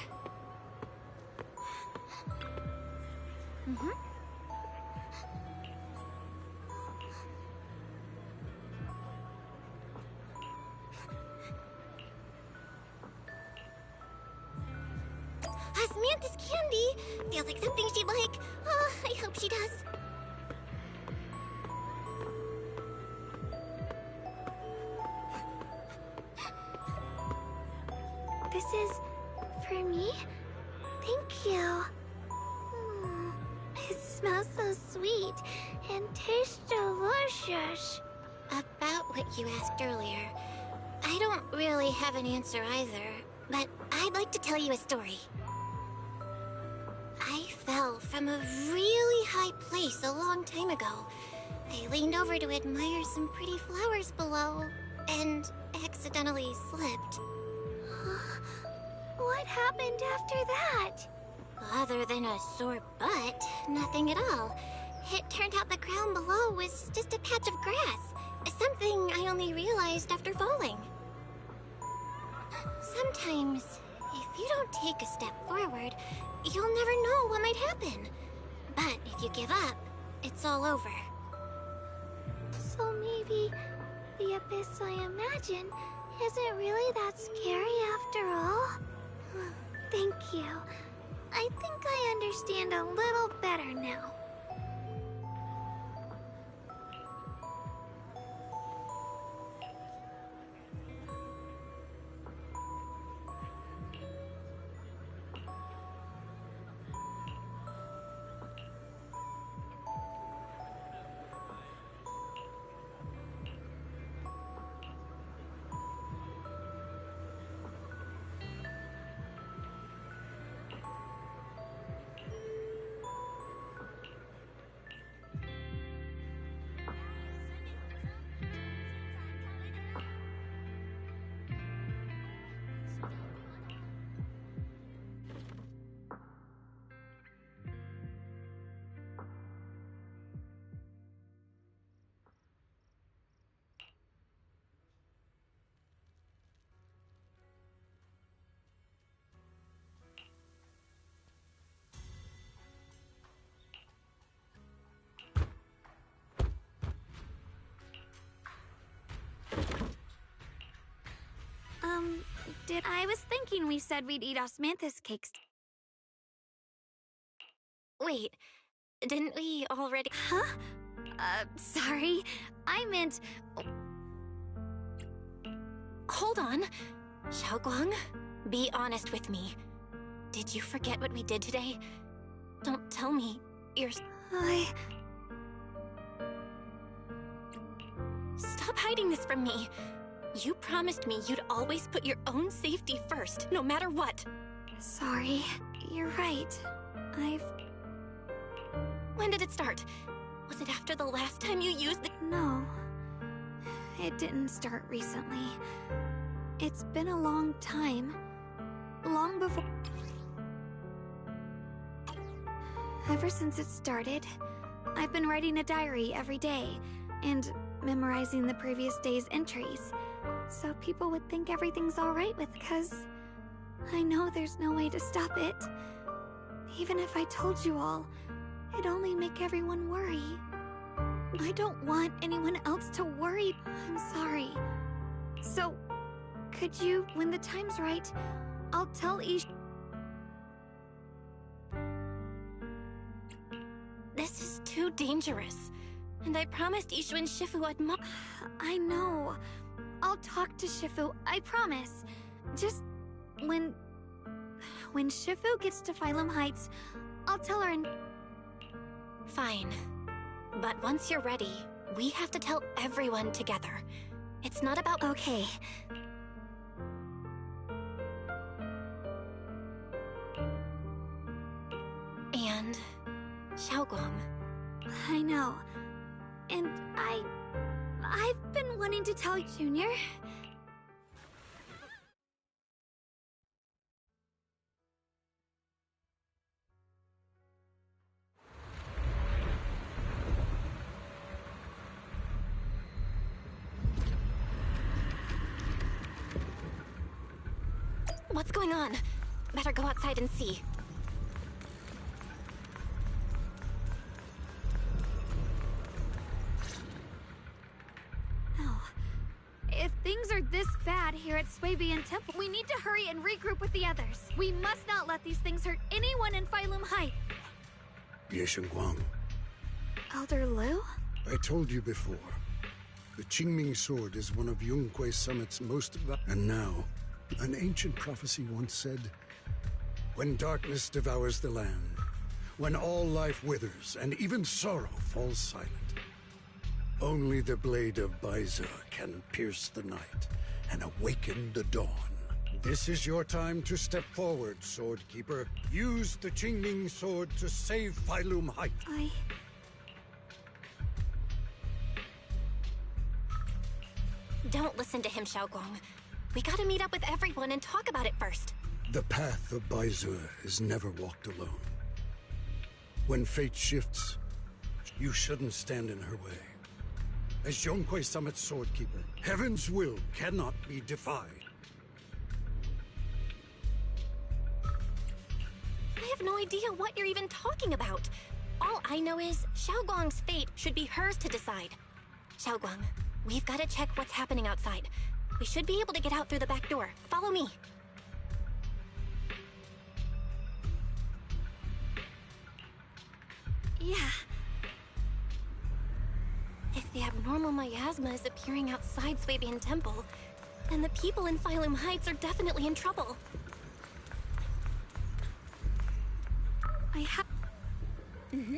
Samantha's candy! Feels like something she'd like. Oh, I hope she does. This is for me? Thank you. It smells so sweet and tastes delicious. About what you asked earlier, I don't really have an answer either, but I'd like to tell you a story. from a really high place a long time ago. I leaned over to admire some pretty flowers below, and accidentally slipped. What happened after that? Other than a sore butt, nothing at all. It turned out the ground below was just a patch of grass. Something I only realized after falling. Sometimes, if you don't take a step forward, you'll never know what might happen. But if you give up, it's all over. So maybe the abyss I imagine isn't really that scary after all? Thank you. I think I understand a little better now. I was thinking we said we'd eat osmanthus cakes. Wait, didn't we already? Huh? Sorry. I meant... Hold on. Xiaoguang, be honest with me. Did you forget what we did today? Don't tell me you're... Stop hiding this from me. You promised me you'd always put your own safety first, no matter what. Sorry. You're right. When did it start? Was it after the last time you used the... No. It didn't start recently. It's been a long time. Long before... Ever since it started, I've been writing a diary every day, and memorizing the previous day's entries, so people would think everything's alright with, cause I know there's no way to stop it. Even if I told you all, it'd only make everyone worry. I don't want anyone else to worry. I'm sorry. So, could you, when the time's right, I'll tell This is too dangerous. And I promised Ishu and Shifu I'd I know. I'll talk to Shifu, I promise. Just when Shifu gets to Phylum Heights, I'll tell her and... Fine. But once you're ready, we have to tell everyone together. It's not about... Okay. And... Xiaoguang. I know. And I've been wanting to tell you, Junior. What's going on? Better go outside and see. If things are this bad here at Swabian Temple, we need to hurry and regroup with the others. We must not let these things hurt anyone in Phylum Heights. Yeshengguang, Elder Liu? I told you before. The Qingming sword is one of Yunque Summit's most... And now, an ancient prophecy once said, when darkness devours the land, when all life withers and even sorrow falls silent, only the blade of Baiza can pierce the night and awaken the dawn. This is your time to step forward, Swordkeeper. Use the Qingming sword to save Phylum Heights. Don't listen to him, Xiaogong. We gotta meet up with everyone and talk about it first. The path of Baizu is never walked alone. When fate shifts, you shouldn't stand in her way. As Zhonghui Summit's Swordkeeper, Heaven's will cannot be defied. I have no idea what you're even talking about. All I know is Xiaogong's fate should be hers to decide. Xiaogong, we've got to check what's happening outside. We should be able to get out through the back door. Follow me. Yeah. If the abnormal miasma is appearing outside Swabian Temple, then the people in Phylum Heights are definitely in trouble. I have... Mm-hmm.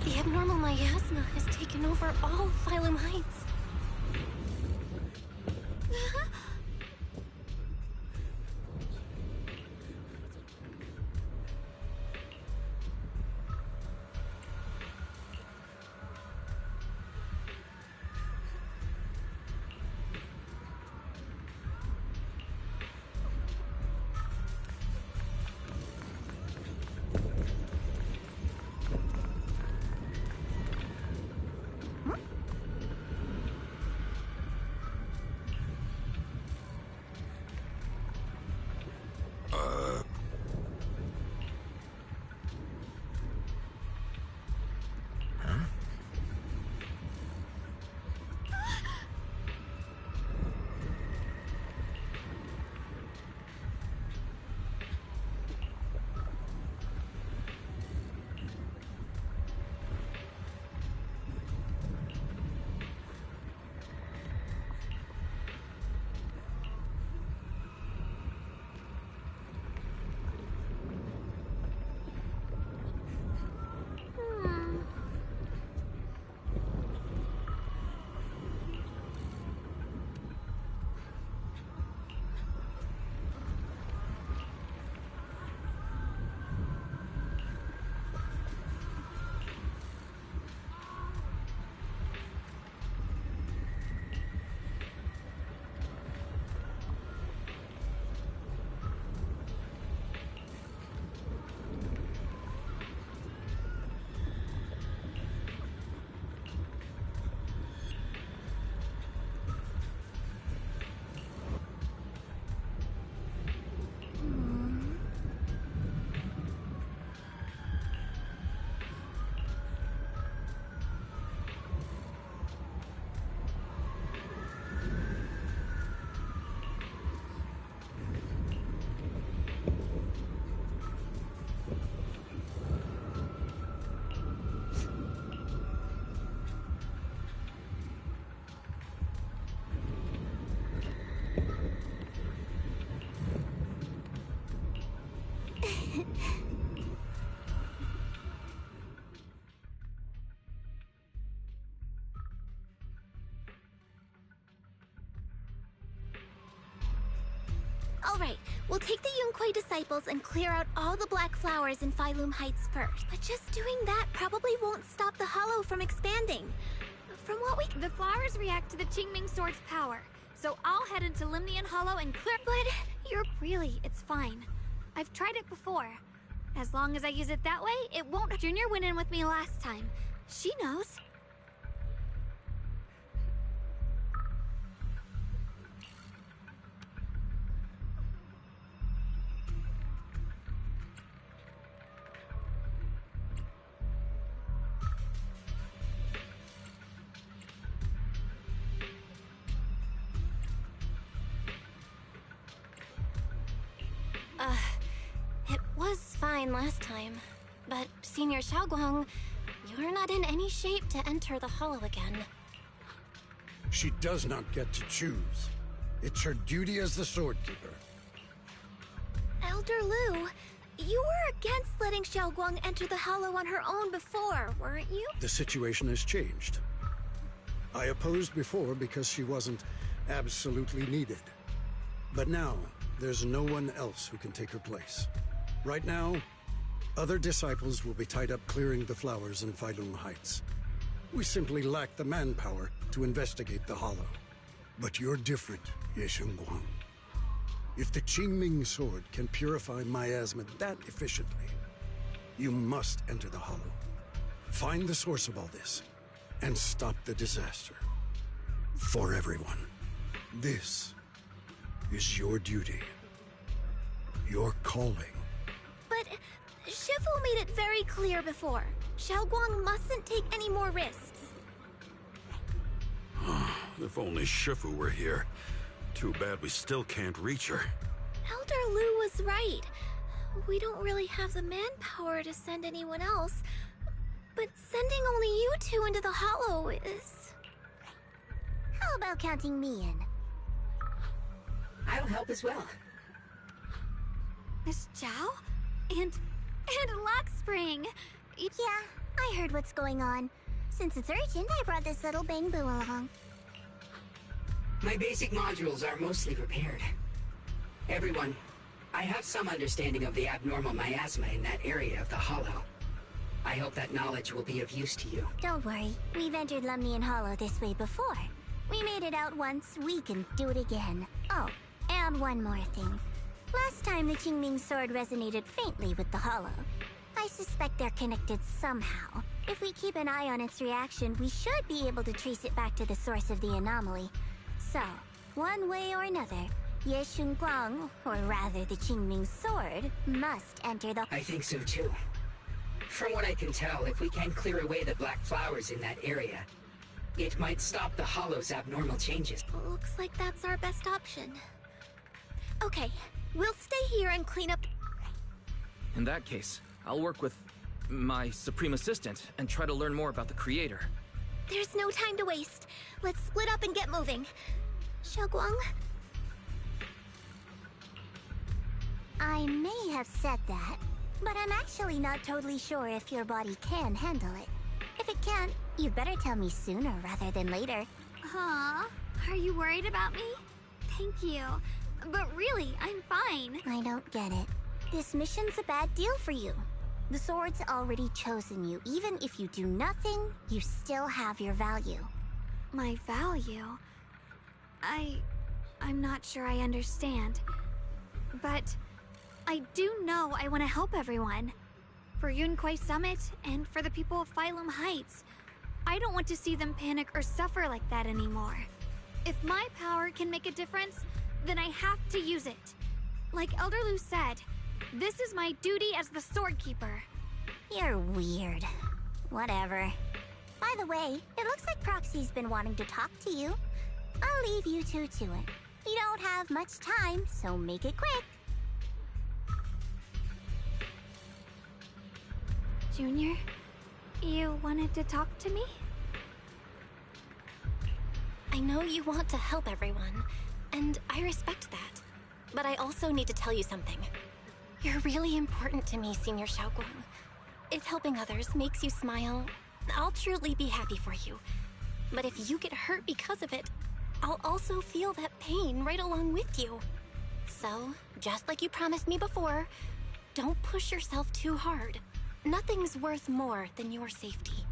The abnormal miasma has taken over all Phylum Heights. Alright, we'll take the Yunquei disciples and clear out all the black flowers in Phylum Heights first. But just doing that probably won't stop the hollow from expanding. From what we... The flowers react to the Qingming Sword's power, so I'll head into Limnian Hollow and clear... But you're... Really, it's fine. I've tried it before. As long as I use it that way, it won't... Junior went in with me last time. She knows. It was fine last time. But, Senior Xiaoguang, you're not in any shape to enter the hollow again. She does not get to choose. It's her duty as the Sword Keeper. Elder Lu, you were against letting Xiaoguang enter the hollow on her own before, weren't you? The situation has changed. I opposed before because she wasn't absolutely needed. But now, there's no one else who can take her place. Right now, other disciples will be tied up clearing the flowers in Phylum Heights. We simply lack the manpower to investigate the hollow. But you're different, Ye Shengguang. If the Qingming Sword can purify miasma that efficiently, you must enter the hollow. Find the source of all this, and stop the disaster. For everyone. This is your duty. Your calling. But Shifu made it very clear before. Xiaoguang mustn't take any more risks. If only Shifu were here. Too bad we still can't reach her. Elder Lu was right. We don't really have the manpower to send anyone else. But sending only you two into the hollow is... How about counting me in? I'll help as well. Miss Zhao? And Lockspring! Yeah, I heard what's going on. Since it's urgent, I brought this little Bangbu along. My basic modules are mostly repaired. Everyone, I have some understanding of the abnormal miasma in that area of the hollow. I hope that knowledge will be of use to you. Don't worry, we've entered Lemnian Hollow this way before. We made it out once, we can do it again. Oh, and one more thing. Last time the Qingming Sword resonated faintly with the hollow. I suspect they're connected somehow. If we keep an eye on its reaction, we should be able to trace it back to the source of the anomaly. So, one way or another, Ye Shengguang, or rather the Qingming Sword, must enter the... I think so too. From what I can tell, if we can clear away the black flowers in that area, it might stop the hollow's abnormal changes. Looks like that's our best option. Okay, we'll stay here and clean up... In that case, I'll work with my Supreme Assistant and try to learn more about the Creator. There's no time to waste. Let's split up and get moving. Xiaoguang? I may have said that, but I'm actually not totally sure if your body can handle it. If it can't, you'd better tell me sooner rather than later. Huh? Are you worried about me? Thank you. But really, I'm fine. I don't get it. This mission's a bad deal for you. The sword's already chosen you. Even if you do nothing, you still have your value. My value? I'm not sure I understand. But I do know I want to help everyone. For Yunquei Summit, and for the people of Phylum Heights. I don't want to see them panic or suffer like that anymore. If my power can make a difference, then I have to use it. Like Elder Lu said, this is my duty as the Sword Keeper. You're weird. Whatever. By the way, it looks like Proxy's been wanting to talk to you. I'll leave you two to it. You don't have much time, so make it quick. Junior, you wanted to talk to me? I know you want to help everyone, and I respect that. But I also need to tell you something. You're really important to me, Senior Xiaoguang. If helping others makes you smile, I'll truly be happy for you. But if you get hurt because of it, I'll also feel that pain right along with you. So, just like you promised me before, don't push yourself too hard. Nothing's worth more than your safety.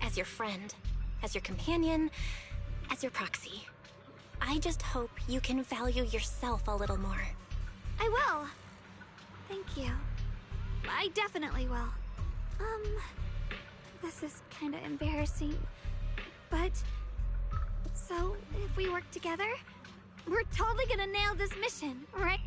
As your friend, as your companion, as your proxy. I just hope you can value yourself a little more. I will. Thank you. I definitely will. This is kinda embarrassing, but... So, if we work together, we're totally gonna nail this mission, right?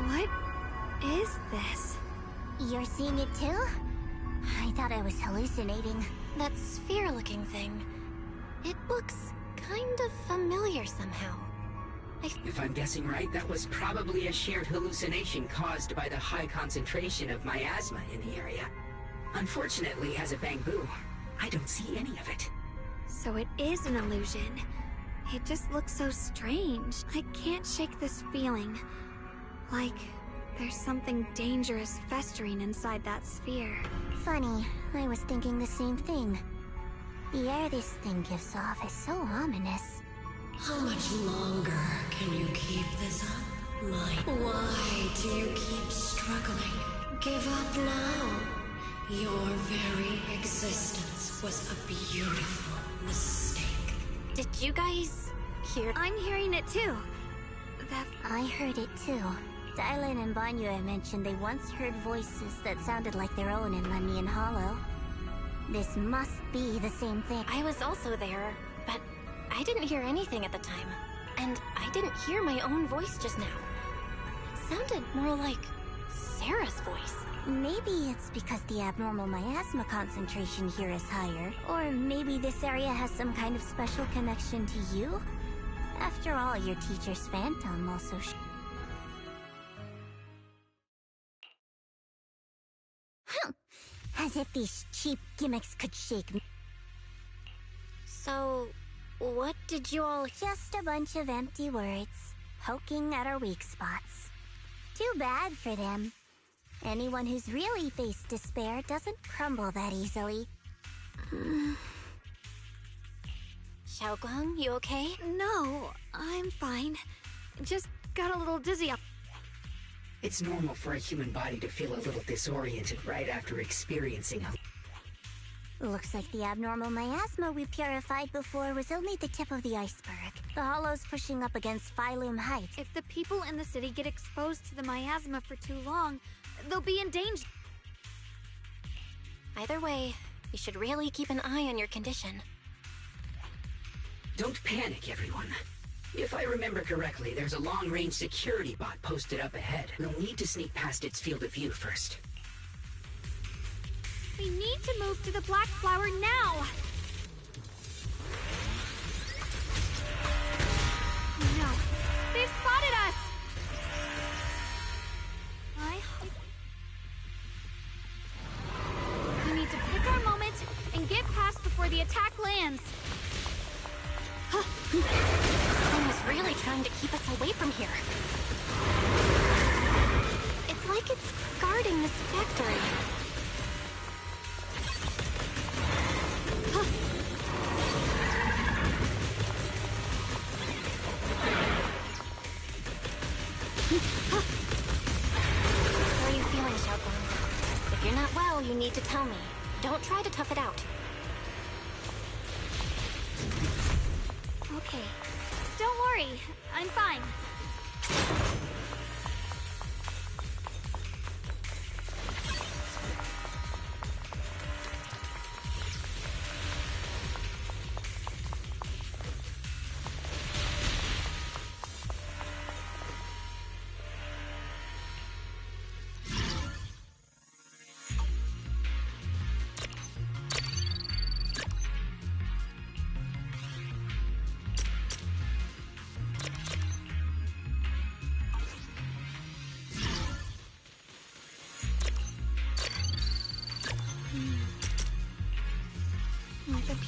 What is this? You're seeing it too? I thought I was hallucinating. That sphere-looking thing. It looks kind of familiar somehow. If I'm guessing right, that was probably a shared hallucination caused by the high concentration of miasma in the area. Unfortunately, as a Bangbu, I don't see any of it. So it is an illusion. It just looks so strange. I can't shake this feeling. Like there's something dangerous festering inside that sphere. Funny, I was thinking the same thing. The air this thing gives off is so ominous. How much longer can you keep this up? Why do you keep struggling? Give up now. Your very existence was a beautiful mistake. Did you guys hear? I'm hearing it too. I heard it too. Dylan and Banyu mentioned they once heard voices that sounded like their own in Lemnian Hollow. This must be the same thing. I was also there, but I didn't hear anything at the time. And I didn't hear my own voice just now. It sounded more like Sarah's voice. Maybe it's because the abnormal miasma concentration here is higher. Or maybe this area has some kind of special connection to you? After all, your teacher's phantom also As if these cheap gimmicks could shake me. So, what did you all... Just a bunch of empty words, poking at our weak spots. Too bad for them. Anyone who's really faced despair doesn't crumble that easily. Xiaoguang, you okay? No, I'm fine. Just got a little dizzy up. It's normal for a human body to feel a little disoriented right after experiencing a... Looks like the abnormal miasma we purified before was only the tip of the iceberg. The hollow's pushing up against Phylum Height. If the people in the city get exposed to the miasma for too long, they'll be in danger. Either way, you should really keep an eye on your condition. Don't panic, everyone. If I remember correctly, there's a long-range security bot posted up ahead. We'll need to sneak past its field of view first. We need to move to the Black Flower now! No, they've spotted us! We need to pick our moment and get past before the attack lands. This thing is really trying to keep us away from here. It's like it's guarding this factory. How are you feeling, Xiaoguang? If you're not well, you need to tell me. Don't try to tough it out. Okay. Don't worry. I'm fine.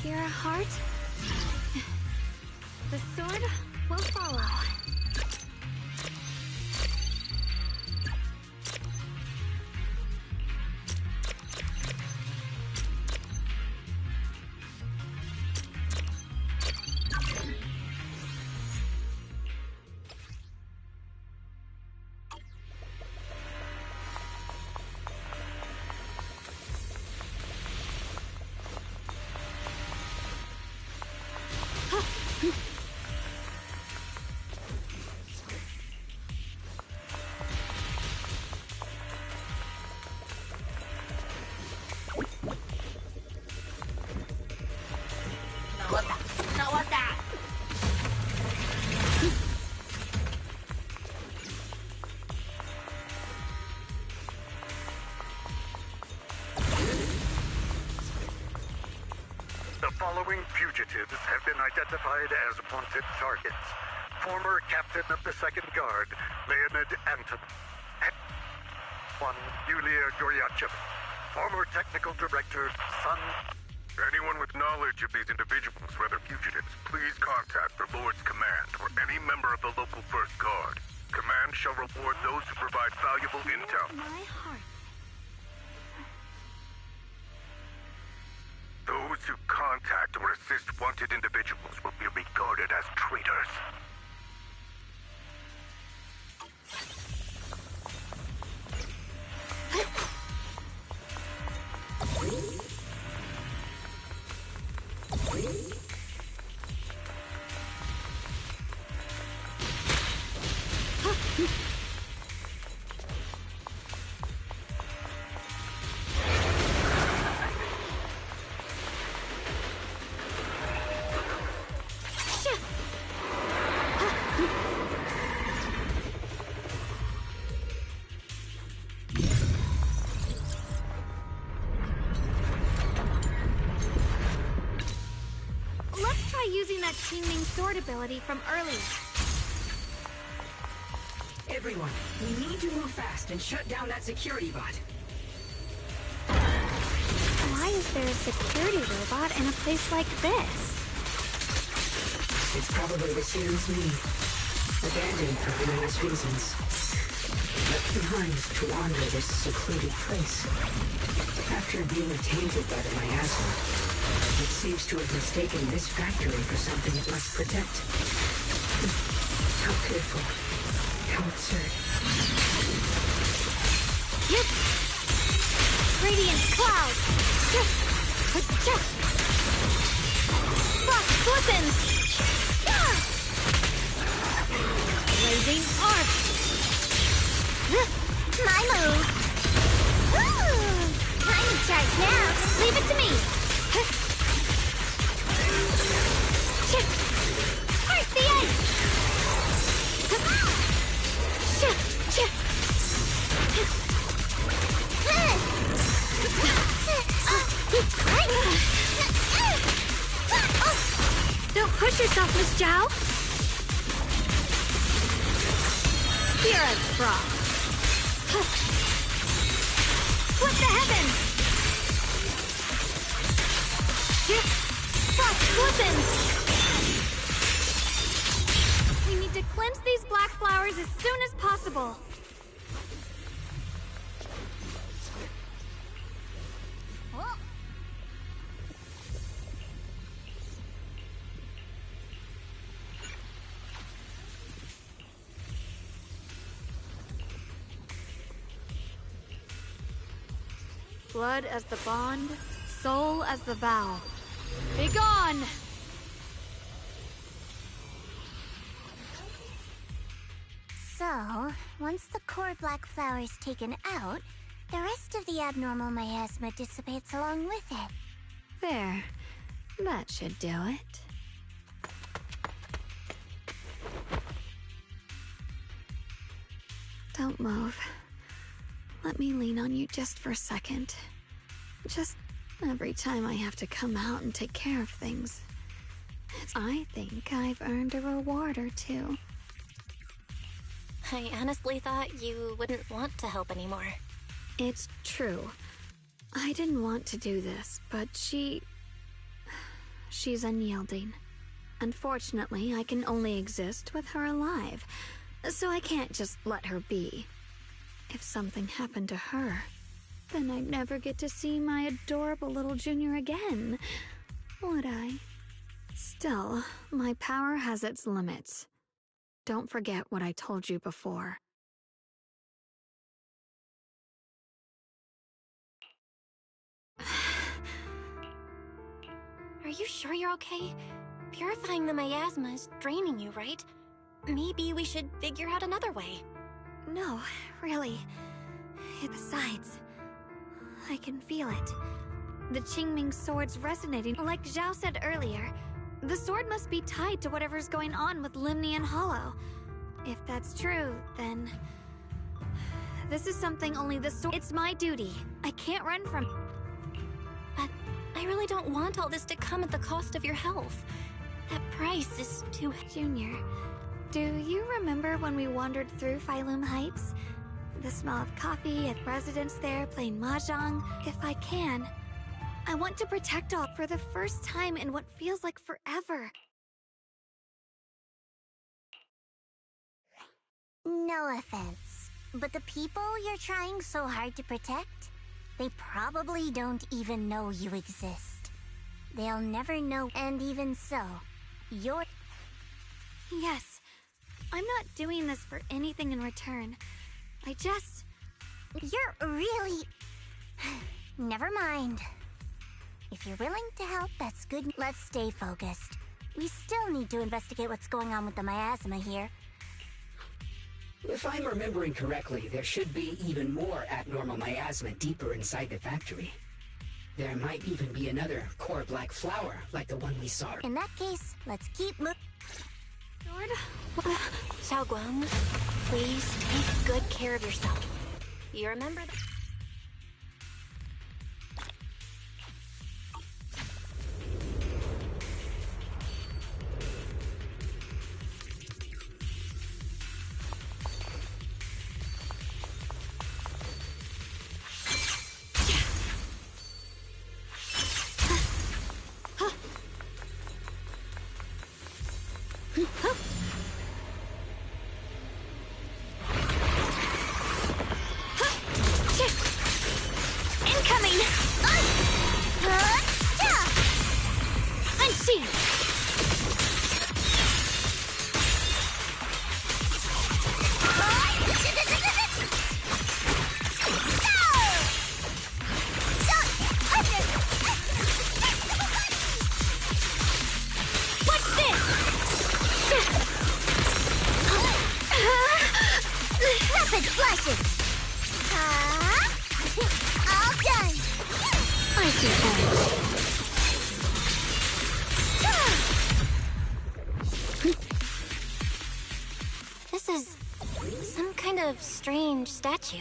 Here, heart. The sword will follow. The following fugitives have been identified as wanted targets. Former Captain of the Second Guard, Leonid Anton. One, Yulia Goryachev. Former Technical Director, Sun. Anyone with knowledge of these individuals, whether fugitives, please contact the Lord's Command or any member of the local First Guard. Command shall reward those who provide valuable intel. My heart. Those who contact or assist wanted individuals will be regarded as traitors. Let's try using that Qingming sword ability from earlier. Everyone, we need to move fast and shut down that security bot. Why is there a security robot in a place like this? It's probably the same as me. Abandoned for various reasons. Left behind to wander this secluded place. After being tainted by the miasma, it seems to have mistaken this factory for something it must protect. How pitiful. How absurd. Yep. Radiant cloud. Frost weapons. Blazing arc. My move. Ooh, I'm in charge now. Leave it to me. Heart the ice. Don't push yourself, Miss Zhao. Fear us, Frost. What the heavens? Frost weapons! We need to cleanse these black flowers as soon as possible. Blood as the bond, soul as the vow. Be gone! So, once the core black flower is taken out, the rest of the abnormal miasma dissipates along with it. There. That should do it. Don't move. Let me lean on you just for a second. Just every time I have to come out and take care of things. I think I've earned a reward or two. I honestly thought you wouldn't want to help anymore. It's true. I didn't want to do this, but She's unyielding. Unfortunately, I can only exist with her alive, so I can't just let her be. If something happened to her, then I'd never get to see my adorable little Junior again, would I? Still, my power has its limits. Don't forget what I told you before. Are you sure you're okay? Purifying the miasma is draining you, right? Maybe we should figure out another way. No, really. Besides, I can feel it. The Qingming sword's resonating. Like Zhao said earlier, the sword must be tied to whatever's going on with Limnian Hollow. If that's true, then... this is something only the sword... It's my duty. I can't run from... But I really don't want all this to come at the cost of your health. That price is too... Junior, do you remember when we wandered through Phylum Heights? The smell of coffee at residents there playing mahjong? If I can, I want to protect all for the first time in what feels like forever. No offense, but the people you're trying so hard to protect, they probably don't even know you exist. They'll never know, and even so, you're... Yes, I'm not doing this for anything in return. I just... You're really... Never mind. If you're willing to help, that's good. Let's stay focused. We still need to investigate what's going on with the miasma here. If I'm remembering correctly, there should be even more abnormal miasma deeper inside the factory. There might even be another core black flower, like the one we saw. In that case, let's keep moving. Lord? Xiaoguang, please take good care of yourself. You remember that? Incoming! Unseen! What's this? Rapid flashes! All done! I see that. This is some kind of strange statue.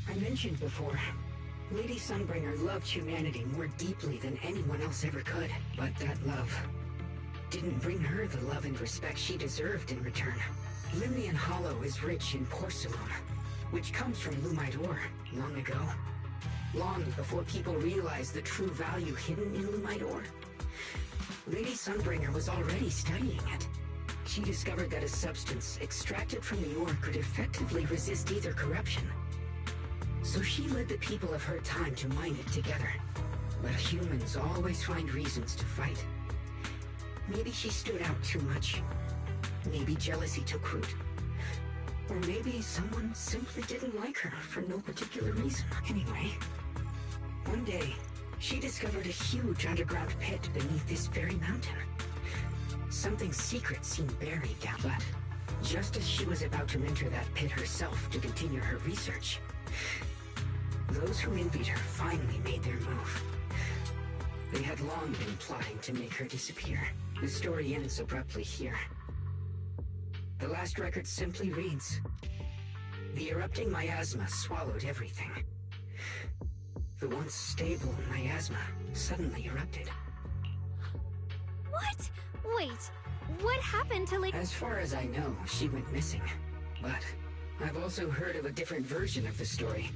I mentioned before, Lady Sunbringer loved humanity more deeply than anyone else ever could. But that love didn't bring her the love and respect she deserved in return. Limnian Hollow is rich in porcelain, which comes from Lumite ore long ago. Long before people realized the true value hidden in Lumite ore. Lady Sunbringer was already studying it. She discovered that a substance extracted from the ore could effectively resist ether corruption. So she led the people of her time to mine it together. But humans always find reasons to fight. Maybe she stood out too much. Maybe jealousy took root. Or maybe someone simply didn't like her for no particular reason. Anyway, one day, she discovered a huge underground pit beneath this very mountain. Something secret seemed buried down, but just as she was about to enter that pit herself to continue her research, those who envied her finally made their move. They had long been plotting to make her disappear. The story ends abruptly here. The last record simply reads, "The erupting miasma swallowed everything." The once stable miasma suddenly erupted. What? Wait, what happened to Lady... As far as I know, she went missing. But I've also heard of a different version of the story.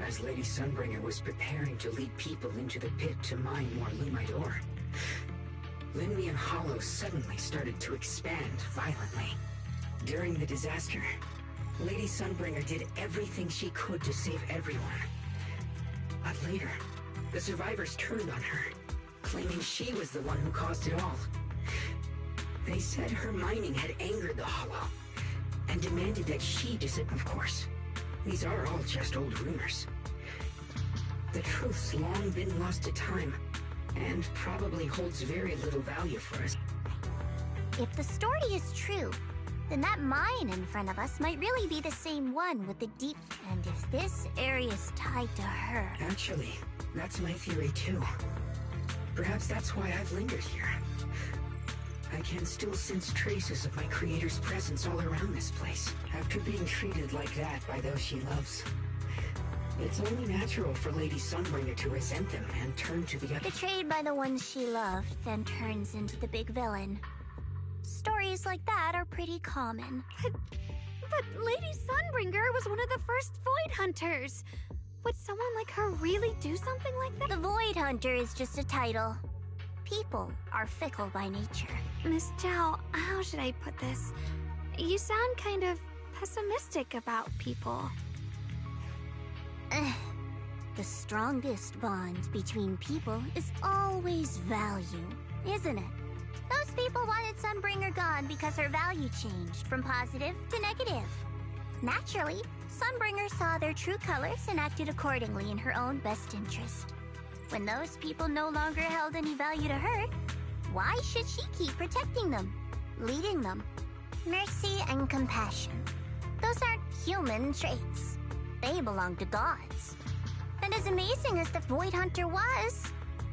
As Lady Sunbringer was preparing to lead people into the pit to mine more Lumite ore, Lemnian Hollow suddenly started to expand violently. During the disaster, Lady Sunbringer did everything she could to save everyone. But later, the survivors turned on her, claiming she was the one who caused it all. They said her mining had angered the Hollow, and demanded that she disappear. Of course, these are all just old rumors. The truth's long been lost to time, and probably holds very little value for us. If the story is true, then that mine in front of us might really be the same one with the deep... And if this area is tied to her... Actually, that's my theory too. Perhaps that's why I've lingered here. I can still sense traces of my creator's presence all around this place. After being treated like that by those she loves, it's only natural for Lady Sunbringer to resent them and turn to the other. Betrayed by the ones she loved, then turns into the big villain. Stories like that are pretty common. But Lady Sunbringer was one of the first Void Hunters. Would someone like her really do something like that? The Void Hunter is just a title. People are fickle by nature. Miss Zhao, how should I put this? You sound kind of pessimistic about people. The strongest bond between people is always value, isn't it? Those people wanted Sunbringer gone because her value changed from positive to negative. Naturally, Sunbringer saw their true colors and acted accordingly in her own best interest. When those people no longer held any value to her, why should she keep protecting them, leading them? Mercy and compassion. Those aren't human traits. They belong to gods. And as amazing as the Void Hunter was,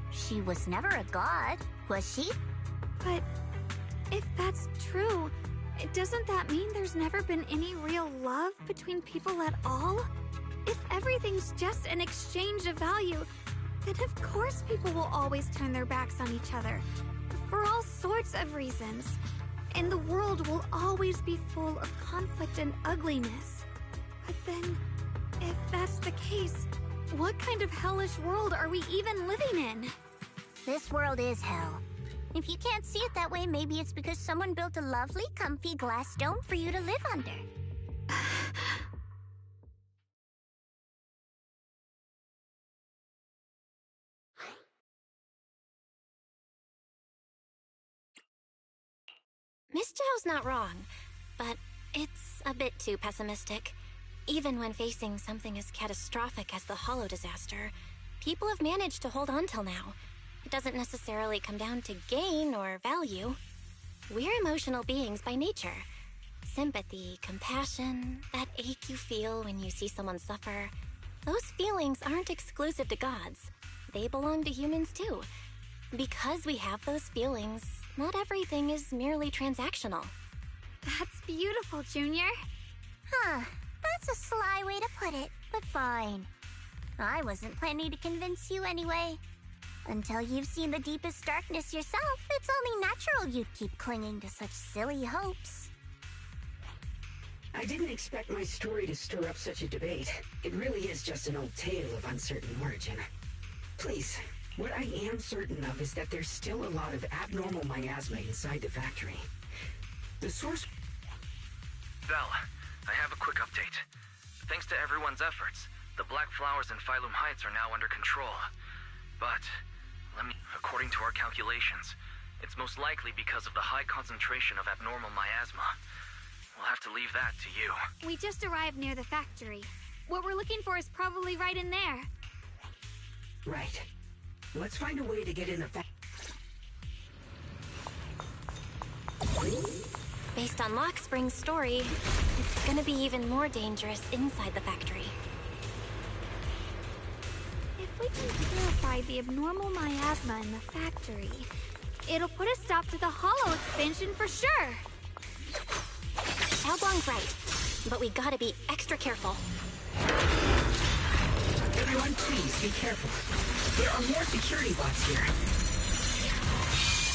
she was never a god, was she? But if that's true, doesn't that mean there's never been any real love between people at all? If everything's just an exchange of value, then of course people will always turn their backs on each other, for all sorts of reasons. And the world will always be full of conflict and ugliness. But then, if that's the case, what kind of hellish world are we even living in? This world is hell. If you can't see it that way, maybe it's because someone built a lovely, comfy glass dome for you to live under. Miss Zhao's not wrong, but it's a bit too pessimistic. Even when facing something as catastrophic as the Hollow disaster, people have managed to hold on till now. It doesn't necessarily come down to gain or value. We're emotional beings by nature. Sympathy, compassion, that ache you feel when you see someone suffer, those feelings aren't exclusive to gods. They belong to humans too. Because we have those feelings, not everything is merely transactional. That's beautiful, Junior. Huh, that's a sly way to put it, but fine. I wasn't planning to convince you anyway. Until you've seen the deepest darkness yourself, it's only natural you'd keep clinging to such silly hopes. I didn't expect my story to stir up such a debate. It really is just an old tale of uncertain origin. Please, what I am certain of is that there's still a lot of abnormal miasma inside the factory. The source... Belle, I have a quick update. Thanks to everyone's efforts, the Black Flowers in Phylum Heights are now under control. But, according to our calculations, it's most likely because of the high concentration of abnormal miasma. We'll have to leave that to you. We just arrived near the factory. What we're looking for is probably right in there. Right. Let's find a way to get in the Based on Lockspring's story, it's gonna be even more dangerous inside the factory. If we can purify the abnormal miasma in the factory, it'll put a stop to the hollow expansion for sure. Xiaoguang's right, but we gotta be extra careful. Everyone, please be careful. There are more security bots here.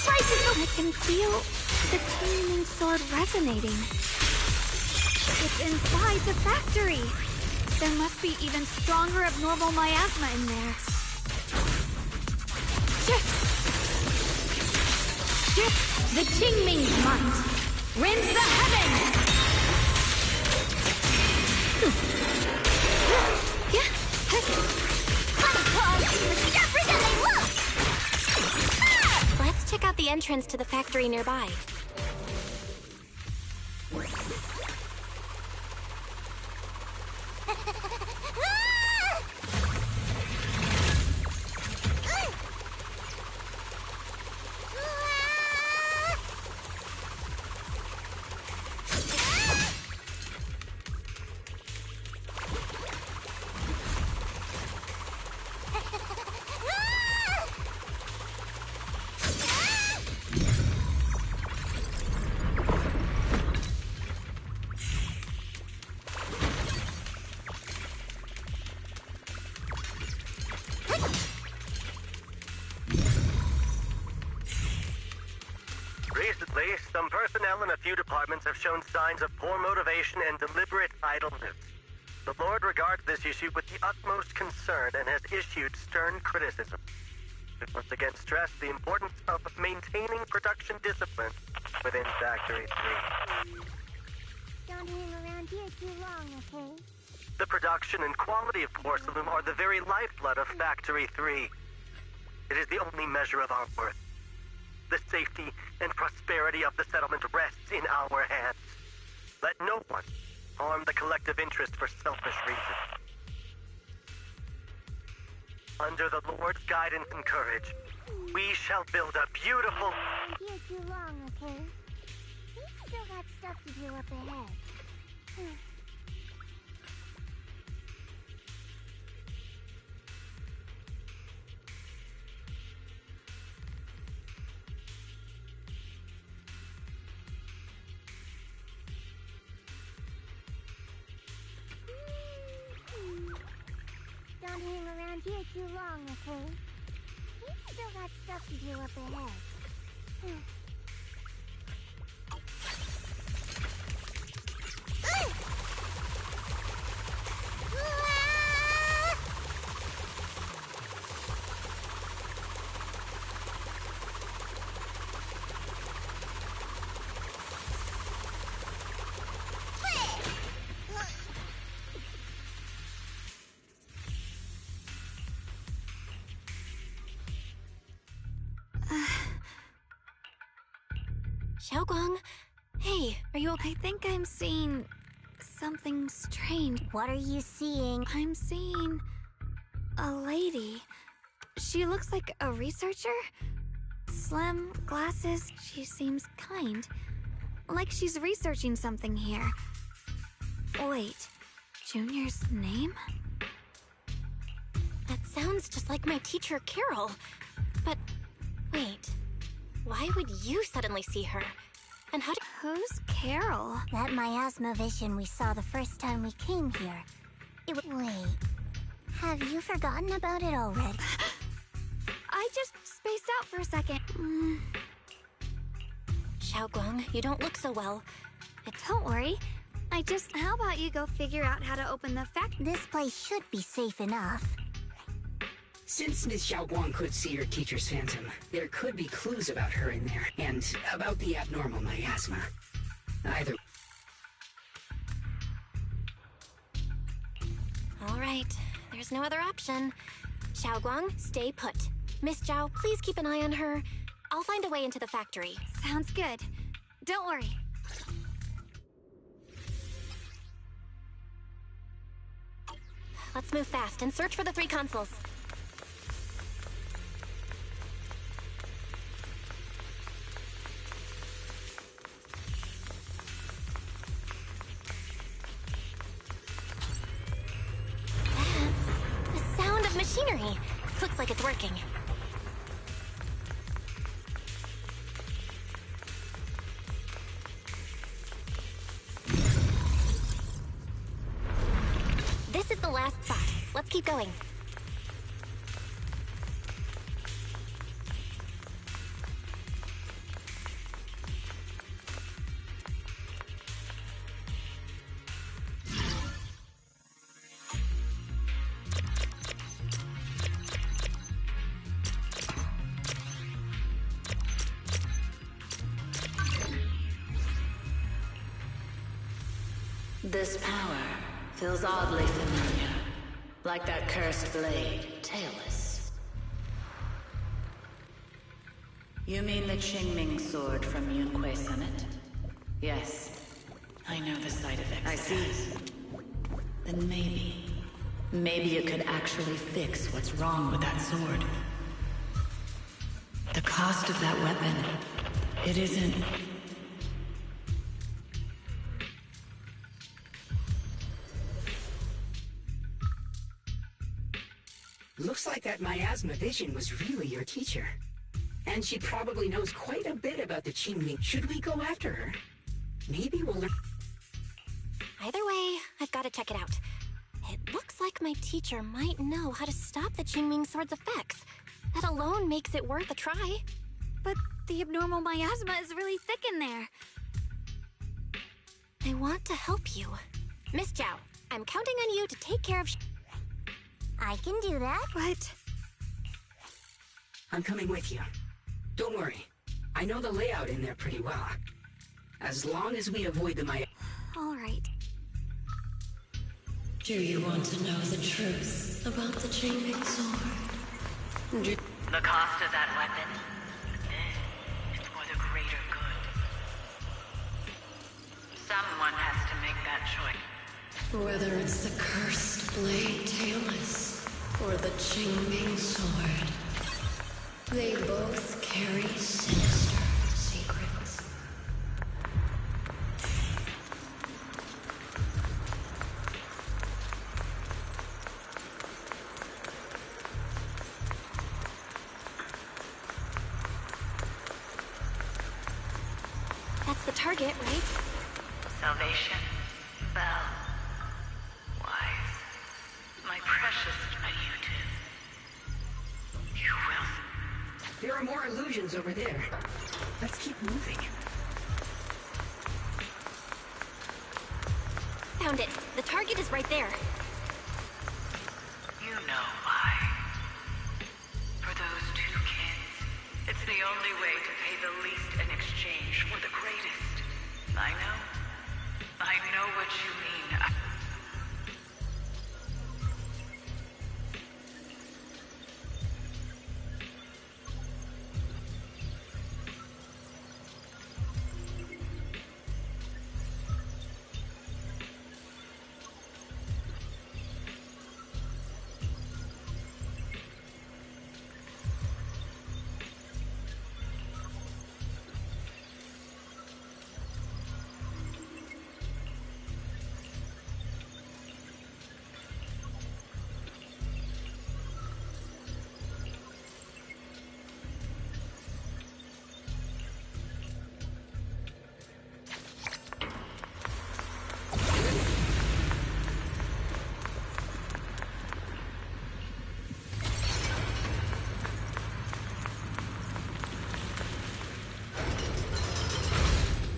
I can feel the Tingling sword resonating. It's inside the factory. There must be even stronger abnormal miasma in there. Shift the Qingming's might. Rinse the heavens! Let's check out the entrance to the factory nearby. Recently, some personnel in a few departments have shown signs of poor motivation and deliberate idleness. The Lord regards this issue with the utmost concern and has issued stern criticism. It once again stressed the importance of maintaining production discipline within Factory 3. Don't hang around here too long, okay? The production and quality of porcelain are the very lifeblood of Factory 3. It is the only measure of our worth. The safety and prosperity of the settlement rests in our hands. Let no one harm the collective interest for selfish reasons. Under the Lord's guidance and courage, we shall build a beautiful... Here too long, okay? We still got stuff to do up ahead. Don't hang around here too long, okay? We still got stuff to do up ahead. Xiaoguang? Hey, are you okay? I think I'm seeing something strange. What are you seeing? I'm seeing a lady. She looks like a researcher. Slim, glasses, she seems kind. Like she's researching something here. Wait, Junior's name? That sounds just like my teacher, Carol. But, wait. Why would you suddenly see her? And how Who's Carol? That miasma vision we saw the first time we came here. Wait. Have you forgotten about it already? I just spaced out for a second. Xiaoguang, you don't look so well. Don't worry. How about you go figure out how to open the This place should be safe enough. Since Ms. Xiaoguang could see her teacher's phantom, there could be clues about her in there, and about the abnormal miasma. Either. All right, there's no other option. Xiaoguang, stay put. Miss Zhao, please keep an eye on her. I'll find a way into the factory. Sounds good. Don't worry. Let's move fast and search for the 3 consoles. That's the sound of machinery. Looks like it's working. This is the last spot. Let's keep going. This power feels oddly familiar. Like that cursed blade, tailless. You mean the Qingming sword from Yunque Summit? Yes. I know the side effects. I see. Then maybe you could actually fix what's wrong with that sword. The cost of that weapon, it isn't... Looks like that miasma vision was really your teacher. And she probably knows quite a bit about the Qingming. Should we go after her? Maybe we'll learn... Either way, I've got to check it out. It looks like my teacher might know how to stop the Qingming sword's effects. That alone makes it worth a try. But the abnormal miasma is really thick in there. I want to help you. Miss Zhao, I'm counting on you to take care of... I can do that. But... I'm coming with you. Don't worry. I know the layout in there pretty well. As long as we avoid the All right. Do you want to know the truth about the Qingming sword? The cost of that weapon is for the greater good. Someone has to make that choice. Whether it's the cursed blade tailless or the Qingming sword, they both carry sinister secrets. That's the target, right? Salvation, Bell, Wise, my precious Ayutu. You will. There are more illusions over there. Let's keep moving. Found it. The target is right there. You know why. For those 2 kids, it's the only way to pay the least in exchange for the greatest. I know what you mean.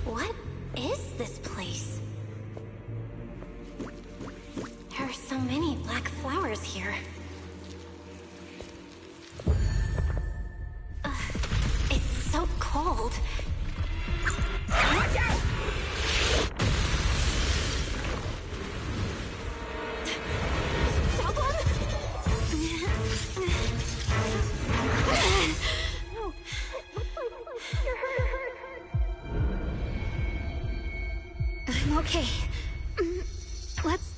What is this place? There are so many black flowers here. It's so cold. Watch out! Let's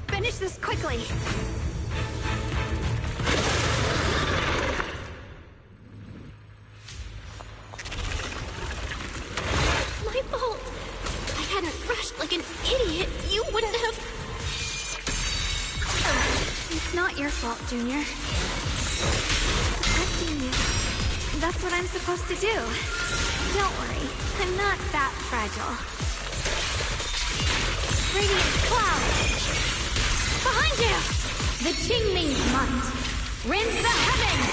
finish this quickly. It's my fault. If I hadn't rushed like an idiot, you wouldn't have... It's not your fault, Junior. Protecting you. That's what I'm supposed to do. Don't worry, I'm not that fragile. Radiant cloud! Behind you! The Qingming's might. Rends the heavens!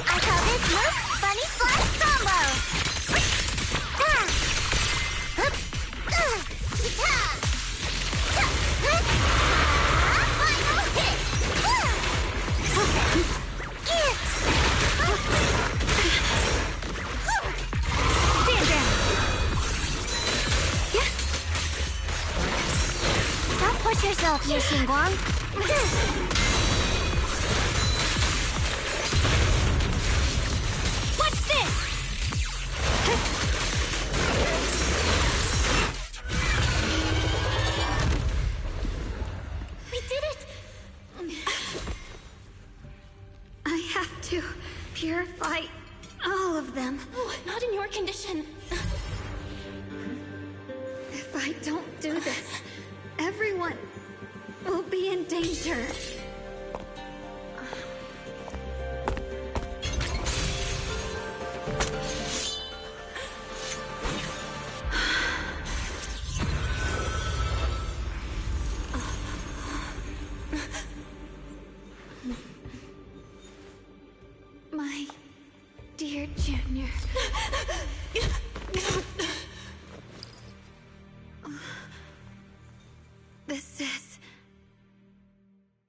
I call this move Bunny Flash Combo! Final hit! Stand down! Don't push yourself here, Xinguang. What's this? We did it! I have to purify all of them. Oh, not in your condition. If I don't do this, everyone will be in danger. My dear Junior. This is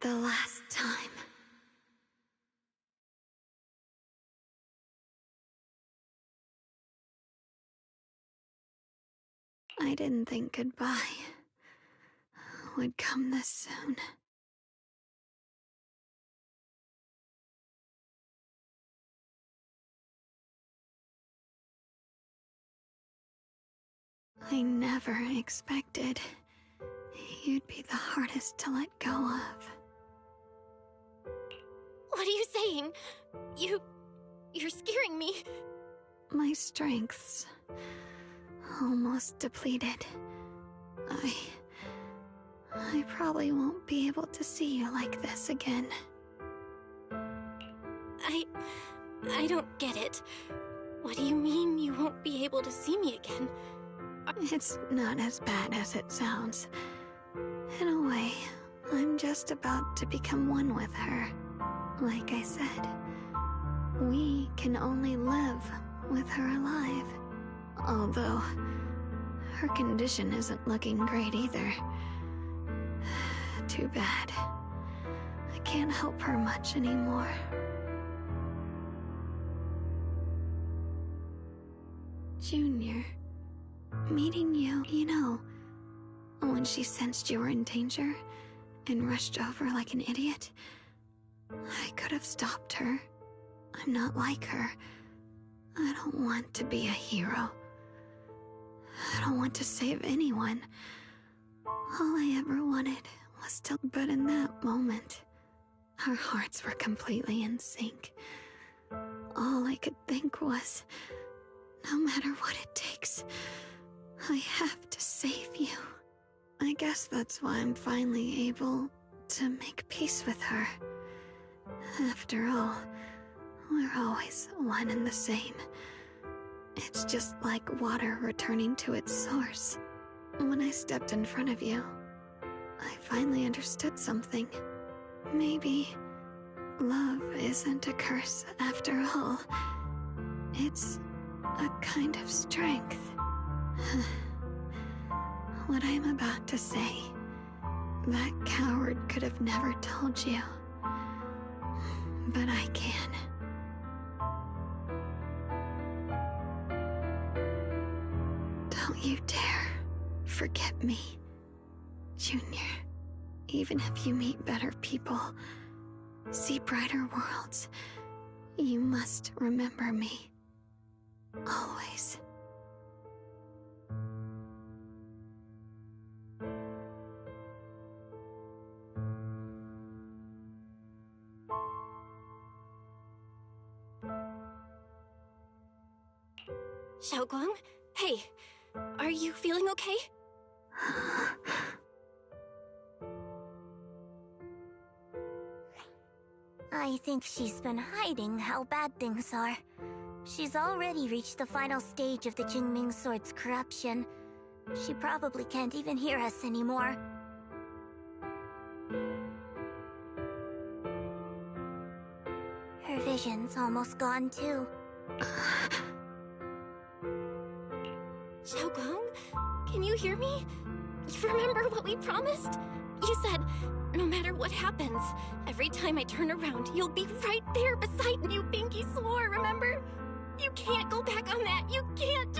the last time. I didn't think goodbye would come this soon. I never expected you'd be the hardest to let go of. What are you saying? You're scaring me. My strength's almost depleted. I probably won't be able to see you like this again. I don't get it. What do you mean you won't be able to see me again? It's not as bad as it sounds. In a way, I'm just about to become one with her. Like I said, we can only live with her alive. Although, her condition isn't looking great either. Too bad. I can't help her much anymore. Junior, meeting you, when she sensed you were in danger and rushed over like an idiot, I could have stopped her. I'm not like her. I don't want to be a hero. I don't want to save anyone. All I ever wanted was to... But in that moment, our hearts were completely in sync. All I could think was, no matter what it takes, I have to save you. I guess that's why I'm finally able to make peace with her. After all, we're always one and the same. It's just like water returning to its source. When I stepped in front of you, I finally understood something. Maybe love isn't a curse after all. It's a kind of strength. What I'm about to say, that coward could have never told you. But I can. Don't you dare forget me, Junior. Even if you meet better people, see brighter worlds, you must remember me. Always. Xiaoguang? Hey, are you feeling okay? I think she's been hiding how bad things are. She's already reached the final stage of the Jingming Sword's corruption. She probably can't even hear us anymore. Her vision's almost gone too. Xiaoguang, can you hear me? You remember what we promised? You said, no matter what happens, every time I turn around, you'll be right there beside me. You pinky swore, remember? You can't go back on that. You can't.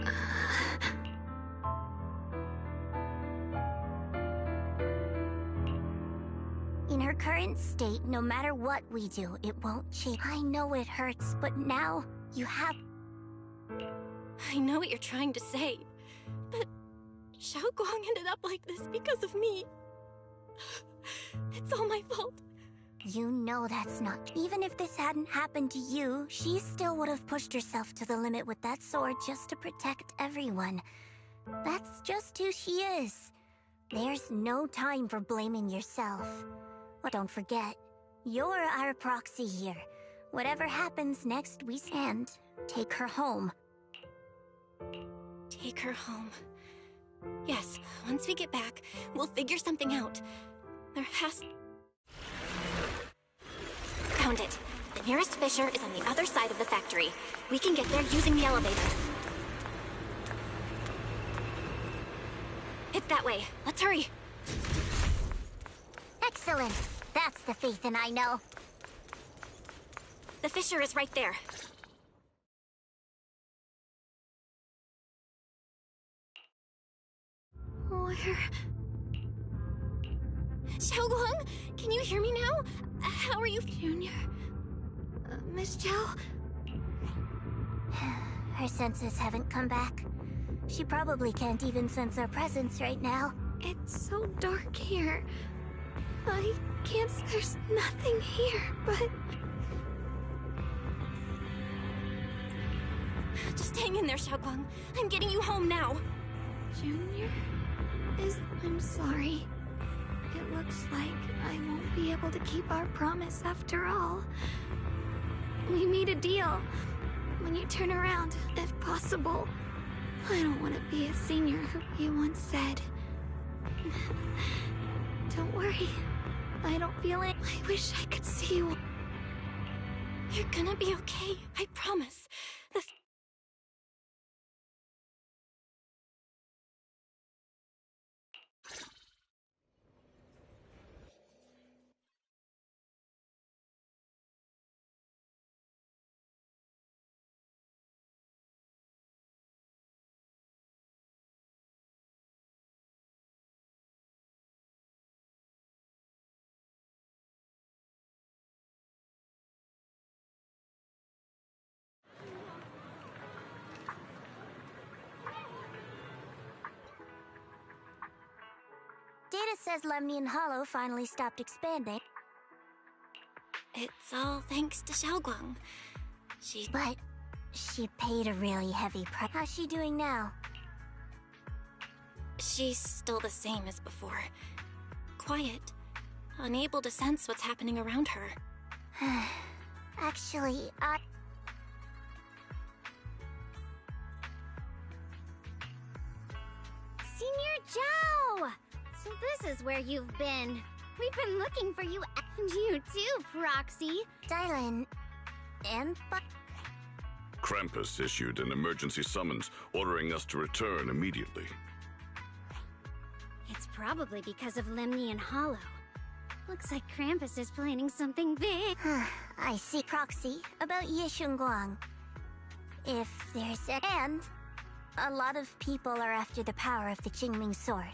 In her current state, no matter what we do, it won't change. I know it hurts, but now you have... I know what you're trying to say, but Xiaoguang ended up like this because of me. It's all my fault. You know that's not... Even if this hadn't happened to you, she still would have pushed herself to the limit with that sword just to protect everyone. That's just who she is. There's no time for blaming yourself. But don't forget, you're our proxy here. Whatever happens next, we stand. Take her home. Take her home. Yes, once we get back, we'll figure something out. There has... Found it. The nearest fissure is on the other side of the factory. We can get there using the elevator. It's that way. Let's hurry. Excellent. That's the Phaethon I know. The fissure is right there. Where? Xiaoguang, can you hear me now? How are you? Junior? Miss Zhao? Her senses haven't come back. She probably can't even sense our presence right now. It's so dark here. I can't... There's nothing here, but... Just hang in there, Xiaoguang. I'm getting you home now. Junior? I'm sorry. It looks like I won't be able to keep our promise after all. We made a deal. When you turn around, if possible. I don't want to be a senior, you once said. Don't worry. I don't feel it. I wish I could see you. You're gonna be okay, I promise. Data says Lemnian Hollow finally stopped expanding. It's all thanks to Xiaoguang. But she paid a really heavy price. How's she doing now? She's still the same as before. Quiet. Unable to sense what's happening around her. Actually, Senior Zhao! So this is where you've been. We've been looking for you, and you too, Proxy. Dylan, and Krampus issued an emergency summons ordering us to return immediately. It's probably because of Lemnian Hollow. Looks like Krampus is planning something big. I see. Proxy, about Yishunguang. If there's and a lot of people are after the power of the Qingming Sword.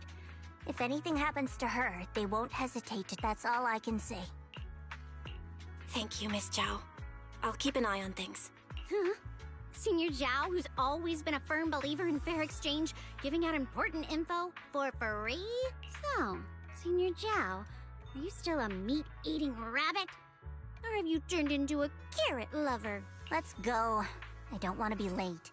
If anything happens to her, they won't hesitate to... That's all I can say. Thank you, Miss Zhao. I'll keep an eye on things. Huh? Senior Zhao, who's always been a firm believer in fair exchange, giving out important info for free? So, Senior Zhao, are you still a meat-eating rabbit? Or have you turned into a carrot lover? Let's go. I don't want to be late.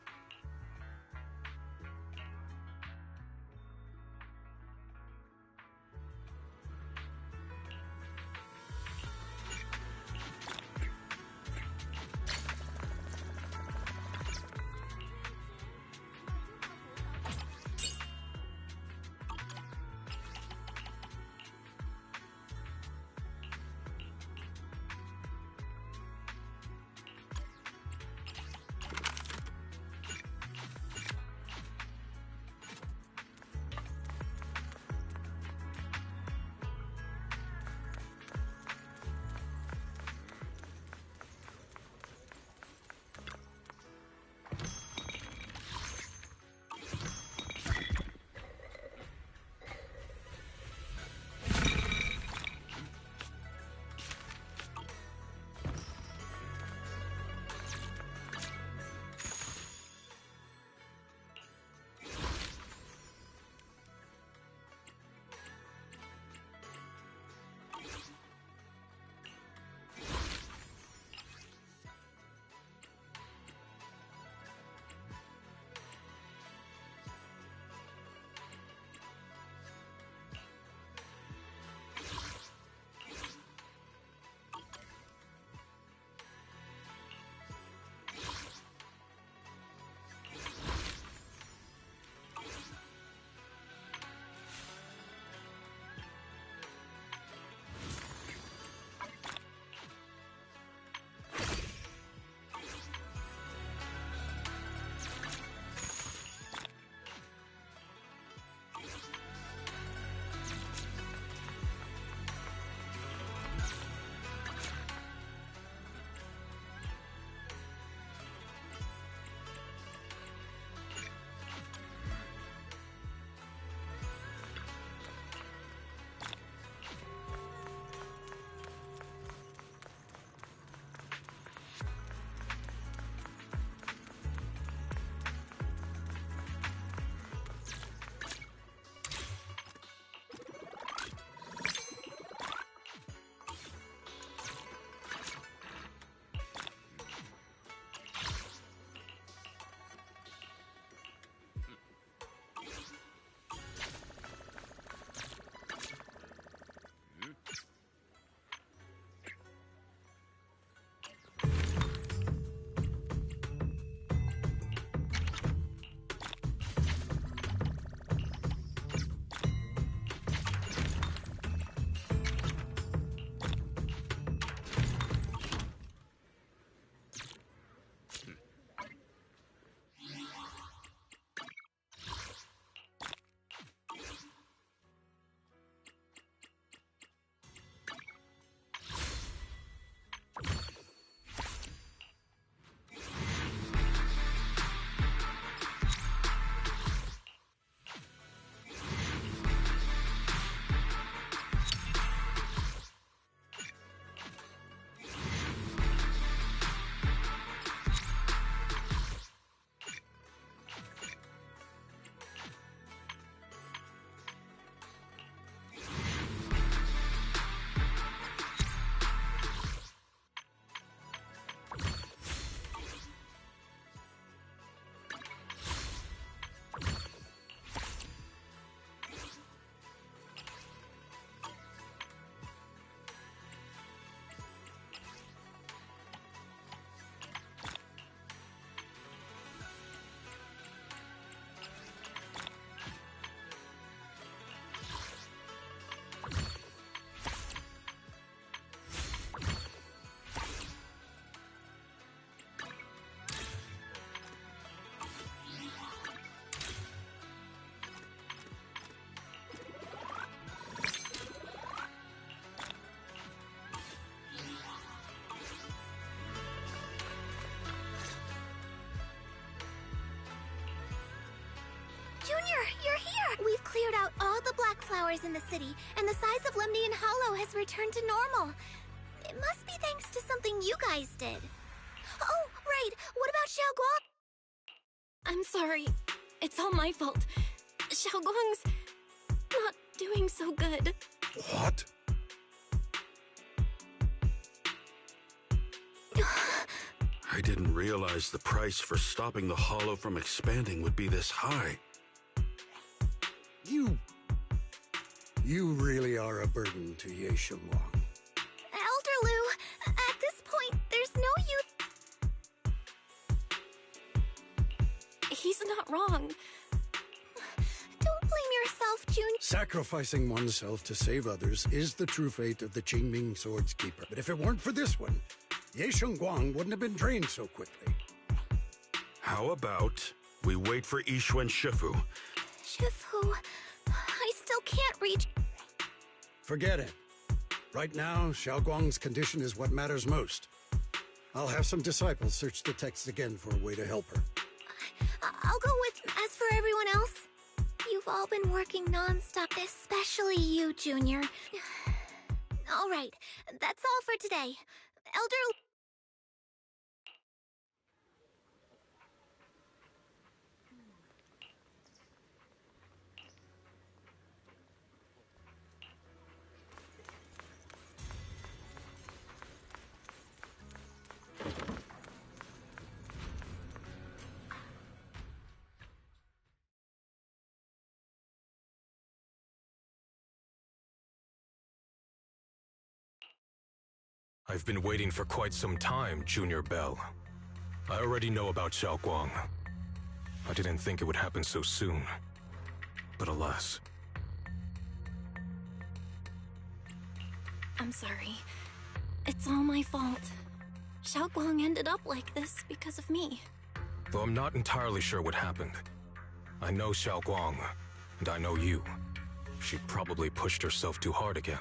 Junior, you're here! We've cleared out all the black flowers in the city, and the size of Lemnian Hollow has returned to normal. It must be thanks to something you guys did. Oh, right! What about Xiao Guo? I'm sorry. It's all my fault. Xiaoguang's not doing so good. What? I didn't realize the price for stopping the hollow from expanding would be this high. You really are a burden to Ye Shengwang. Elder Lu, at this point, there's no use. He's not wrong. Don't blame yourself, June. Sacrificing oneself to save others is the true fate of the Qingming Sword's Keeper. But if it weren't for this one, Ye Shengwang wouldn't have been drained so quickly. How about we wait for Yixuan Shifu? Shifu, I still can't reach. Forget it. Right now, Xiaoguang's condition is what matters most. I'll have some disciples search the text again for a way to help her. I'll go with. As for everyone else, you've all been working non-stop, especially you, Junior. All right, that's all for today. Elder... I've been waiting for quite some time, Junior Bell. I already know about Xiaoguang. I didn't think it would happen so soon. But alas. I'm sorry. It's all my fault. Xiaoguang ended up like this because of me. Though I'm not entirely sure what happened. I know Xiaoguang, and I know you. She probably pushed herself too hard again.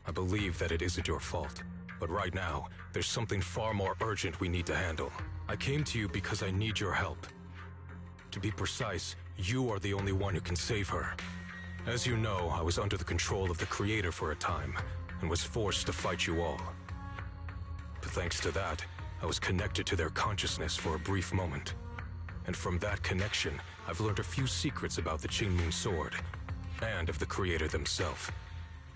I believe that it isn't your fault, but right now, there's something far more urgent we need to handle. I came to you because I need your help. To be precise, you are the only one who can save her. As you know, I was under the control of the Creator for a time, and was forced to fight you all. But thanks to that, I was connected to their consciousness for a brief moment. And from that connection, I've learned a few secrets about the Qingming Sword, and of the Creator themselves.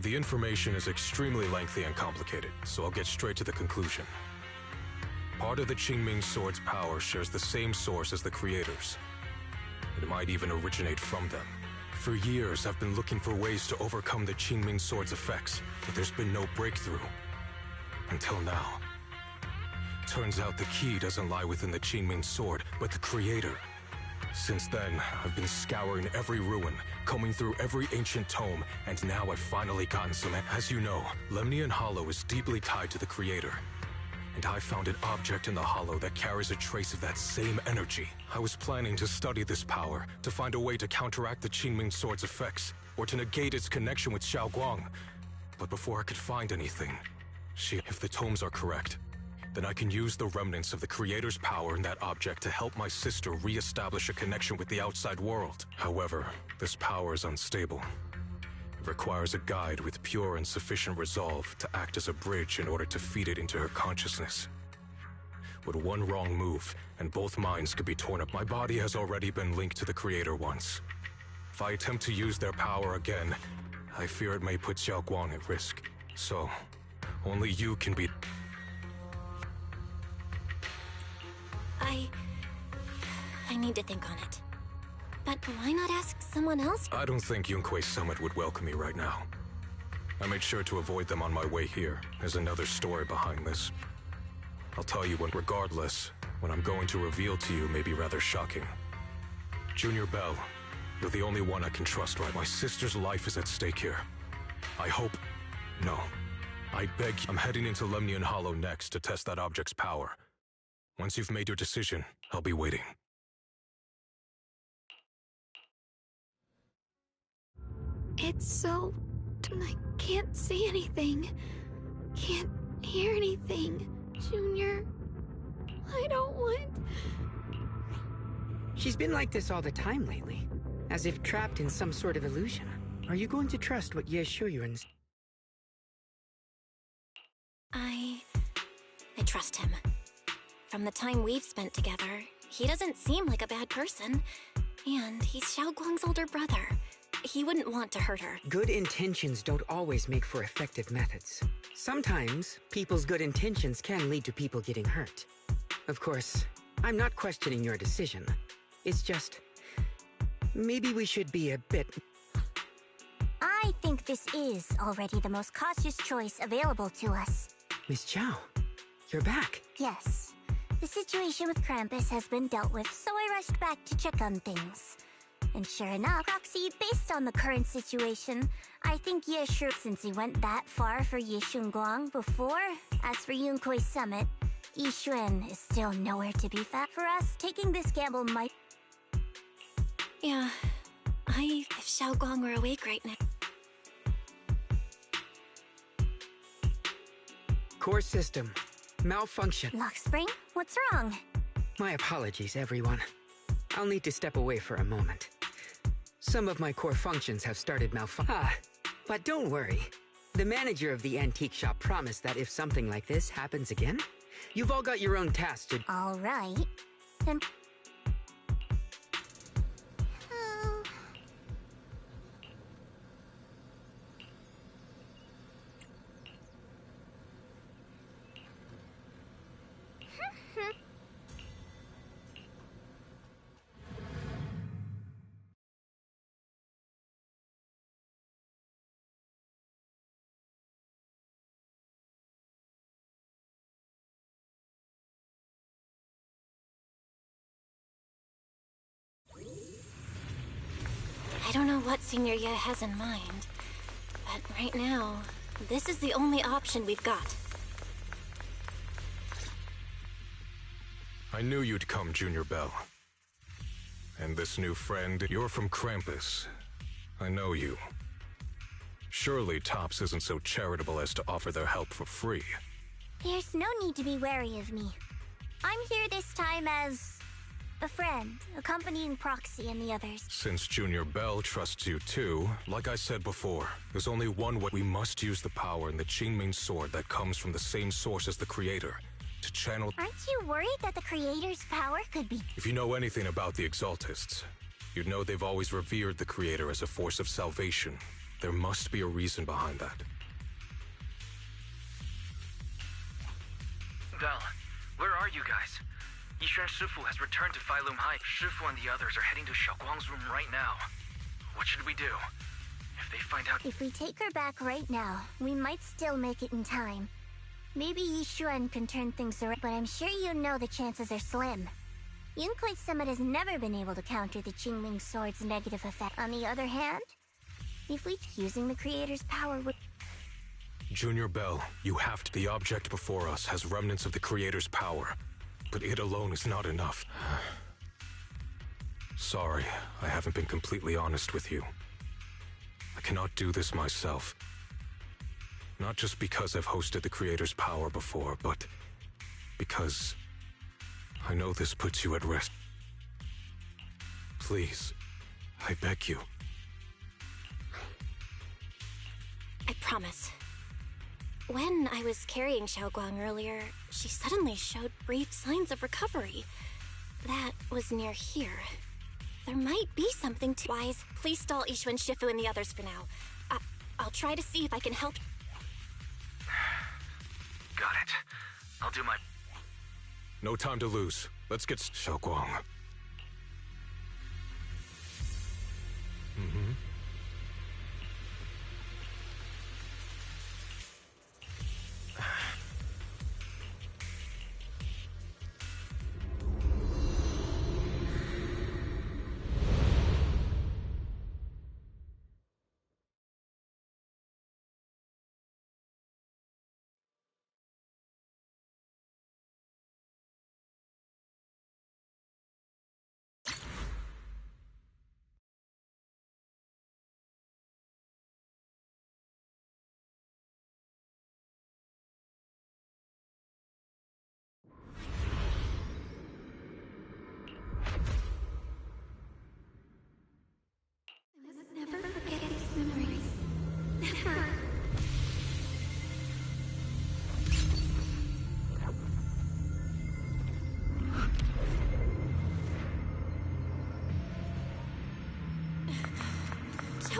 The information is extremely lengthy and complicated, so I'll get straight to the conclusion. Part of the Qingming Sword's power shares the same source as the Creator's. It might even originate from them. For years, I've been looking for ways to overcome the Qingming Sword's effects, but there's been no breakthrough. Until now. Turns out the key doesn't lie within the Qingming Sword, but the Creator. Since then, I've been scouring every ruin, combing through every ancient tome, and now I've finally gotten some. As you know, Lemnian Hollow is deeply tied to the Creator. And I found an object in the Hollow that carries a trace of that same energy. I was planning to study this power, to find a way to counteract the Qingming Sword's effects, or to negate its connection with Xiaoguang. But before I could find anything, if the tomes are correct, then I can use the remnants of the Creator's power in that object to help my sister re-establish a connection with the outside world. However, this power is unstable. It requires a guide with pure and sufficient resolve to act as a bridge in order to feed it into her consciousness. With one wrong move, and both minds could be torn up. My body has already been linked to the Creator once. If I attempt to use their power again, I fear it may put Xiaoguang at risk. So, only you can be... I need to think on it. But why not ask someone else? I don't think Yunquei Summit would welcome me right now. I made sure to avoid them on my way here. There's another story behind this. I'll tell you when, regardless, what I'm going to reveal to you may be rather shocking. Junior Bell, you're the only one I can trust right. My sister's life is at stake here. I hope... No. I beg you. I'm heading into Lemnian Hollow next to test that object's power. Once you've made your decision, I'll be waiting. It's so... I can't see anything. Can't hear anything. Junior, I don't want... She's been like this all the time lately, as if trapped in some sort of illusion. Are you going to trust what Ye Shuyuan's... I trust him. From the time we've spent together, he doesn't seem like a bad person. And he's Xiaoguang's older brother. He wouldn't want to hurt her. Good intentions don't always make for effective methods. Sometimes, people's good intentions can lead to people getting hurt. Of course, I'm not questioning your decision. It's just... maybe we should be a bit... I think this is already the most cautious choice available to us. Miss Chow, you're back. Yes. The situation with Krampus has been dealt with, so I rushed back to check on things. And sure enough, Roxy, based on the current situation, I think Yeshu, since he went that far for Yishunguang before, as for Yunkui's summit, Yixuan is still nowhere to be found. For us, taking this gamble might... Yeah, if Xiaoguang were awake right now... Core system. Malfunction. Lock spring? What's wrong? My apologies, everyone. I'll need to step away for a moment. Some of my core functions have started but don't worry. The manager of the antique shop promised that if something like this happens again, you've all got your own tasks to... All right. Then... I don't know what Senior Ye has in mind, but right now, this is the only option we've got. I knew you'd come, Junior Bell. And this new friend, you're from Krampus. I know you. Surely Tops isn't so charitable as to offer their help for free. There's no need to be wary of me. I'm here this time as... a friend, accompanying Proxy and the others. Since Junior Bell trusts you too, like I said before, there's only one way. We must use the power in the Qingming sword that comes from the same source as the Creator to channel... Aren't you worried that the Creator's power could be... If you know anything about the Exaltists, you'd know they've always revered the Creator as a force of salvation. There must be a reason behind that. Bell, where are you guys? Yixuan Shifu has returned to Failum Heights. Shifu and the others are heading to Xiaoguang's room right now. What should we do? If they find out... If we take her back right now, we might still make it in time. Maybe Yixuan can turn things around, but I'm sure you know the chances are slim. Yunkui's summit has never been able to counter the Qingming sword's negative effect. On the other hand, if we using the Creator's power would... Junior Bell, you have to... The object before us has remnants of the Creator's power. But it alone is not enough. Sorry, I haven't been completely honest with you. I cannot do this myself. Not just because I've hosted the Creator's power before, but because I know this puts you at risk. Please, I beg you. I promise. When I was carrying Xiaoguang earlier, she suddenly showed brief signs of recovery. That was near here. There might be something to... Wise, please stall Yixuan Shifu and the others for now. I'll try to see if I can help... Got it. I'll do my... No time to lose. Let's get Xiaoguang.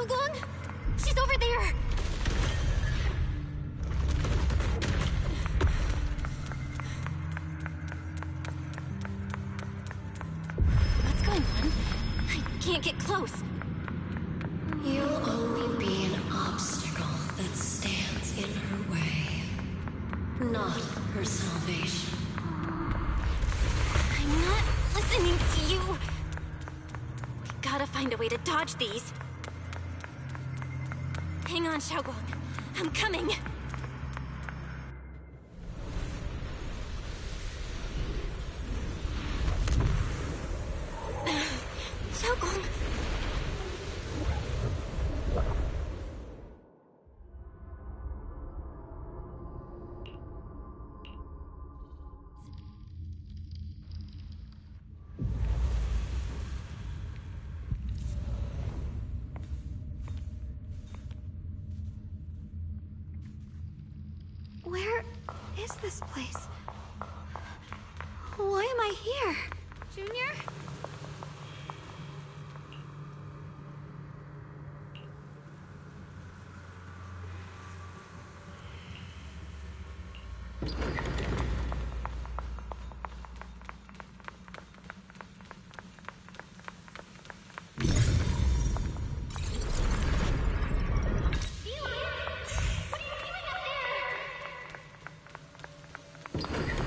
Xiaogong! She's over there! What's going on? I can't get close. You'll only be an obstacle that stands in her way, not her salvation. I'm not listening to you. We gotta find a way to dodge these. Hang on, Xiaogong. I'm coming. Xiaogong. Where is this place? Why am I here? Junior?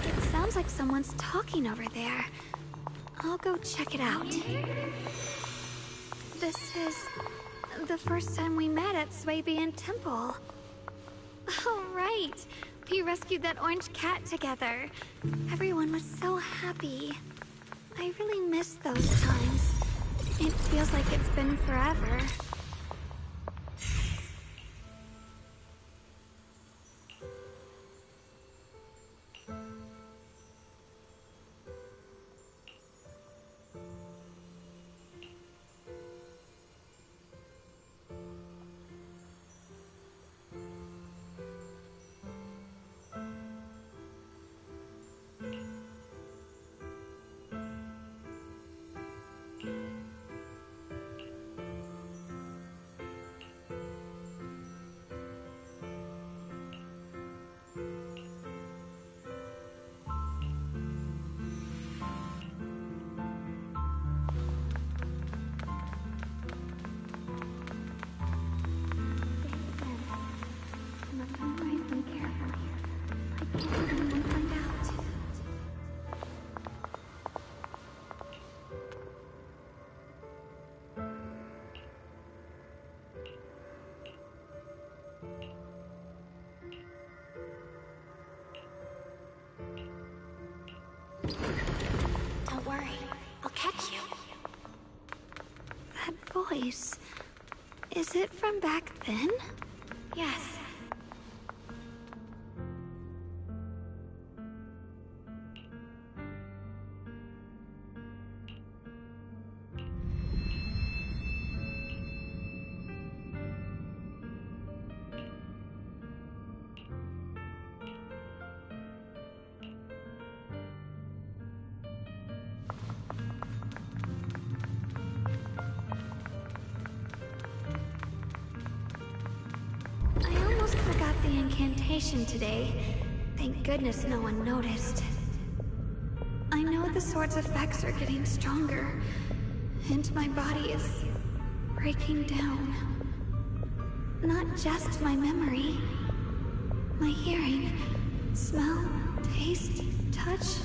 It sounds like someone's talking over there. I'll go check it out. This is the first time we met at Swabian Temple. Oh, right. We rescued that orange cat together. Everyone was so happy. I really miss those times. It feels like it's been forever. Don't worry. I'll catch you. That voice... is it from back then? Yes. I almost forgot the incantation today. Thank goodness no one noticed. I know the sword's effects are getting stronger, and my body is breaking down. Not just my memory. My hearing, smell, taste, touch,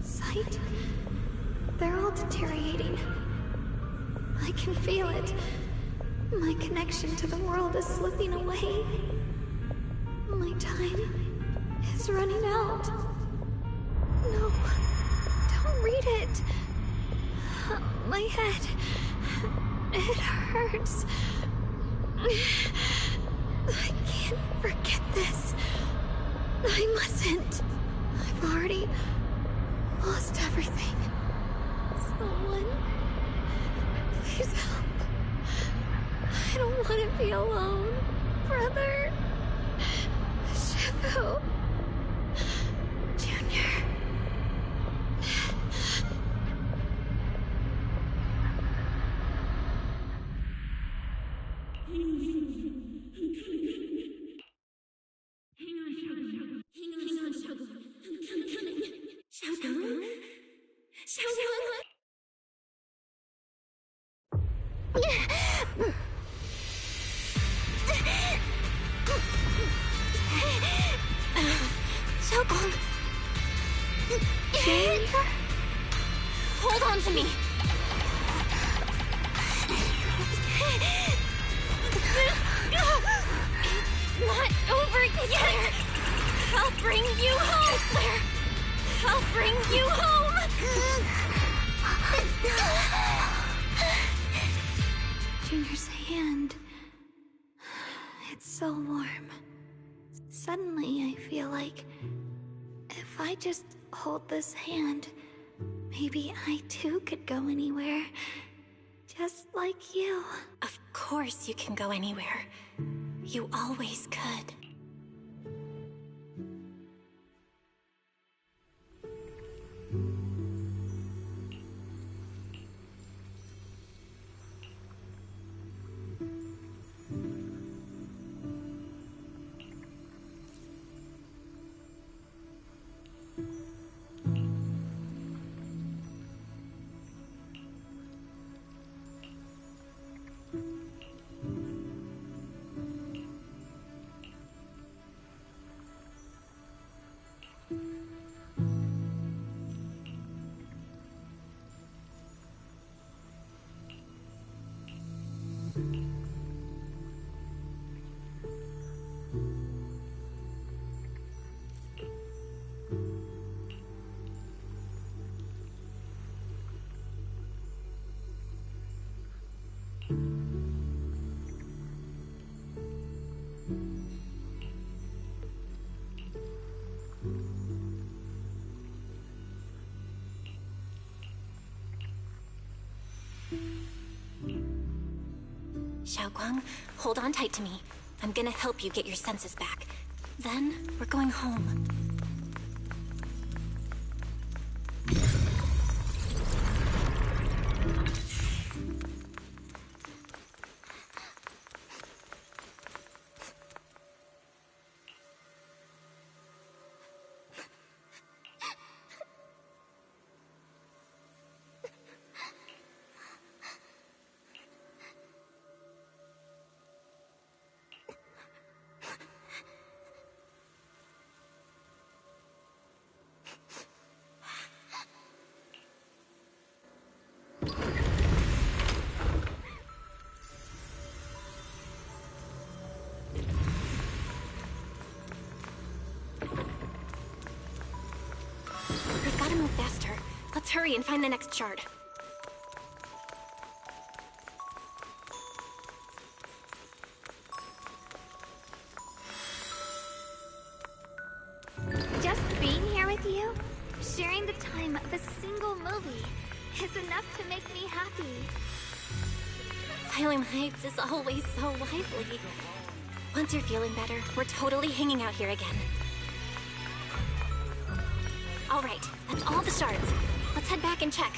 sight. They're all deteriorating. I can feel it. My connection to the world is slipping away. My time is running out. No, don't read it. My head, it hurts. I can't forget this. I mustn't. I've already lost everything. Someone, please help. I don't want to be alone, brother. Shifu. Junior. Xiaogong! Hold on to me! It's not over yet! I'll bring you home, I swear! I'll bring you home! Junior's hand. It's so warm. Suddenly, I feel like if I just hold this hand, maybe I too could go anywhere. Just like you. Of course you can go anywhere. You always could. Xiaogong, hold on tight to me. I'm gonna help you get your senses back. Then, we're going home. We've gotta move faster. Let's hurry and find the next shard. Just being here with you, sharing the time of a single movie, is enough to make me happy. Asylum Heights is always so lively. Once you're feeling better, we're totally hanging out here again. All right, that's all the shards. Let's head back and check.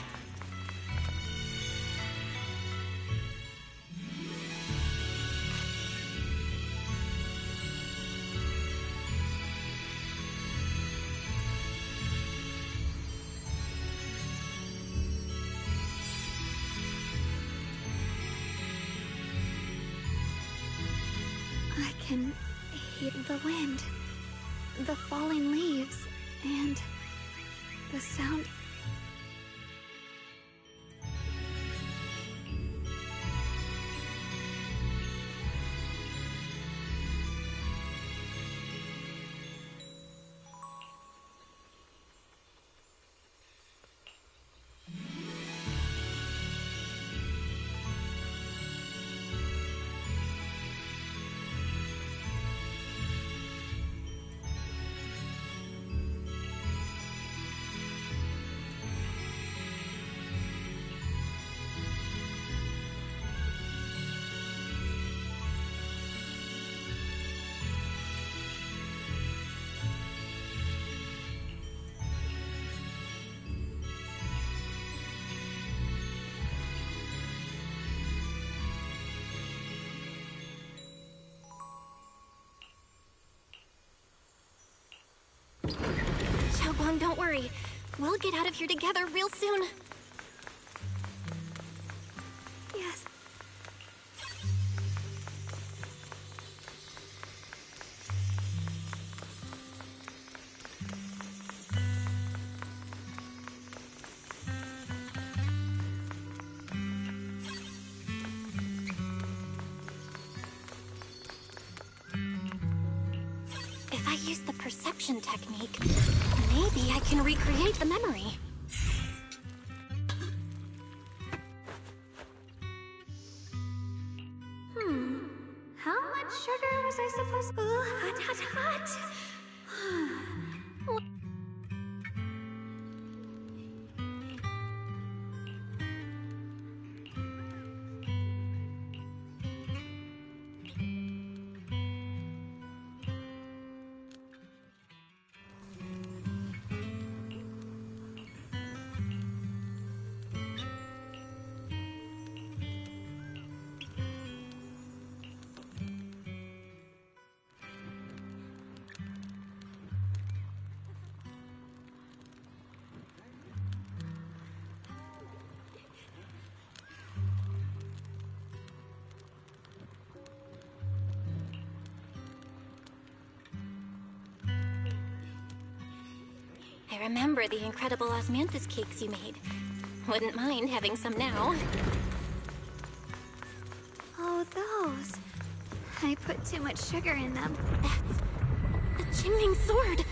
I can hear the wind, the falling leaves, and the sound. Xiaogong, don't worry. We'll get out of here together real soon. Yes, use the perception technique, maybe I can recreate the memory. How much sugar was I supposed to... Hot, hot, hot! I remember the incredible osmanthus cakes you made. Wouldn't mind having some now. Oh, those. I put too much sugar in them. That's the Qingming sword.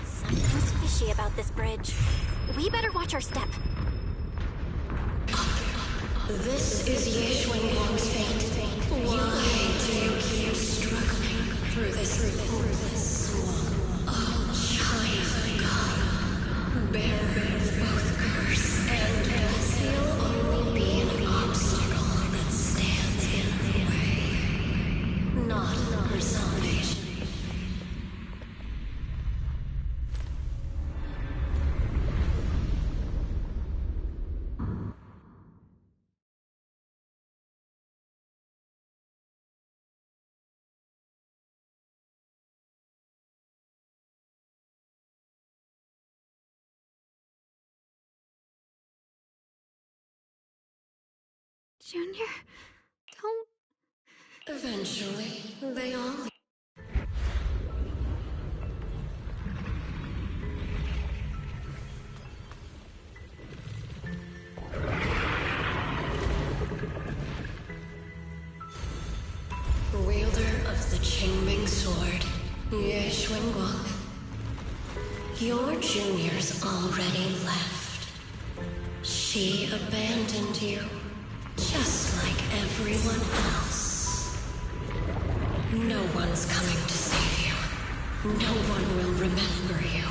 Something's fishy about this bridge. We better watch our step. This is Yeshuan's fate. Why do you keep struggling through this swamp? Oh, child of God, bearer of both curse and blessing, will only be an obstacle that stands in the way, not her salvation. Junior, don't... Eventually, they all... Wielder of the Qingming sword, Yeshuan, your junior's already left. She abandoned you, just like everyone else. No one's coming to save you. No one will remember you.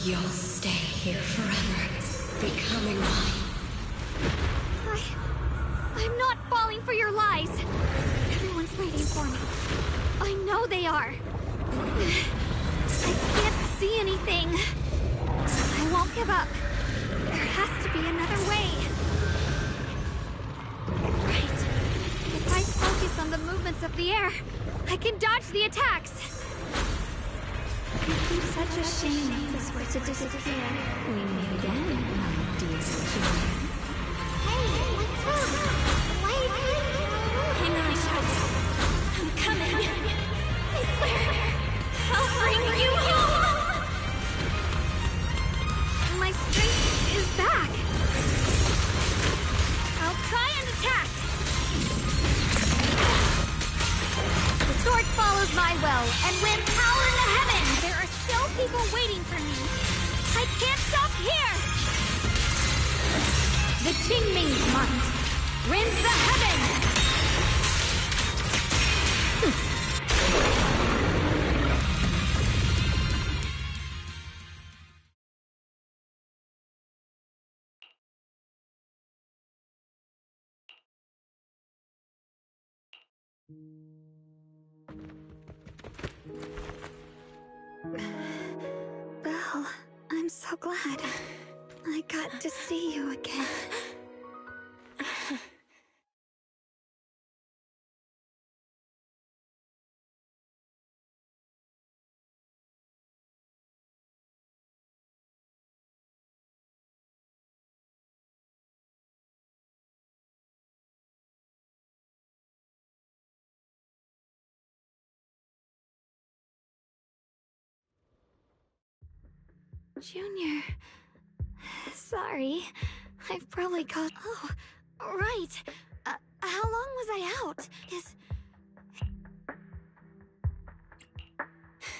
You'll stay here forever, becoming mine. I'm not falling for your lies. Everyone's waiting for me. I know they are. I can't see anything. I won't give up. There has to be another way. Right. If I focus on the movements of the air, I can dodge the attacks. It's such a shame that this were to disappear. We meet again, my dear Junior. Hey, what's wrong? Why are you Hang on, Shadow. I'm coming. I swear, I'll bring you home. My strength is back. I'll try and attack. The sword follows my will and wins power in the heavens. There are still people waiting for me. I can't stop here. The Qingming's might rends the heavens. Belle, I'm so glad. I got to see you again. Junior, Sorry. I've probably caused... Oh, right. How long was I out?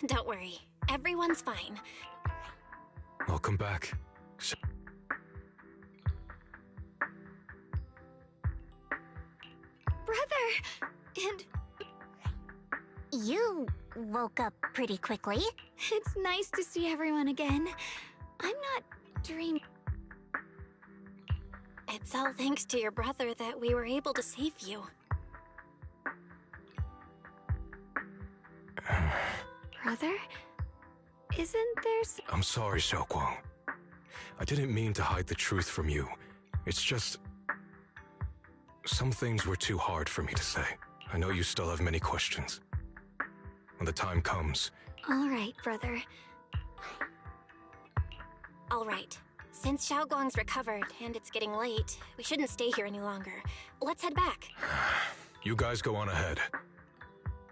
Don't worry. Everyone's fine. Welcome back. Brother! And... You woke up pretty quickly. It's nice to see everyone again. I'm not dreaming. It's all thanks to your brother that we were able to save you. Brother? Isn't there I'm sorry, Xiaoguang. I didn't mean to hide the truth from you. It's just... some things were too hard for me to say. I know you still have many questions. When the time comes... All right, brother. All right. Since Xiaoguang's recovered and it's getting late, we shouldn't stay here any longer. Let's head back. You guys go on ahead.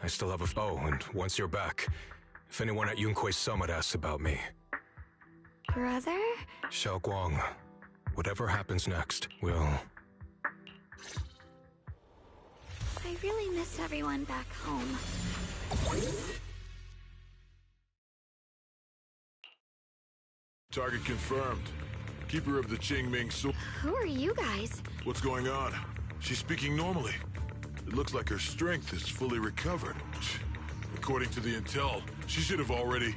I still have a... Oh, and once you're back, if anyone at Yunquei Summit asks about me... Brother? Xiaoguang, whatever happens next, we'll... I really miss everyone back home. Target confirmed. Keeper of the Qingming Sword. Who are you guys? What's going on? She's speaking normally. It looks like her strength is fully recovered. According to the intel, she should have already...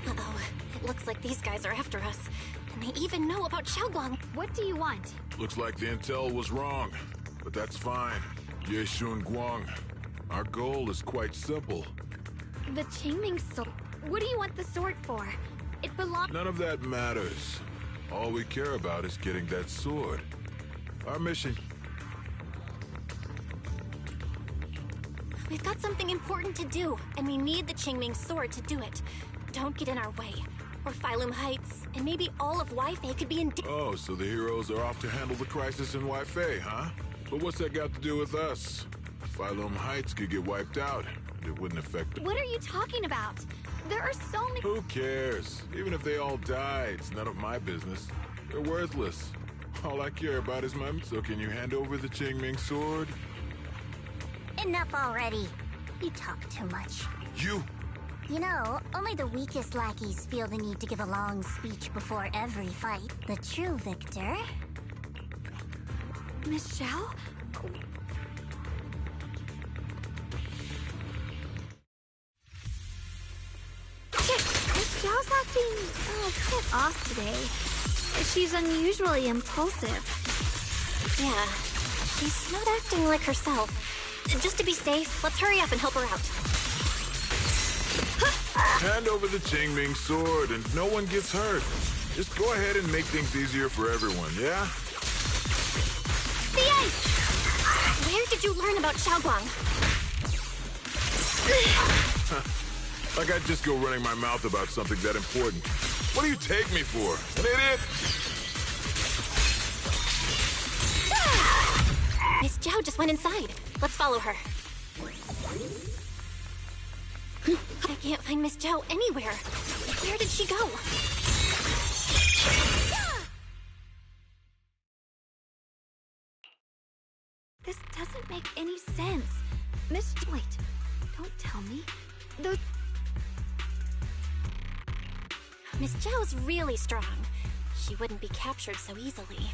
Uh-oh. It looks like these guys are after us. And they even know about Xiaoguang. What do you want? Looks like the intel was wrong. But that's fine. Ye Shun Guang. Our goal is quite simple. The Qingming sword. What do you want the sword for? It belongs... None of that matters. All we care about is getting that sword. Our mission... We've got something important to do, and we need the Qingming sword to do it. Don't get in our way. Or Phylum Heights, and maybe all of Weifei could be in... Oh, so the heroes are off to handle the crisis in Weifei, huh? But what's that got to do with us? Phylum Heights could get wiped out, and it wouldn't affect... What are you talking about? There are so many... Who cares? Even if they all die, it's none of my business. They're worthless. All I care about is my... So can you hand over the Qingming sword? Enough already. You talk too much. You? You know, only the weakest lackeys feel the need to give a long speech before every fight. The true victor... Miss Xiao? Miss Xiao's acting a bit off today. She's unusually impulsive. Yeah, she's not acting like herself. Just to be safe, let's hurry up and help her out. Hand over the Qingming sword and no one gets hurt. Just go ahead and make things easier for everyone, yeah? The ice! Where did you learn about Xiaoguang? Like I'd just go running my mouth about something that important. What do you take me for? An idiot? Miss Zhao just went inside. Let's follow her. I can't find Miss Zhao anywhere. Where did she go? This doesn't make any sense. Miss... Wait. Don't tell me. Those... Miss Zhao's really strong. She wouldn't be captured so easily.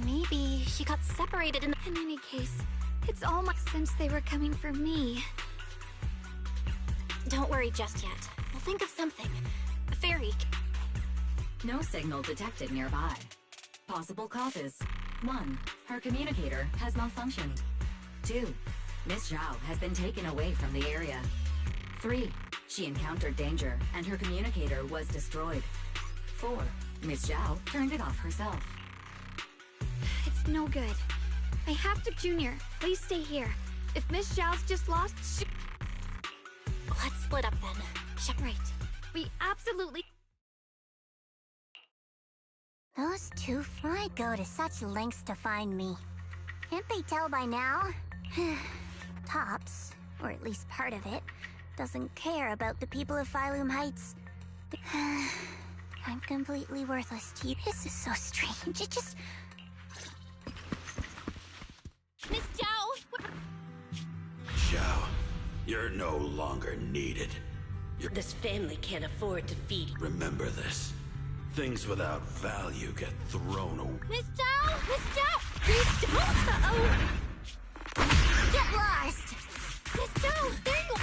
Maybe she got separated in the... In any case, it's all my... Since they were coming for me. Don't worry just yet. We'll think of something. Fairy. No signal detected nearby. Possible causes. 1. Her communicator has malfunctioned. 2. Miss Zhao has been taken away from the area. 3. She encountered danger, and her communicator was destroyed. 4. Miss Zhao turned it off herself. It's no good. I have to, Junior. Please stay here. If Miss Zhao's just lost, Let's split up then. Right. We absolutely... Those two might go to such lengths to find me. Can't they tell by now? Tops, or at least part of it, doesn't care about the people of Phylum Heights. I'm completely worthless to you. This is so strange. It just... Miss Zhao! Zhao, you're no longer needed. This family can't afford to feed. Remember this. Things without value get thrown away. Miss Zhao! Miss Zhao! Miss Zhao! Uh-oh! Get lost! Miss Zhao, there you go!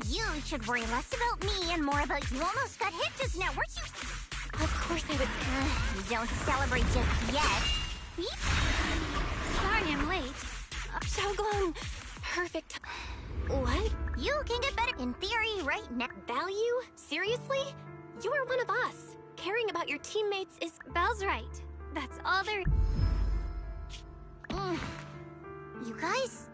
You should worry less about me and more about you almost got hit just now, weren't you? Of course I was... don't celebrate just yet. Sorry I'm late. Xiaoguang, perfect. What? You can get better in theory right now. Value? Seriously? You are one of us. Caring about your teammates is... Belle's right. That's all there... You guys?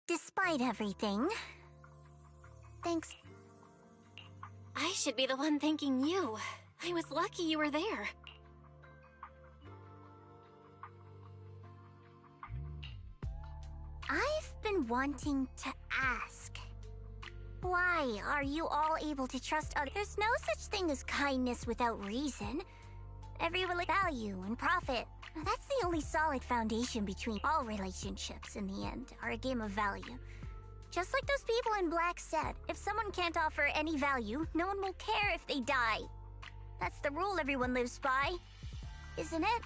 Despite everything, thanks. I should be the one thanking you. I was lucky you were there. I've been wanting to ask. Why are you all able to trust others? There's no such thing as kindness without reason. Every value and profit. That's the only solid foundation between all relationships in the end, are a game of value. Just like those people in Black said, if someone can't offer any value, no one will care if they die. That's the rule everyone lives by, isn't it?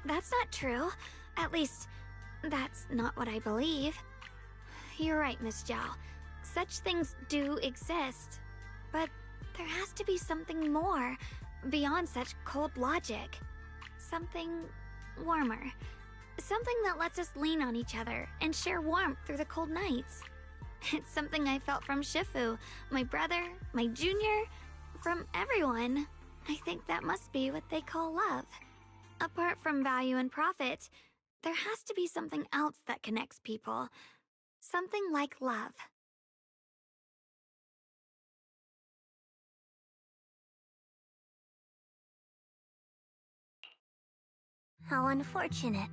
That's not true. At least, that's not what I believe. You're right, Miss Zhao. Such things do exist. But there has to be something more, beyond such cold logic. Something warmer. Something that lets us lean on each other and share warmth through the cold nights. It's something I felt from Shifu, my brother, my junior, from everyone. I think that must be what they call love. Apart from value and profit, there has to be something else that connects people. Something like love. How unfortunate.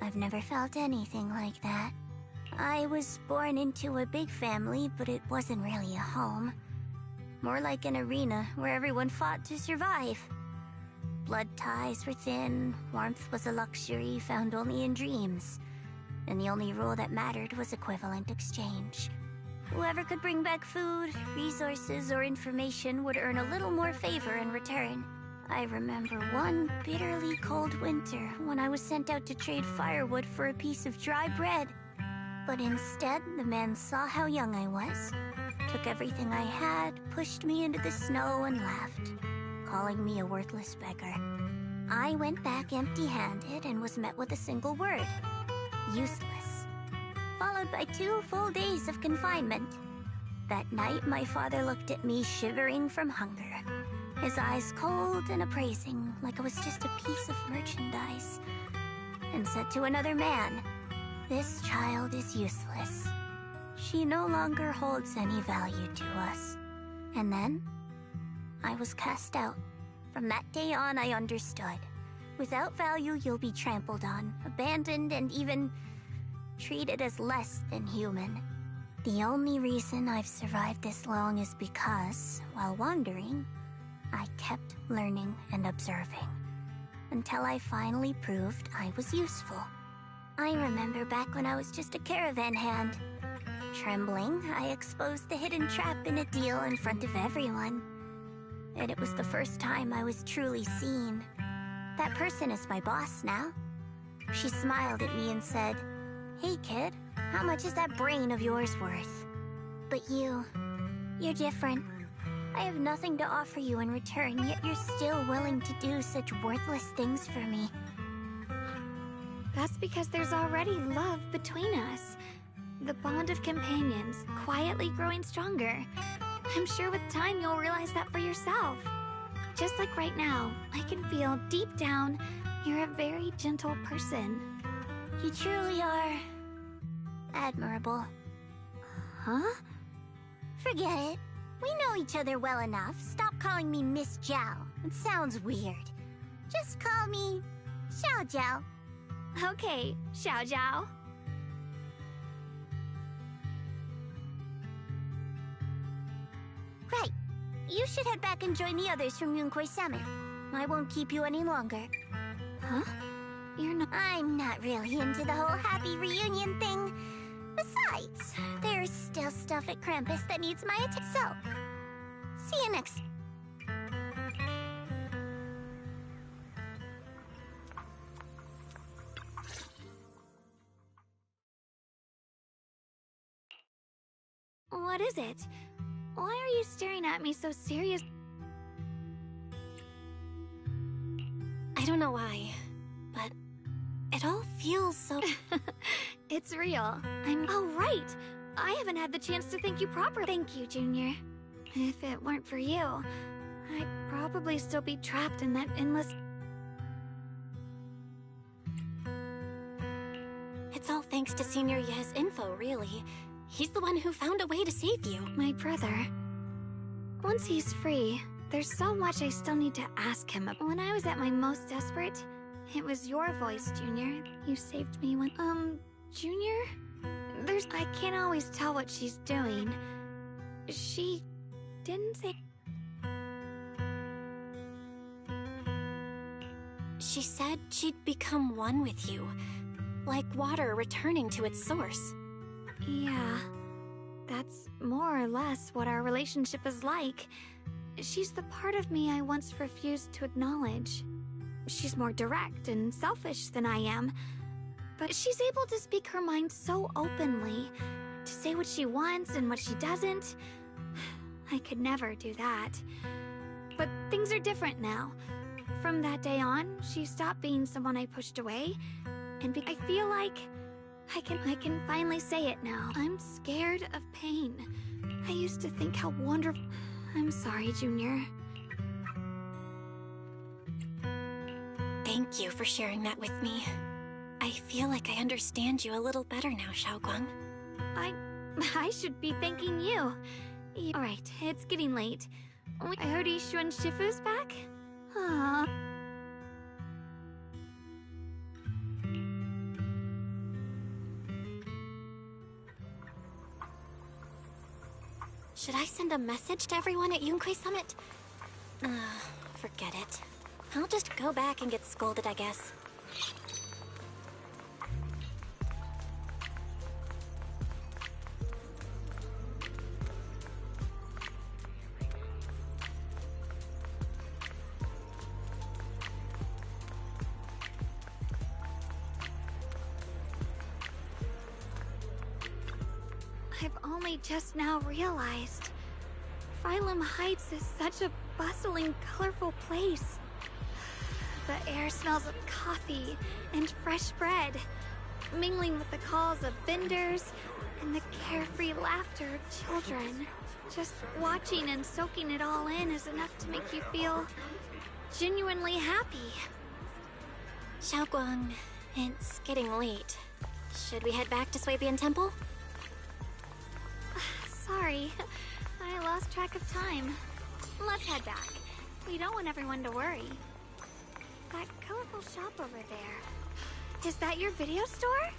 I've never felt anything like that. I was born into a big family, but it wasn't really a home. More like an arena where everyone fought to survive. Blood ties were thin, warmth was a luxury found only in dreams. And the only rule that mattered was equivalent exchange. Whoever could bring back food, resources, or information would earn a little more favor in return. I remember one bitterly cold winter when I was sent out to trade firewood for a piece of dry bread. But instead, the man saw how young I was, took everything I had, pushed me into the snow, and laughed, calling me a worthless beggar. I went back empty-handed and was met with a single word: useless. Followed by 2 full days of confinement. That night, my father looked at me shivering from hunger. His eyes cold and appraising, like I was just a piece of merchandise, and said to another man, "This child is useless. She no longer holds any value to us." And then, I was cast out. From that day on, I understood. Without value, you'll be trampled on, abandoned, and even treated as less than human. The only reason I've survived this long is because, while wandering, I kept learning and observing, until I finally proved I was useful. I remember back when I was just a caravan hand. Trembling, I exposed the hidden trap in a deal in front of everyone. And it was the first time I was truly seen. That person is my boss now. She smiled at me and said, "Hey kid, how much is that brain of yours worth?" But you're different. I have nothing to offer you in return, yet you're still willing to do such worthless things for me. That's because there's already love between us. The bond of companions, quietly growing stronger. I'm sure with time you'll realize that for yourself. Just like right now, I can feel deep down You're a very gentle person. You truly are admirable. Huh? Forget it. We know each other well enough. Stop calling me Miss Zhao. It sounds weird. Just call me Xiao Zhao. Okay, Xiao Zhao. Right. You should head back and join the others from Yunquei Summit. I won't keep you any longer. Huh? You're not... I'm not really into the whole happy reunion thing. Besides, there's still stuff at Krampus that needs my attention. So, see you next. What is it? Why are you staring at me so serious? I don't know why, but it all feels so... It's real. Oh, right! I haven't had the chance to thank you properly. Thank you, Junior. If it weren't for you, I'd probably still be trapped in that endless... It's all thanks to Senior Ye's info, really. He's the one who found a way to save you. My brother. Once he's free, there's so much I still need to ask him. When I was at my most desperate, it was your voice, Junior. You saved me when... Junior? I can't always tell what she's doing. She didn't say... She said she'd become one with you. Like water returning to its source. Yeah. That's more or less what our relationship is like. She's the part of me I once refused to acknowledge. She's more direct and selfish than I am. But she's able to speak her mind so openly, to say what she wants and what she doesn't. I could never do that. But things are different now. From that day on, she stopped being someone I pushed away, and I feel like I can finally say it now. I'm scared of pain. I used to think how wonderful... I'm sorry, Junior. Thank you for sharing that with me. I feel like I understand you a little better now, Xiaoguang. I should be thanking you. Alright, it's getting late. I heard Ishu and Shifu's back? Aww. Should I send a message to everyone at Yunquei Summit? Forget it. I'll just go back and get scolded, I guess. I've only just now realized. Phylum Heights is such a bustling, colorful place. The air smells of coffee and fresh bread, mingling with the calls of vendors and the carefree laughter of children. Just watching and soaking it all in is enough to make you feel genuinely happy. Xiaoguang, it's getting late. Should we head back to Swabian Temple? Sorry, I lost track of time. Let's head back. We don't want everyone to worry. That colorful shop over there. Is that your video store?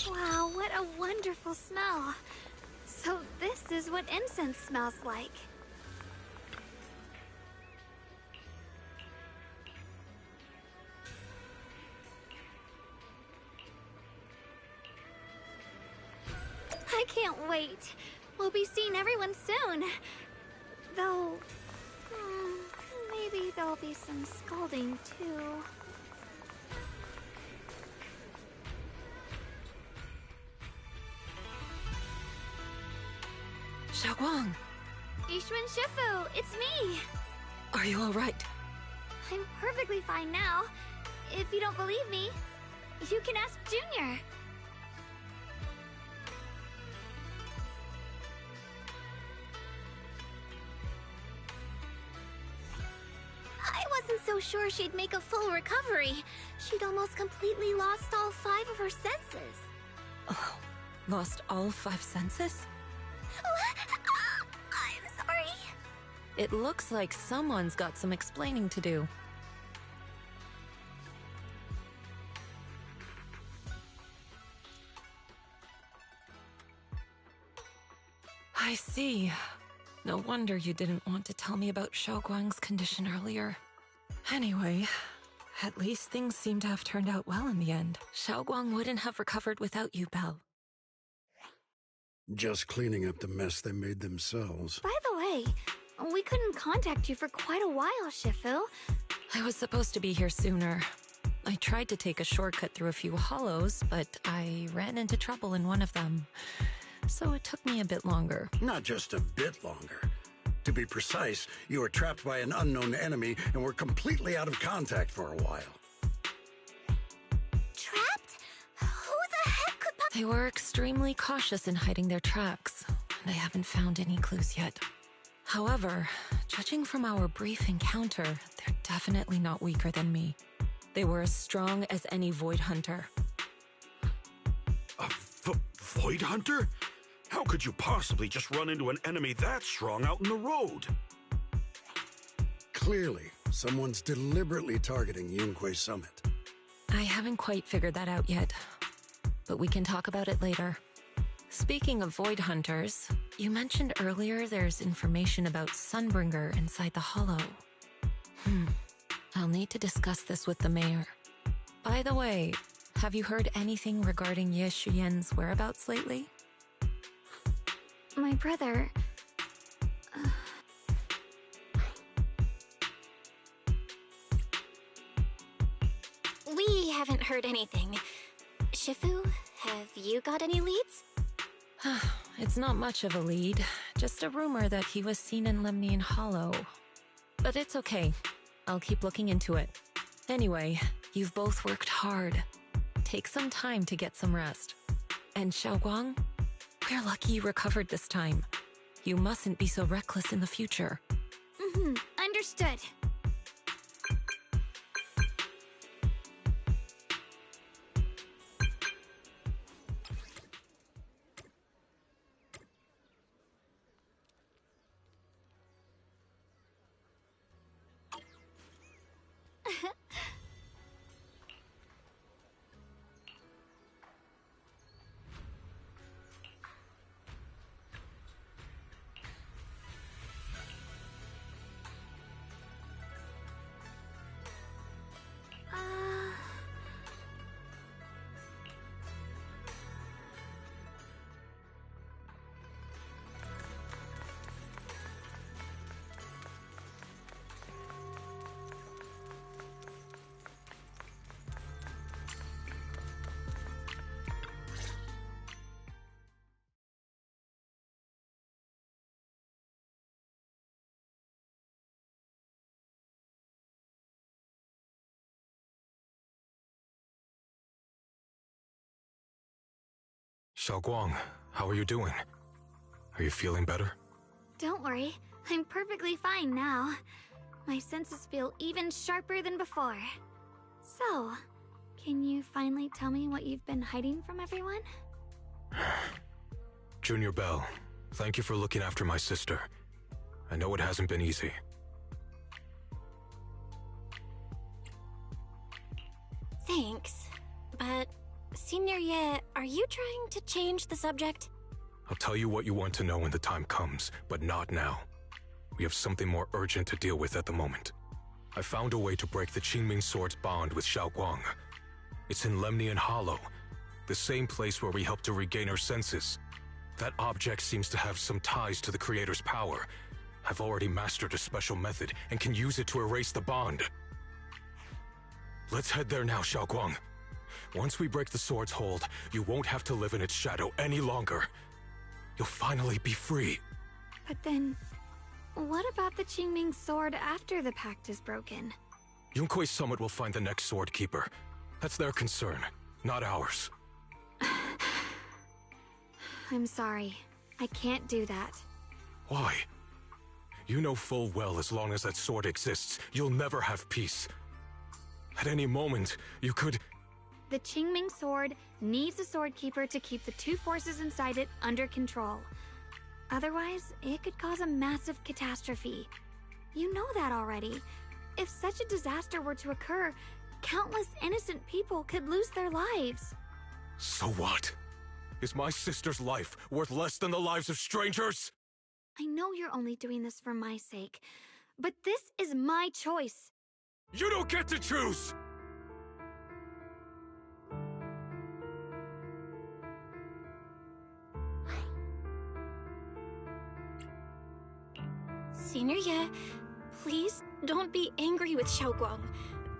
Wow, what a wonderful smell. So this is what incense smells like. wait. We'll be seeing everyone soon. Though, maybe there'll be some scolding too. Xiaoguang! Yixuan Shifu, it's me! Are you alright? I'm perfectly fine now. If you don't believe me, you can ask Junior. I wasn't so sure she'd make a full recovery. She'd almost completely lost all 5 of her senses. Oh, lost all 5 senses? I'm sorry. It looks like someone's got some explaining to do. I see. No wonder you didn't want to tell me about Xiaoguang's condition earlier. Anyway, at least things seem to have turned out well in the end. Xiaoguang wouldn't have recovered without you, Belle. Just cleaning up the mess they made themselves. By the way, we couldn't contact you for quite a while, Shifu. I was supposed to be here sooner. I tried to take a shortcut through a few hollows, but I ran into trouble in one of them. So it took me a bit longer. Not just a bit longer. To be precise, you were trapped by an unknown enemy and were completely out of contact for a while. Trapped? Who the heck could They were extremely cautious in hiding their tracks, and I haven't found any clues yet. However, judging from our brief encounter, they're definitely not weaker than me. They were as strong as any Void Hunter. A Void Hunter? How could you possibly just run into an enemy that strong out in the road? Clearly, someone's deliberately targeting Yunquay Summit. I haven't quite figured that out yet, but we can talk about it later. Speaking of Void Hunters, you mentioned earlier there's information about Sunbringer inside the Hollow. I'll need to discuss this with the mayor. By the way, have you heard anything regarding Ye Shuyen's whereabouts lately? My brother... We haven't heard anything. Shifu, have you got any leads? It's not much of a lead, just a rumor that he was seen in Lemnian Hollow. But it's okay. I'll keep looking into it. Anyway, you've both worked hard. Take some time to get some rest. And Xiaoguang, we're lucky you recovered this time. You mustn't be so reckless in the future. Understood. Xiaoguang, how are you doing? Are you feeling better? Don't worry, I'm perfectly fine now. My senses feel even sharper than before. So, can you finally tell me what you've been hiding from everyone? Junior Bell, thank you for looking after my sister. I know it hasn't been easy. Thanks, but Senior Ye, are you trying to change the subject? I'll tell you what you want to know when the time comes, but not now. We have something more urgent to deal with at the moment. I found a way to break the Qingming Sword's bond with Xiaoguang. It's in Lemnian Hollow, the same place where we helped to regain her senses. That object seems to have some ties to the Creator's power. I've already mastered a special method and can use it to erase the bond. Let's head there now, Xiaoguang. Once we break the sword's hold, you won't have to live in its shadow any longer. You'll finally be free. But then, what about the Qingming sword after the pact is broken? Yunkuei Summit will find the next sword keeper. That's their concern, not ours. I'm sorry. I can't do that. Why? You know full well as long as that sword exists, you'll never have peace. At any moment, you could... The Qingming sword needs a sword keeper to keep the two forces inside it under control. Otherwise, it could cause a massive catastrophe. You know that already. If such a disaster were to occur, countless innocent people could lose their lives. So what? Is my sister's life worth less than the lives of strangers? I know you're only doing this for my sake, but this is my choice. You don't get to choose! Senior Ye, please don't be angry with Xiaoguang.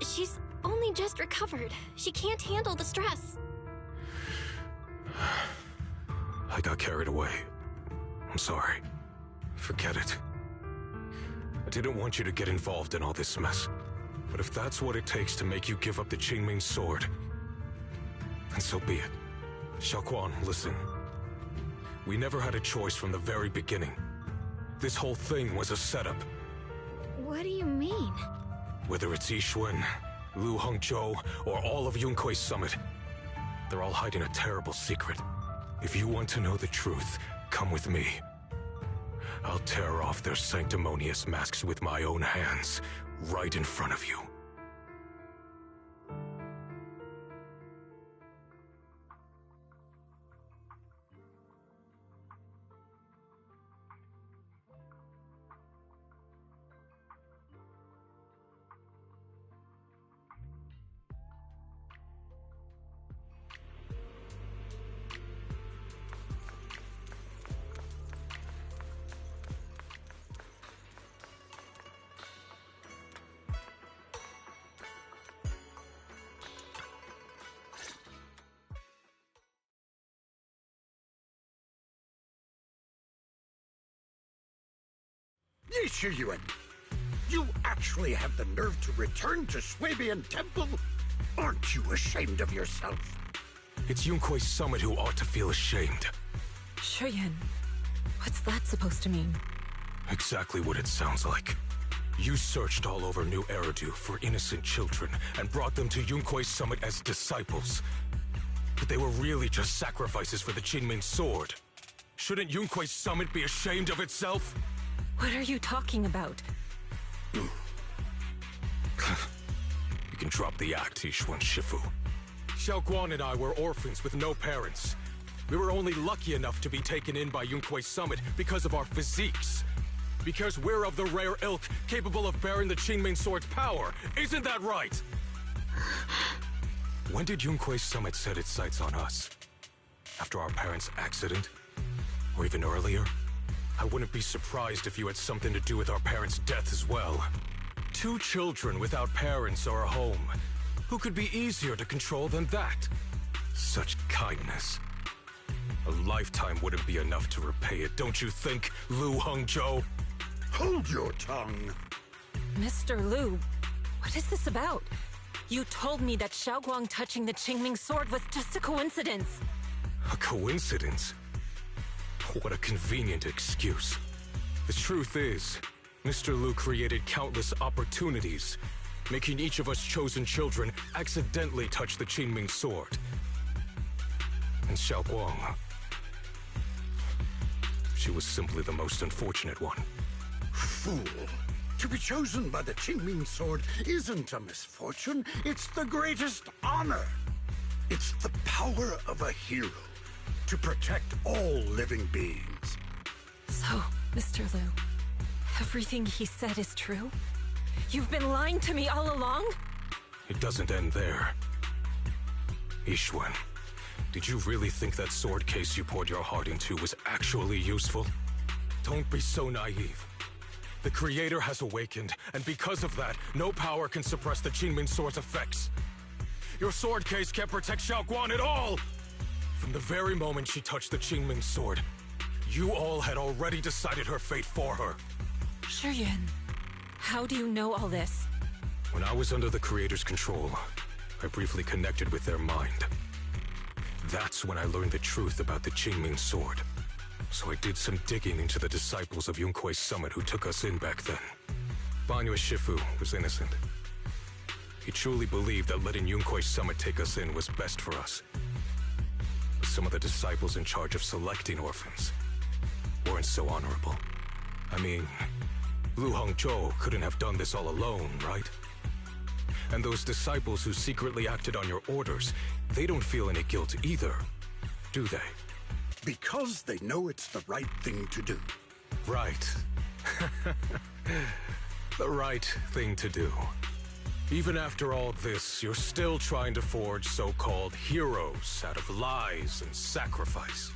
She's only just recovered. She can't handle the stress. I got carried away. I'm sorry. Forget it. I didn't want you to get involved in all this mess. But if that's what it takes to make you give up the Qingming sword, then so be it. Xiaoguang, listen. We never had a choice from the very beginning. This whole thing was a setup. What do you mean? Whether it's Yixuan, Lu Hongzhou, or all of Yunkuei Summit, they're all hiding a terrible secret. If you want to know the truth, come with me. I'll tear off their sanctimonious masks with my own hands, right in front of you. Yixuan, you actually have the nerve to return to Swabian Temple? Aren't you ashamed of yourself? It's Yunkuei Summit who ought to feel ashamed. Shuyan, what's that supposed to mean? Exactly what it sounds like. You searched all over New Eridu for innocent children and brought them to Yunkuei Summit as disciples. But they were really just sacrifices for the Qingming sword. Shouldn't Yunkuei Summit be ashamed of itself? What are you talking about? You can drop the act, Yixuan Shifu. Xiaoguang and I were orphans with no parents. We were only lucky enough to be taken in by Yunkuei Summit because of our physiques. Because we're of the rare ilk capable of bearing the Qingming sword's power. Isn't that right? When did Yunkuei Summit set its sights on us? After our parents' accident? Or even earlier? I wouldn't be surprised if you had something to do with our parents' death as well. 2 children without parents or a home. Who could be easier to control than that? Such kindness. A lifetime wouldn't be enough to repay it, don't you think, Lu Hongzhou? Hold your tongue. Mr. Lu, what is this about? You told me that Xiaoguang touching the Qingming sword was just a coincidence. A coincidence? What a convenient excuse. The truth is, Mr. Lu created countless opportunities, making each of us chosen children accidentally touch the Qingming sword. And Xiaoguang, she was simply the most unfortunate one. Fool. To be chosen by the Qingming sword isn't a misfortune, it's the greatest honor. It's the power of a hero to protect all living beings. So, Mr. Lu, everything he said is true? You've been lying to me all along? It doesn't end there. Yixuan, Did you really think that sword case you poured your heart into was actually useful? Don't be so naive. The Creator has awakened, and because of that, no power can suppress the Qingming Sword's effects. Your sword case can't protect Xiaoguang at all! From the very moment she touched the Qingming Sword, you all had already decided her fate for her. Shuyuan, how do you know all this? When I was under the Creator's control, I briefly connected with their mind. That's when I learned the truth about the Qingming Sword. So I did some digging into the disciples of Yunkuei Summit who took us in back then. Banyue Shifu was innocent. He truly believed that letting Yunkuei Summit take us in was best for us. But some of the disciples in charge of selecting orphans weren't so honorable. I mean, Lu Hongzhou couldn't have done this all alone, right? And those disciples who secretly acted on your orders, they don't feel any guilt either, do they? Because they know it's the right thing to do. Right. The right thing to do. Even after all this, you're still trying to forge so-called heroes out of lies and sacrifice.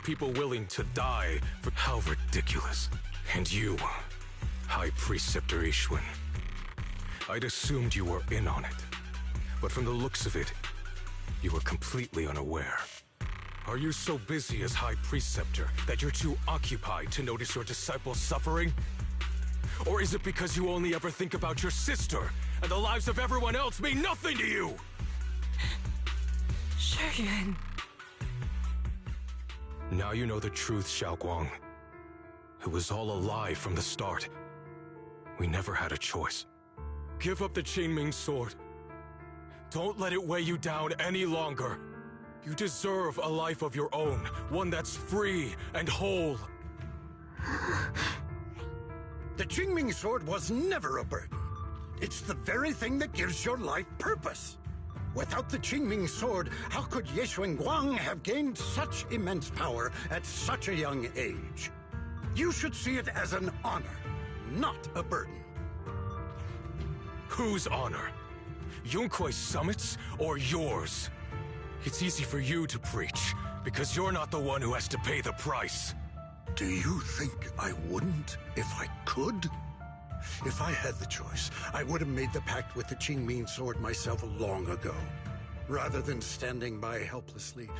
People willing to die for how ridiculous. And you, High Preceptor Ishun. I'd assumed you were in on it. But from the looks of it, you were completely unaware. Are you so busy as High Preceptor that you're too occupied to notice your disciples suffering? Or is it because you only ever think about your sister, and the lives of everyone else mean nothing to you? Shuyuan. Now you know the truth, Xiaoguang. It was all a lie from the start. We never had a choice. Give up the Qingming Sword. Don't let it weigh you down any longer. You deserve a life of your own, one that's free and whole. The Qingming Sword was never a burden. It's the very thing that gives your life purpose. Without the Qingming Sword, how could Ye Xuanguang have gained such immense power at such a young age? You should see it as an honor, not a burden. Whose honor? Yunkuei Summit's or yours? It's easy for you to preach, because you're not the one who has to pay the price. Do you think I wouldn't if I could? If I had the choice, I would have made the pact with the Qingming Sword myself long ago, rather than standing by helplessly,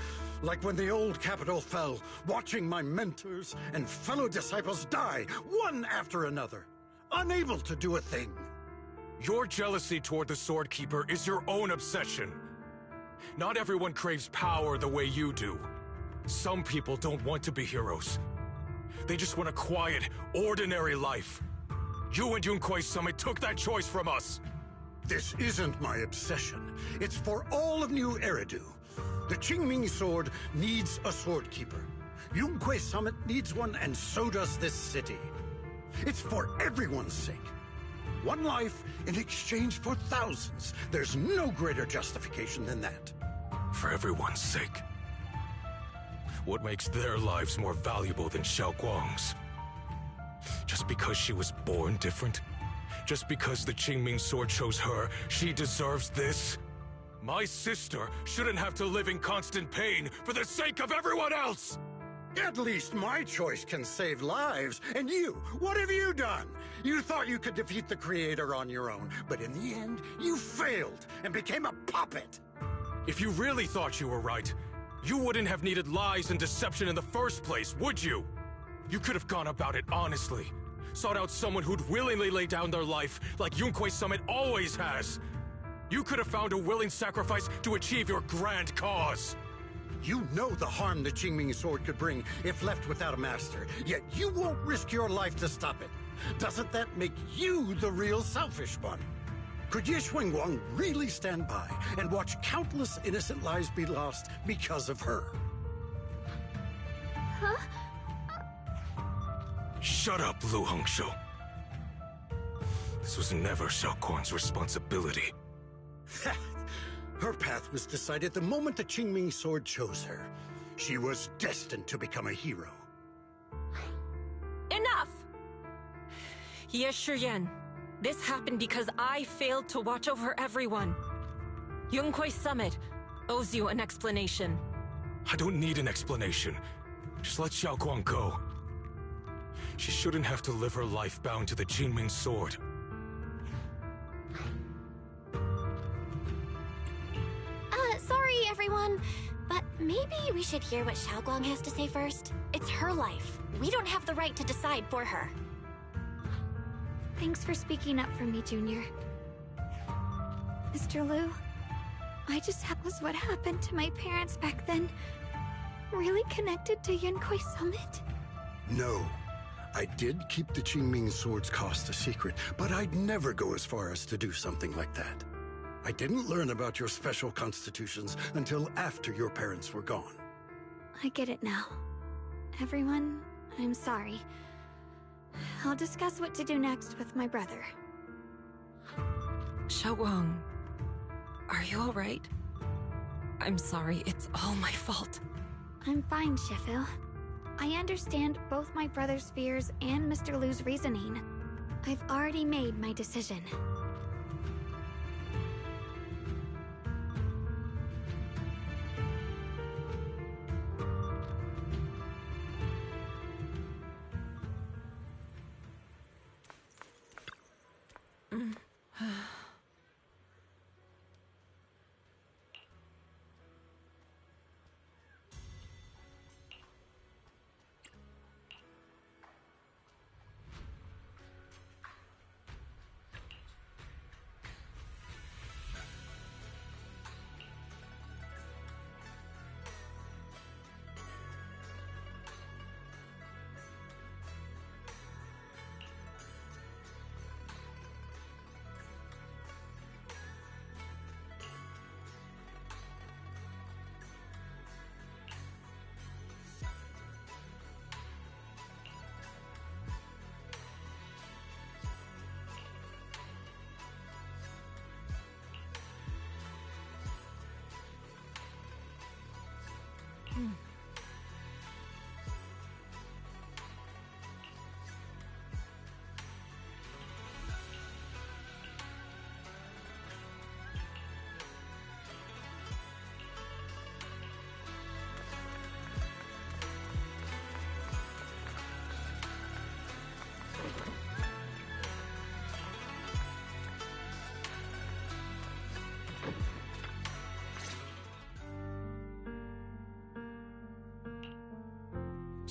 like when the old capital fell, watching my mentors and fellow disciples die, one after another, unable to do a thing. Your jealousy toward the Sword Keeper is your own obsession. Not everyone craves power the way you do. Some people don't want to be heroes. They just want a quiet, ordinary life. You and Yunkuei Summit took that choice from us. This isn't my obsession. It's for all of New Eridu. The Qingming Sword needs a Sword Keeper. Yunkuei Summit needs one, and so does this city. It's for everyone's sake. One life in exchange for thousands. There's no greater justification than that. For everyone's sake. What makes their lives more valuable than Xiaoguang's? Just because she was born different? Just because the Qingming Sword chose her, she deserves this? My sister shouldn't have to live in constant pain for the sake of everyone else! At least my choice can save lives. And you, what have you done? You thought you could defeat the Creator on your own, but in the end, you failed and became a puppet. If you really thought you were right, you wouldn't have needed lies and deception in the first place, would you? You could have gone about it honestly. Sought out someone who'd willingly lay down their life like Yunkuei Summit always has. You could have found a willing sacrifice to achieve your grand cause. You know the harm the Qingming Sword could bring if left without a master, yet you won't risk your life to stop it. Doesn't that make you the real selfish one? Could Ye Xuanguang really stand by and watch countless innocent lives be lost because of her? Huh? Shut up, Lu Hongzhou. This was never Xiaoguang's responsibility. Her path was decided the moment the Qingming Sword chose her. She was destined to become a hero. Enough! Ye Shuyuan, this happened because I failed to watch over everyone. Yunkuei Summit, owes you an explanation. I don't need an explanation. Just let Xiaoguang go. She shouldn't have to live her life bound to the Qingming sword. Sorry, everyone. But maybe we should hear what Xiaoguang has to say first. It's her life. We don't have the right to decide for her. Thanks for speaking up for me, Junior. Mr. Liu, was what happened to my parents back then really connected to Yunhui Summit? No. I did keep the Qingming sword's cost a secret, but I'd never go as far as to do something like that. I didn't learn about your special constitutions until after your parents were gone. I get it now. Everyone, I'm sorry. I'll discuss what to do next with my brother. Xiaoguang, are you alright? I'm sorry, it's all my fault. I'm fine, Shifu. I understand both my brother's fears and Mr. Liu's reasoning. I've already made my decision.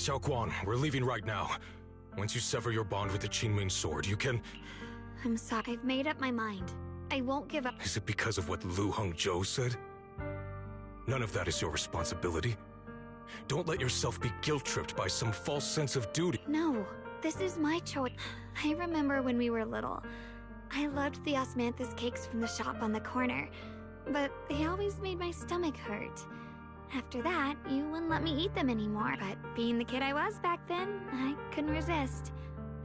Xiaoguang, we're leaving right now. Once you sever your bond with the Qingming sword, you can... I'm sorry. I've made up my mind. I won't give up. Is it because of what Lu Hongzhou said? None of that is your responsibility. Don't let yourself be guilt-tripped by some false sense of duty. No, this is my choice. I remember when we were little. I loved the osmanthus cakes from the shop on the corner, but they always made my stomach hurt. After that, you wouldn't let me eat them anymore, but being the kid I was back then, I couldn't resist.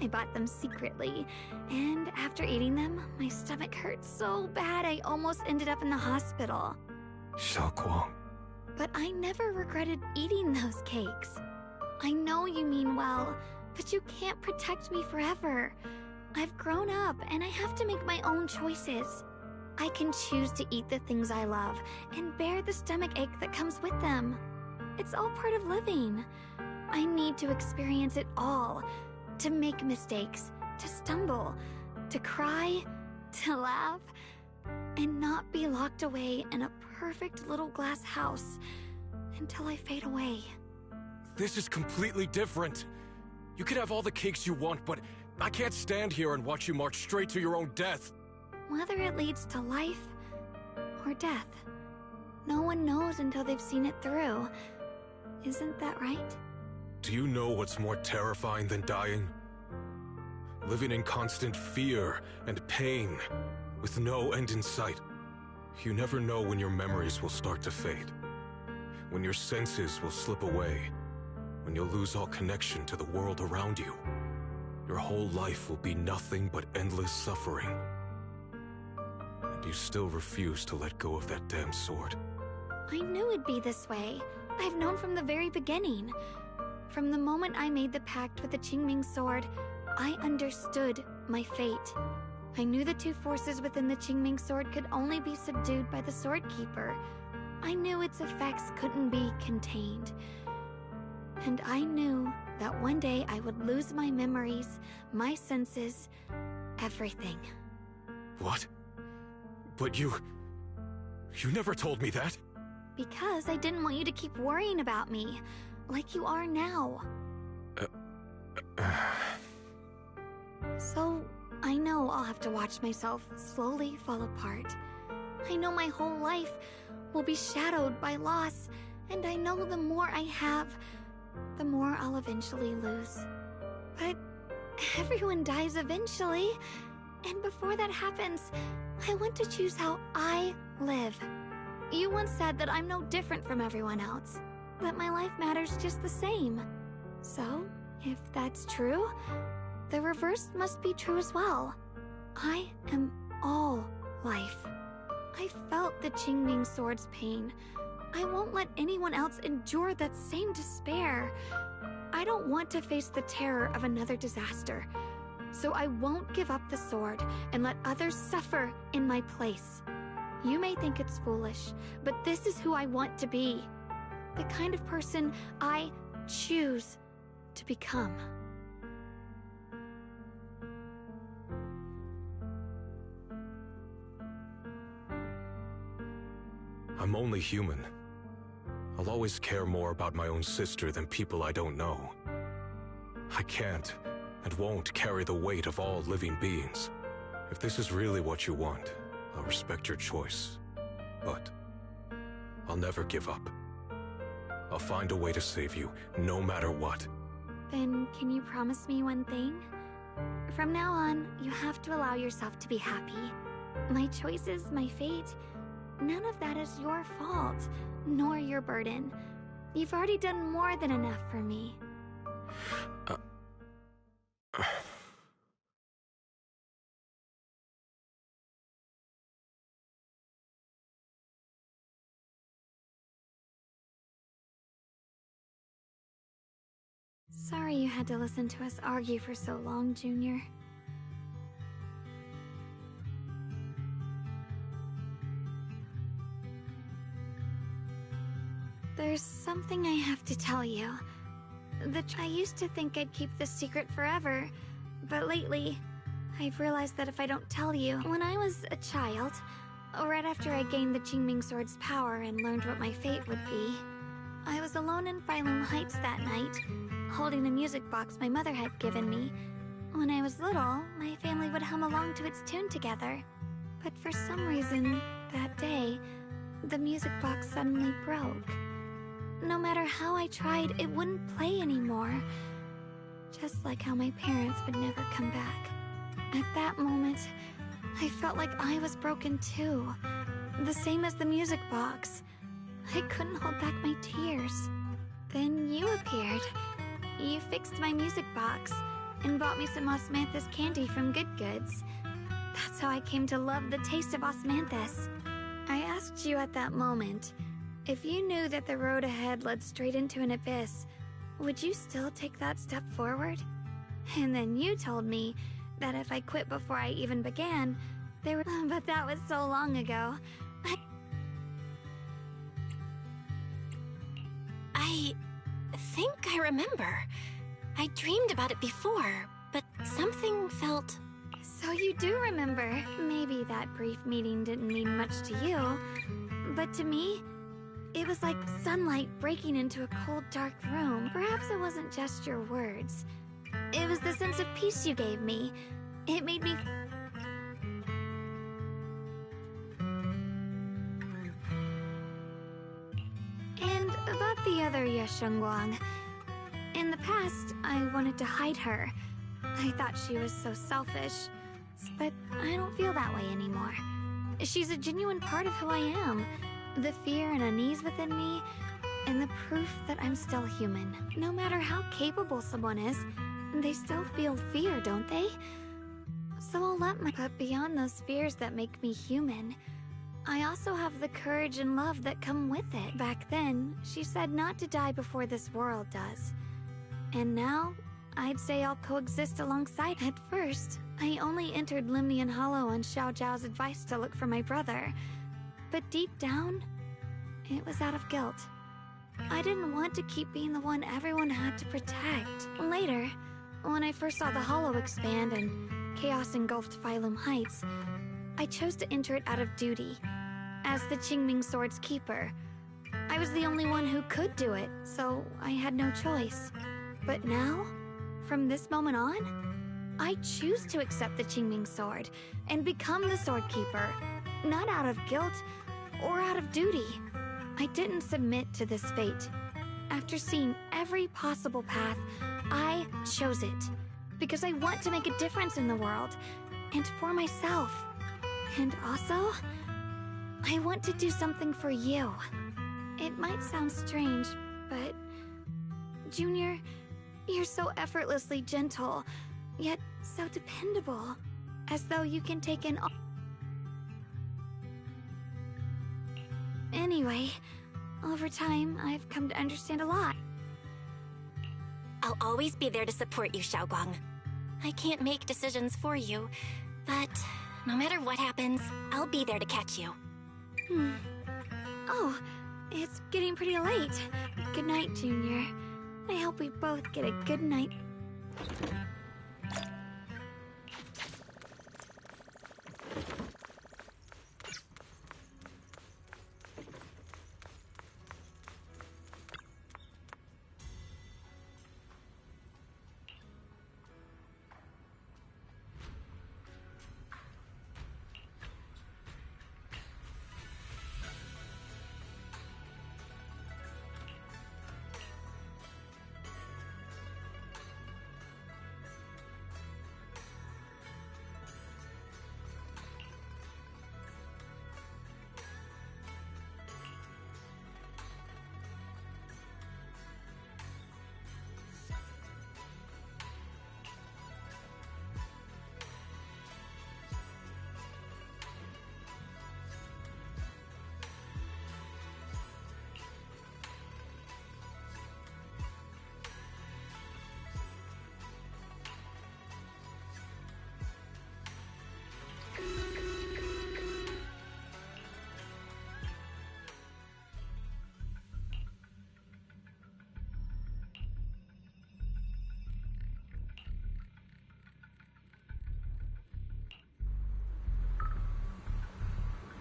I bought them secretly, and after eating them, my stomach hurt so bad I almost ended up in the hospital. Xiaoguang. But I never regretted eating those cakes. I know you mean well, but you can't protect me forever. I've grown up, and I have to make my own choices. I can choose to eat the things I love and bear the stomach ache that comes with them. It's all part of living. I need to experience it all. To make mistakes, to stumble, to cry, to laugh, and not be locked away in a perfect little glass house until I fade away. This is completely different. You can have all the cakes you want, but I can't stand here and watch you march straight to your own death. Whether it leads to life or death, no one knows until they've seen it through. Isn't that right? Do you know what's more terrifying than dying? Living in constant fear and pain, with no end in sight. You never know when your memories will start to fade, when your senses will slip away, when you'll lose all connection to the world around you. Your whole life will be nothing but endless suffering. And you still refuse to let go of that damn sword. I knew it'd be this way. I've known from the very beginning. From the moment I made the pact with the Qingming sword, I understood my fate. I knew the two forces within the Qingming sword could only be subdued by the sword keeper. I knew its effects couldn't be contained. And I knew that one day I would lose my memories, my senses, everything. What? But you never told me that. Because I didn't want you to keep worrying about me, like you are now. So, I know I'll have to watch myself slowly fall apart. I know my whole life will be shadowed by loss, and I know the more I have, the more I'll eventually lose. But everyone dies eventually, and before that happens, I want to choose how I live. You once said that I'm no different from everyone else, that my life matters just the same. So, if that's true, the reverse must be true as well. I am all life. I felt the Qingming Sword's pain. I won't let anyone else endure that same despair. I don't want to face the terror of another disaster. So I won't give up the sword and let others suffer in my place. You may think it's foolish, but this is who I want to be. The kind of person I choose to become. I'm only human. I'll always care more about my own sister than people I don't know. I can't and won't carry the weight of all living beings. If this is really what you want, I'll respect your choice. But I'll never give up. I'll find a way to save you, no matter what. Then can you promise me one thing? From now on, you have to allow yourself to be happy. My choices, my fate, none of that is your fault, nor your burden. You've already done more than enough for me. Sorry you had to listen to us argue for so long, Junior. There's something I have to tell you. I used to think I'd keep this secret forever, but lately, I've realized that if I don't tell you, when I was a child, right after I gained the Qingming Sword's power and learned what my fate would be, I was alone in Phylum Heights that night, holding the music box my mother had given me. When I was little, my family would hum along to its tune together. But for some reason, that day, the music box suddenly broke. No matter how I tried, it wouldn't play anymore. Just like how my parents would never come back. At that moment, I felt like I was broken too. The same as the music box. I couldn't hold back my tears. Then you appeared. You fixed my music box and bought me some osmanthus candy from Good Goods. That's how I came to love the taste of osmanthus. I asked you at that moment, if you knew that the road ahead led straight into an abyss, would you still take that step forward? And then you told me that if I quit before I even began, there would... But that was so long ago. I think I remember. I dreamed about it before, but something felt... So you do remember. Maybe that brief meeting didn't mean much to you, but to me, it was like sunlight breaking into a cold, dark room. Perhaps it wasn't just your words. It was the sense of peace you gave me. It made me... And about the other Yeshengguang. In the past, I wanted to hide her. I thought she was so selfish. But I don't feel that way anymore. She's a genuine part of who I am. The fear and unease within me, and the proof that I'm still human. No matter how capable someone is, they still feel fear, don't they? So I'll let my... But beyond those fears that make me human, I also have the courage and love that come with it. Back then, she said not to die before this world does. And now, I'd say I'll coexist alongside. At first, I only entered Limnian Hollow on Xiao Zhao's advice to look for my brother. But deep down, It was out of guilt. I didn't want to keep being the one everyone had to protect. Later, when I first saw the Hollow expand and chaos engulfed Phylum Heights, I chose to enter it out of duty. As the Qingming Sword's keeper, I was the only one who could do it, so I had no choice. But now, from this moment on, I choose to accept the Qingming Sword and become the Sword Keeper, not out of guilt or out of duty. I didn't submit to this fate. After seeing every possible path, I chose it because I want to make a difference in the world and for myself. And also, I want to do something for you. It might sound strange, but Junior, you're so effortlessly gentle, yet so dependable, as though you can take in all. Anyway, over time, I've come to understand a lot. I'll always be there to support you, Xiaoguang. I can't make decisions for you, but no matter what happens, I'll be there to catch you. Oh, it's getting pretty late. Good night, Junior. I hope we both get a good night.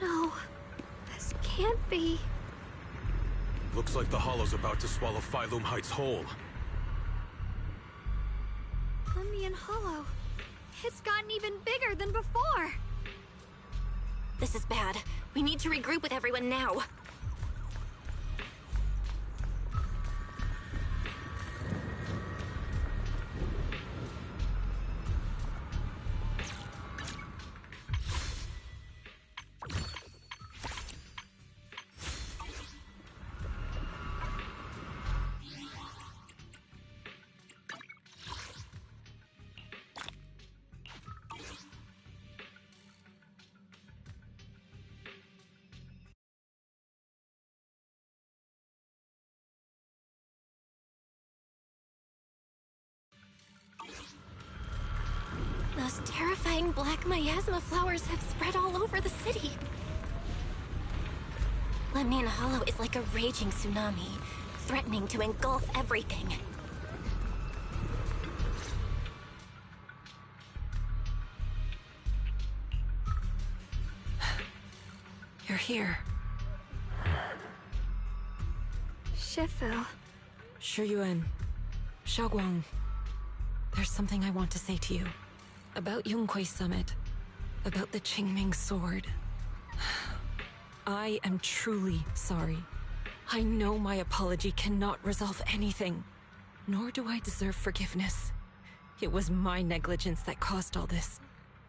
No, this can't be. Looks like the Hollow's about to swallow Phylum Heights whole. Lemnian Hollow. It's gotten even bigger than before. This is bad. We need to regroup with everyone now. Those terrifying black miasma flowers have spread all over the city. Lemnian Hollow is like a raging tsunami, threatening to engulf everything. You're here. Shifu. Shuyuan. Xiaoguang. There's something I want to say to you. About Yunquei Summit. About the Qingming Sword. I am truly sorry. I know my apology cannot resolve anything. Nor do I deserve forgiveness. It was my negligence that caused all this.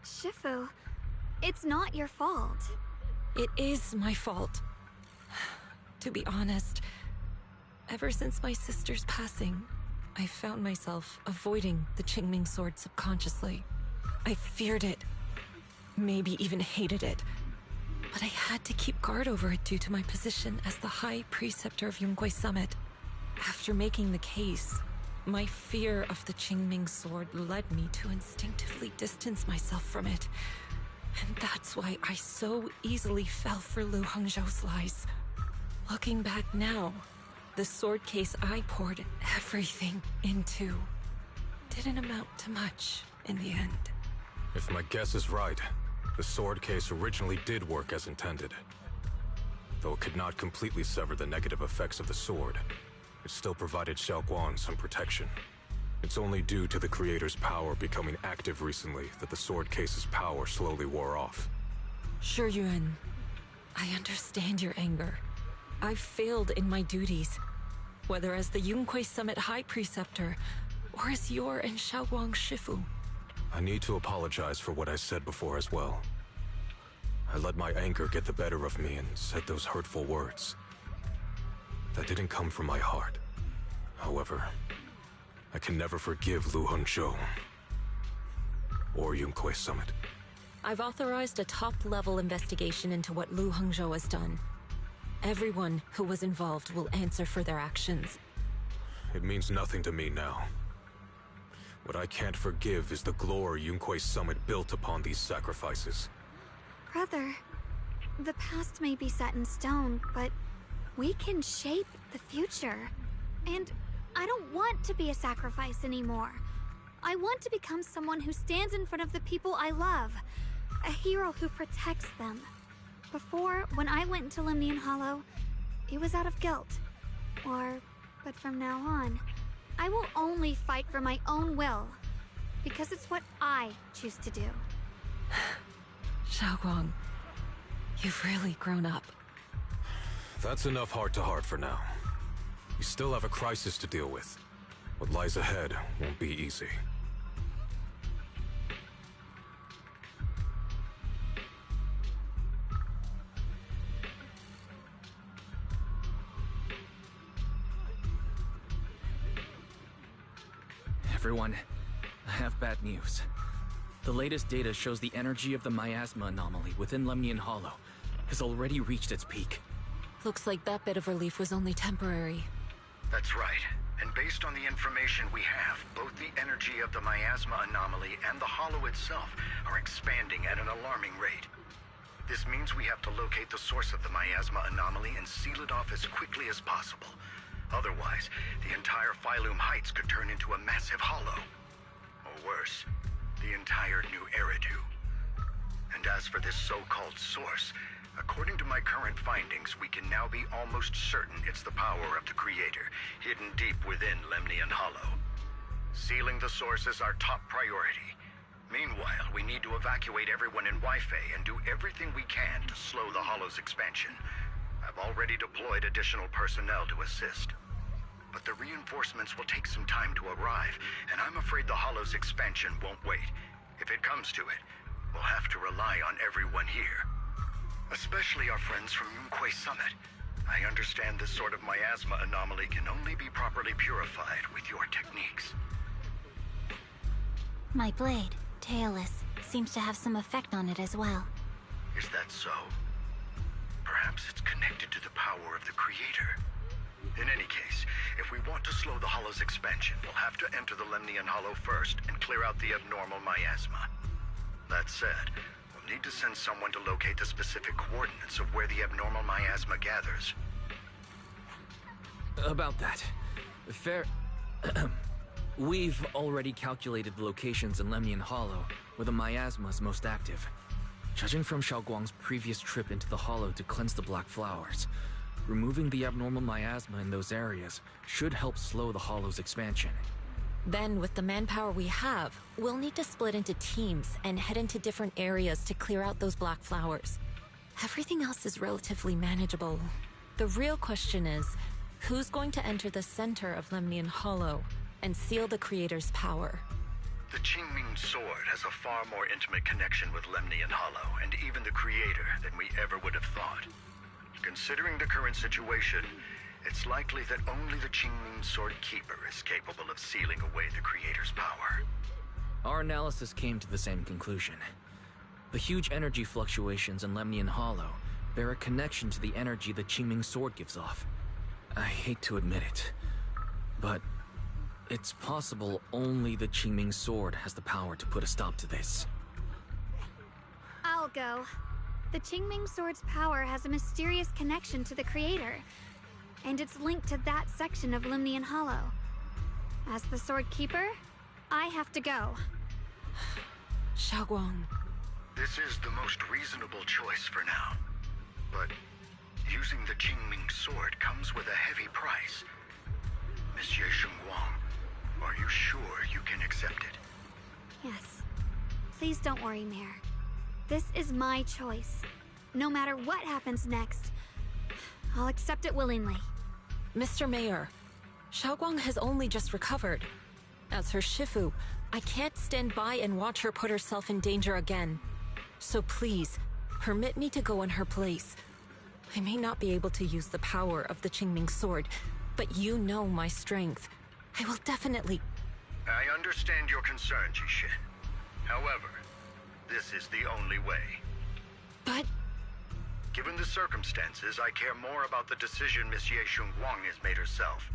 Shifu, it's not your fault. It is my fault. To be honest, ever since my sister's passing, I found myself avoiding the Qingming Sword subconsciously. I feared it, maybe even hated it, but I had to keep guard over it due to my position as the High Preceptor of Yunquei Summit. After making the case, my fear of the Qingming Sword led me to instinctively distance myself from it, and that's why I so easily fell for Lu Hangzhou's lies. Looking back now, the sword case I poured everything into didn't amount to much in the end. If my guess is right, the sword case originally did work as intended. Though it could not completely sever the negative effects of the sword, it still provided Xiaoguang some protection. It's only due to the creator's power becoming active recently that the sword case's power slowly wore off. Sure, Yuan. I understand your anger. I've failed in my duties, whether as the Yunque Summit High Preceptor, or as your and Xiaoguang's Shifu. I need to apologize for what I said before as well. I let my anger get the better of me and said those hurtful words. That didn't come from my heart. However, I can never forgive Lu Hengzhou or Yunque Summit. I've authorized a top-level investigation into what Lu Hengzhou has done. Everyone who was involved will answer for their actions. It means nothing to me now. What I can't forgive is the glory Yunque Summit built upon these sacrifices. Brother, the past may be set in stone, but we can shape the future. And I don't want to be a sacrifice anymore. I want to become someone who stands in front of the people I love. A hero who protects them. Before, when I went into Lemnian Hollow, it was out of guilt. But from now on, I will only fight for my own will. Because it's what I choose to do. Xiaoguang, you've really grown up. That's enough heart-to-heart for now. You still have a crisis to deal with. What lies ahead won't be easy. Everyone, I have bad news. The latest data shows the energy of the miasma anomaly within Lemnian Hollow has already reached its peak. Looks like that bit of relief was only temporary. That's right. And based on the information we have, both the energy of the miasma anomaly and the hollow itself are expanding at an alarming rate. This means we have to locate the source of the miasma anomaly and seal it off as quickly as possible. Otherwise, the entire Phylum Heights could turn into a massive hollow. Or worse, the entire new Eridu. And as for this so-called source, according to my current findings, we can now be almost certain it's the power of the Creator, hidden deep within Lemnian Hollow. Sealing the source is our top priority. Meanwhile, we need to evacuate everyone in Wi-Fi and do everything we can to slow the Hollow's expansion. I've already deployed additional personnel to assist. But the reinforcements will take some time to arrive, and I'm afraid the Hollow's expansion won't wait. If it comes to it, we'll have to rely on everyone here. Especially our friends from Yunque Summit. I understand this sort of miasma anomaly can only be properly purified with your techniques. My blade, Tailless, seems to have some effect on it as well. Is that so? Perhaps it's connected to the power of the Creator. In any case, if we want to slow the Hollow's expansion, we'll have to enter the Lemnian Hollow first and clear out the abnormal miasma. That said, we'll need to send someone to locate the specific coordinates of where the abnormal miasma gathers. About that. We've already calculated the locations in Lemnian Hollow where the miasma is most active. Judging from Xiaoguang's previous trip into the Hollow to cleanse the Black Flowers, removing the abnormal miasma in those areas should help slow the Hollow's expansion. Then, with the manpower we have, we'll need to split into teams and head into different areas to clear out those Black Flowers. Everything else is relatively manageable. The real question is, who's going to enter the center of Lemnian Hollow and seal the Creator's power? The Qingming Sword has a far more intimate connection with Lemnian Hollow and even the Creator than we ever would have thought. Considering the current situation, it's likely that only the Qingming Sword Keeper is capable of sealing away the Creator's power. Our analysis came to the same conclusion. The huge energy fluctuations in Lemnian Hollow bear a connection to the energy the Qingming Sword gives off. I hate to admit it, but it's possible only the Qingming Sword has the power to put a stop to this. I'll go. The Qingming Sword's power has a mysterious connection to the Creator, and it's linked to that section of Limnian Hollow. As the Sword Keeper, I have to go. Xiaoguang. This is the most reasonable choice for now. But using the Qingming Sword comes with a heavy price. Monsieur Xiaoguang, are you sure you can accept it? Yes. Please don't worry, Mayor. This is my choice. No matter what happens next, I'll accept it willingly. Mr. Mayor, Xiaoguang has only just recovered. As her Shifu, I can't stand by and watch her put herself in danger again. So please, permit me to go in her place. I may not be able to use the power of the Qingming Sword, but you know my strength. I will definitely... I understand your concern, Jishin. However, this is the only way. But... Given the circumstances, I care more about the decision Miss Ye Xiaoguang has made herself.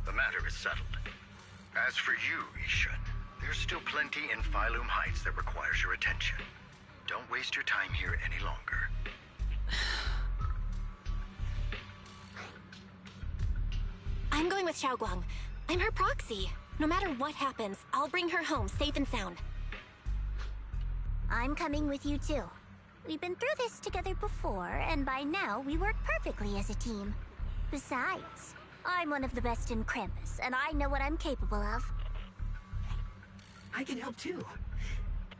The matter is settled. As for you, Ishin, there's still plenty in Phylum Heights that requires your attention. Don't waste your time here any longer. I'm going with Xiaoguang. I'm her proxy. No matter what happens, I'll bring her home safe and sound. I'm coming with you too. We've been through this together before, and by now we work perfectly as a team. Besides, I'm one of the best in Krampus, and I know what I'm capable of. I can help too.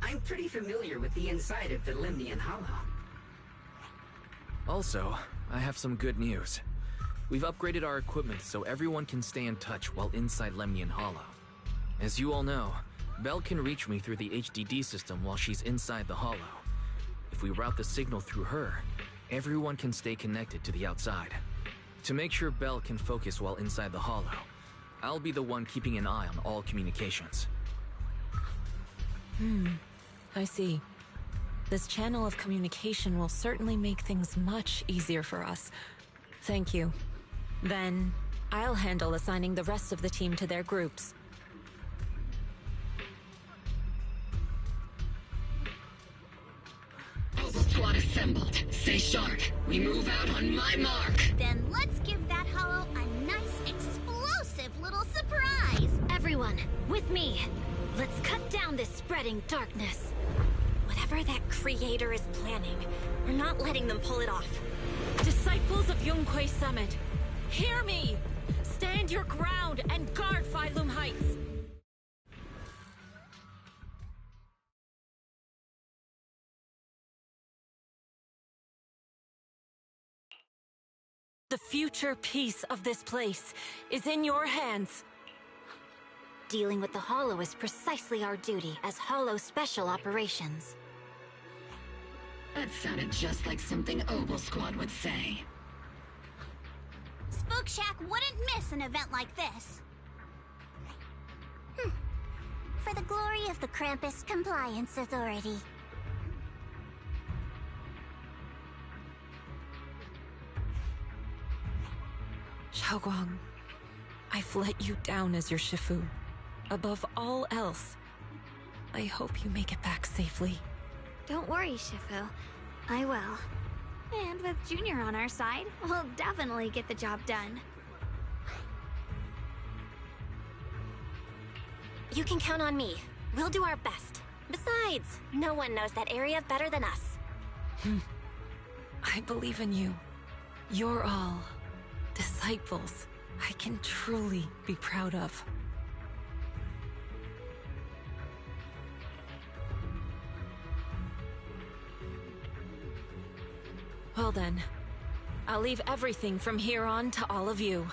I'm pretty familiar with the inside of the Limnian Hollow. Also, I have some good news. We've upgraded our equipment so everyone can stay in touch while inside Limnian Hollow. As you all know, Belle can reach me through the HDD system while she's inside the Hollow. If we route the signal through her, everyone can stay connected to the outside. To make sure Belle can focus while inside the Hollow, I'll be the one keeping an eye on all communications. I see. This channel of communication will certainly make things much easier for us. Thank you. Then, I'll handle assigning the rest of the team to their groups. Squad assembled. Stay sharp. We move out on my mark. Then let's give that hollow a nice, explosive little surprise! Everyone, with me! Let's cut down this spreading darkness. Whatever that Creator is planning, we're not letting them pull it off. Disciples of Yunquei Summit, hear me! Stand your ground and guard Phylum Heights! The future peace of this place is in your hands. Dealing with the Hollow is precisely our duty as Hollow Special Operations. That sounded just like something Obel Squad would say. Spook Shack wouldn't miss an event like this. For the glory of the Krampus Compliance Authority. Xiaoguang, I've let you down as your Shifu. Above all else, I hope you make it back safely. Don't worry, Shifu. I will. And with Junior on our side, we'll definitely get the job done. You can count on me. We'll do our best. Besides, no one knows that area better than us. I believe in you. You're all disciples I can truly be proud of. Well then, I'll leave everything from here on to all of you.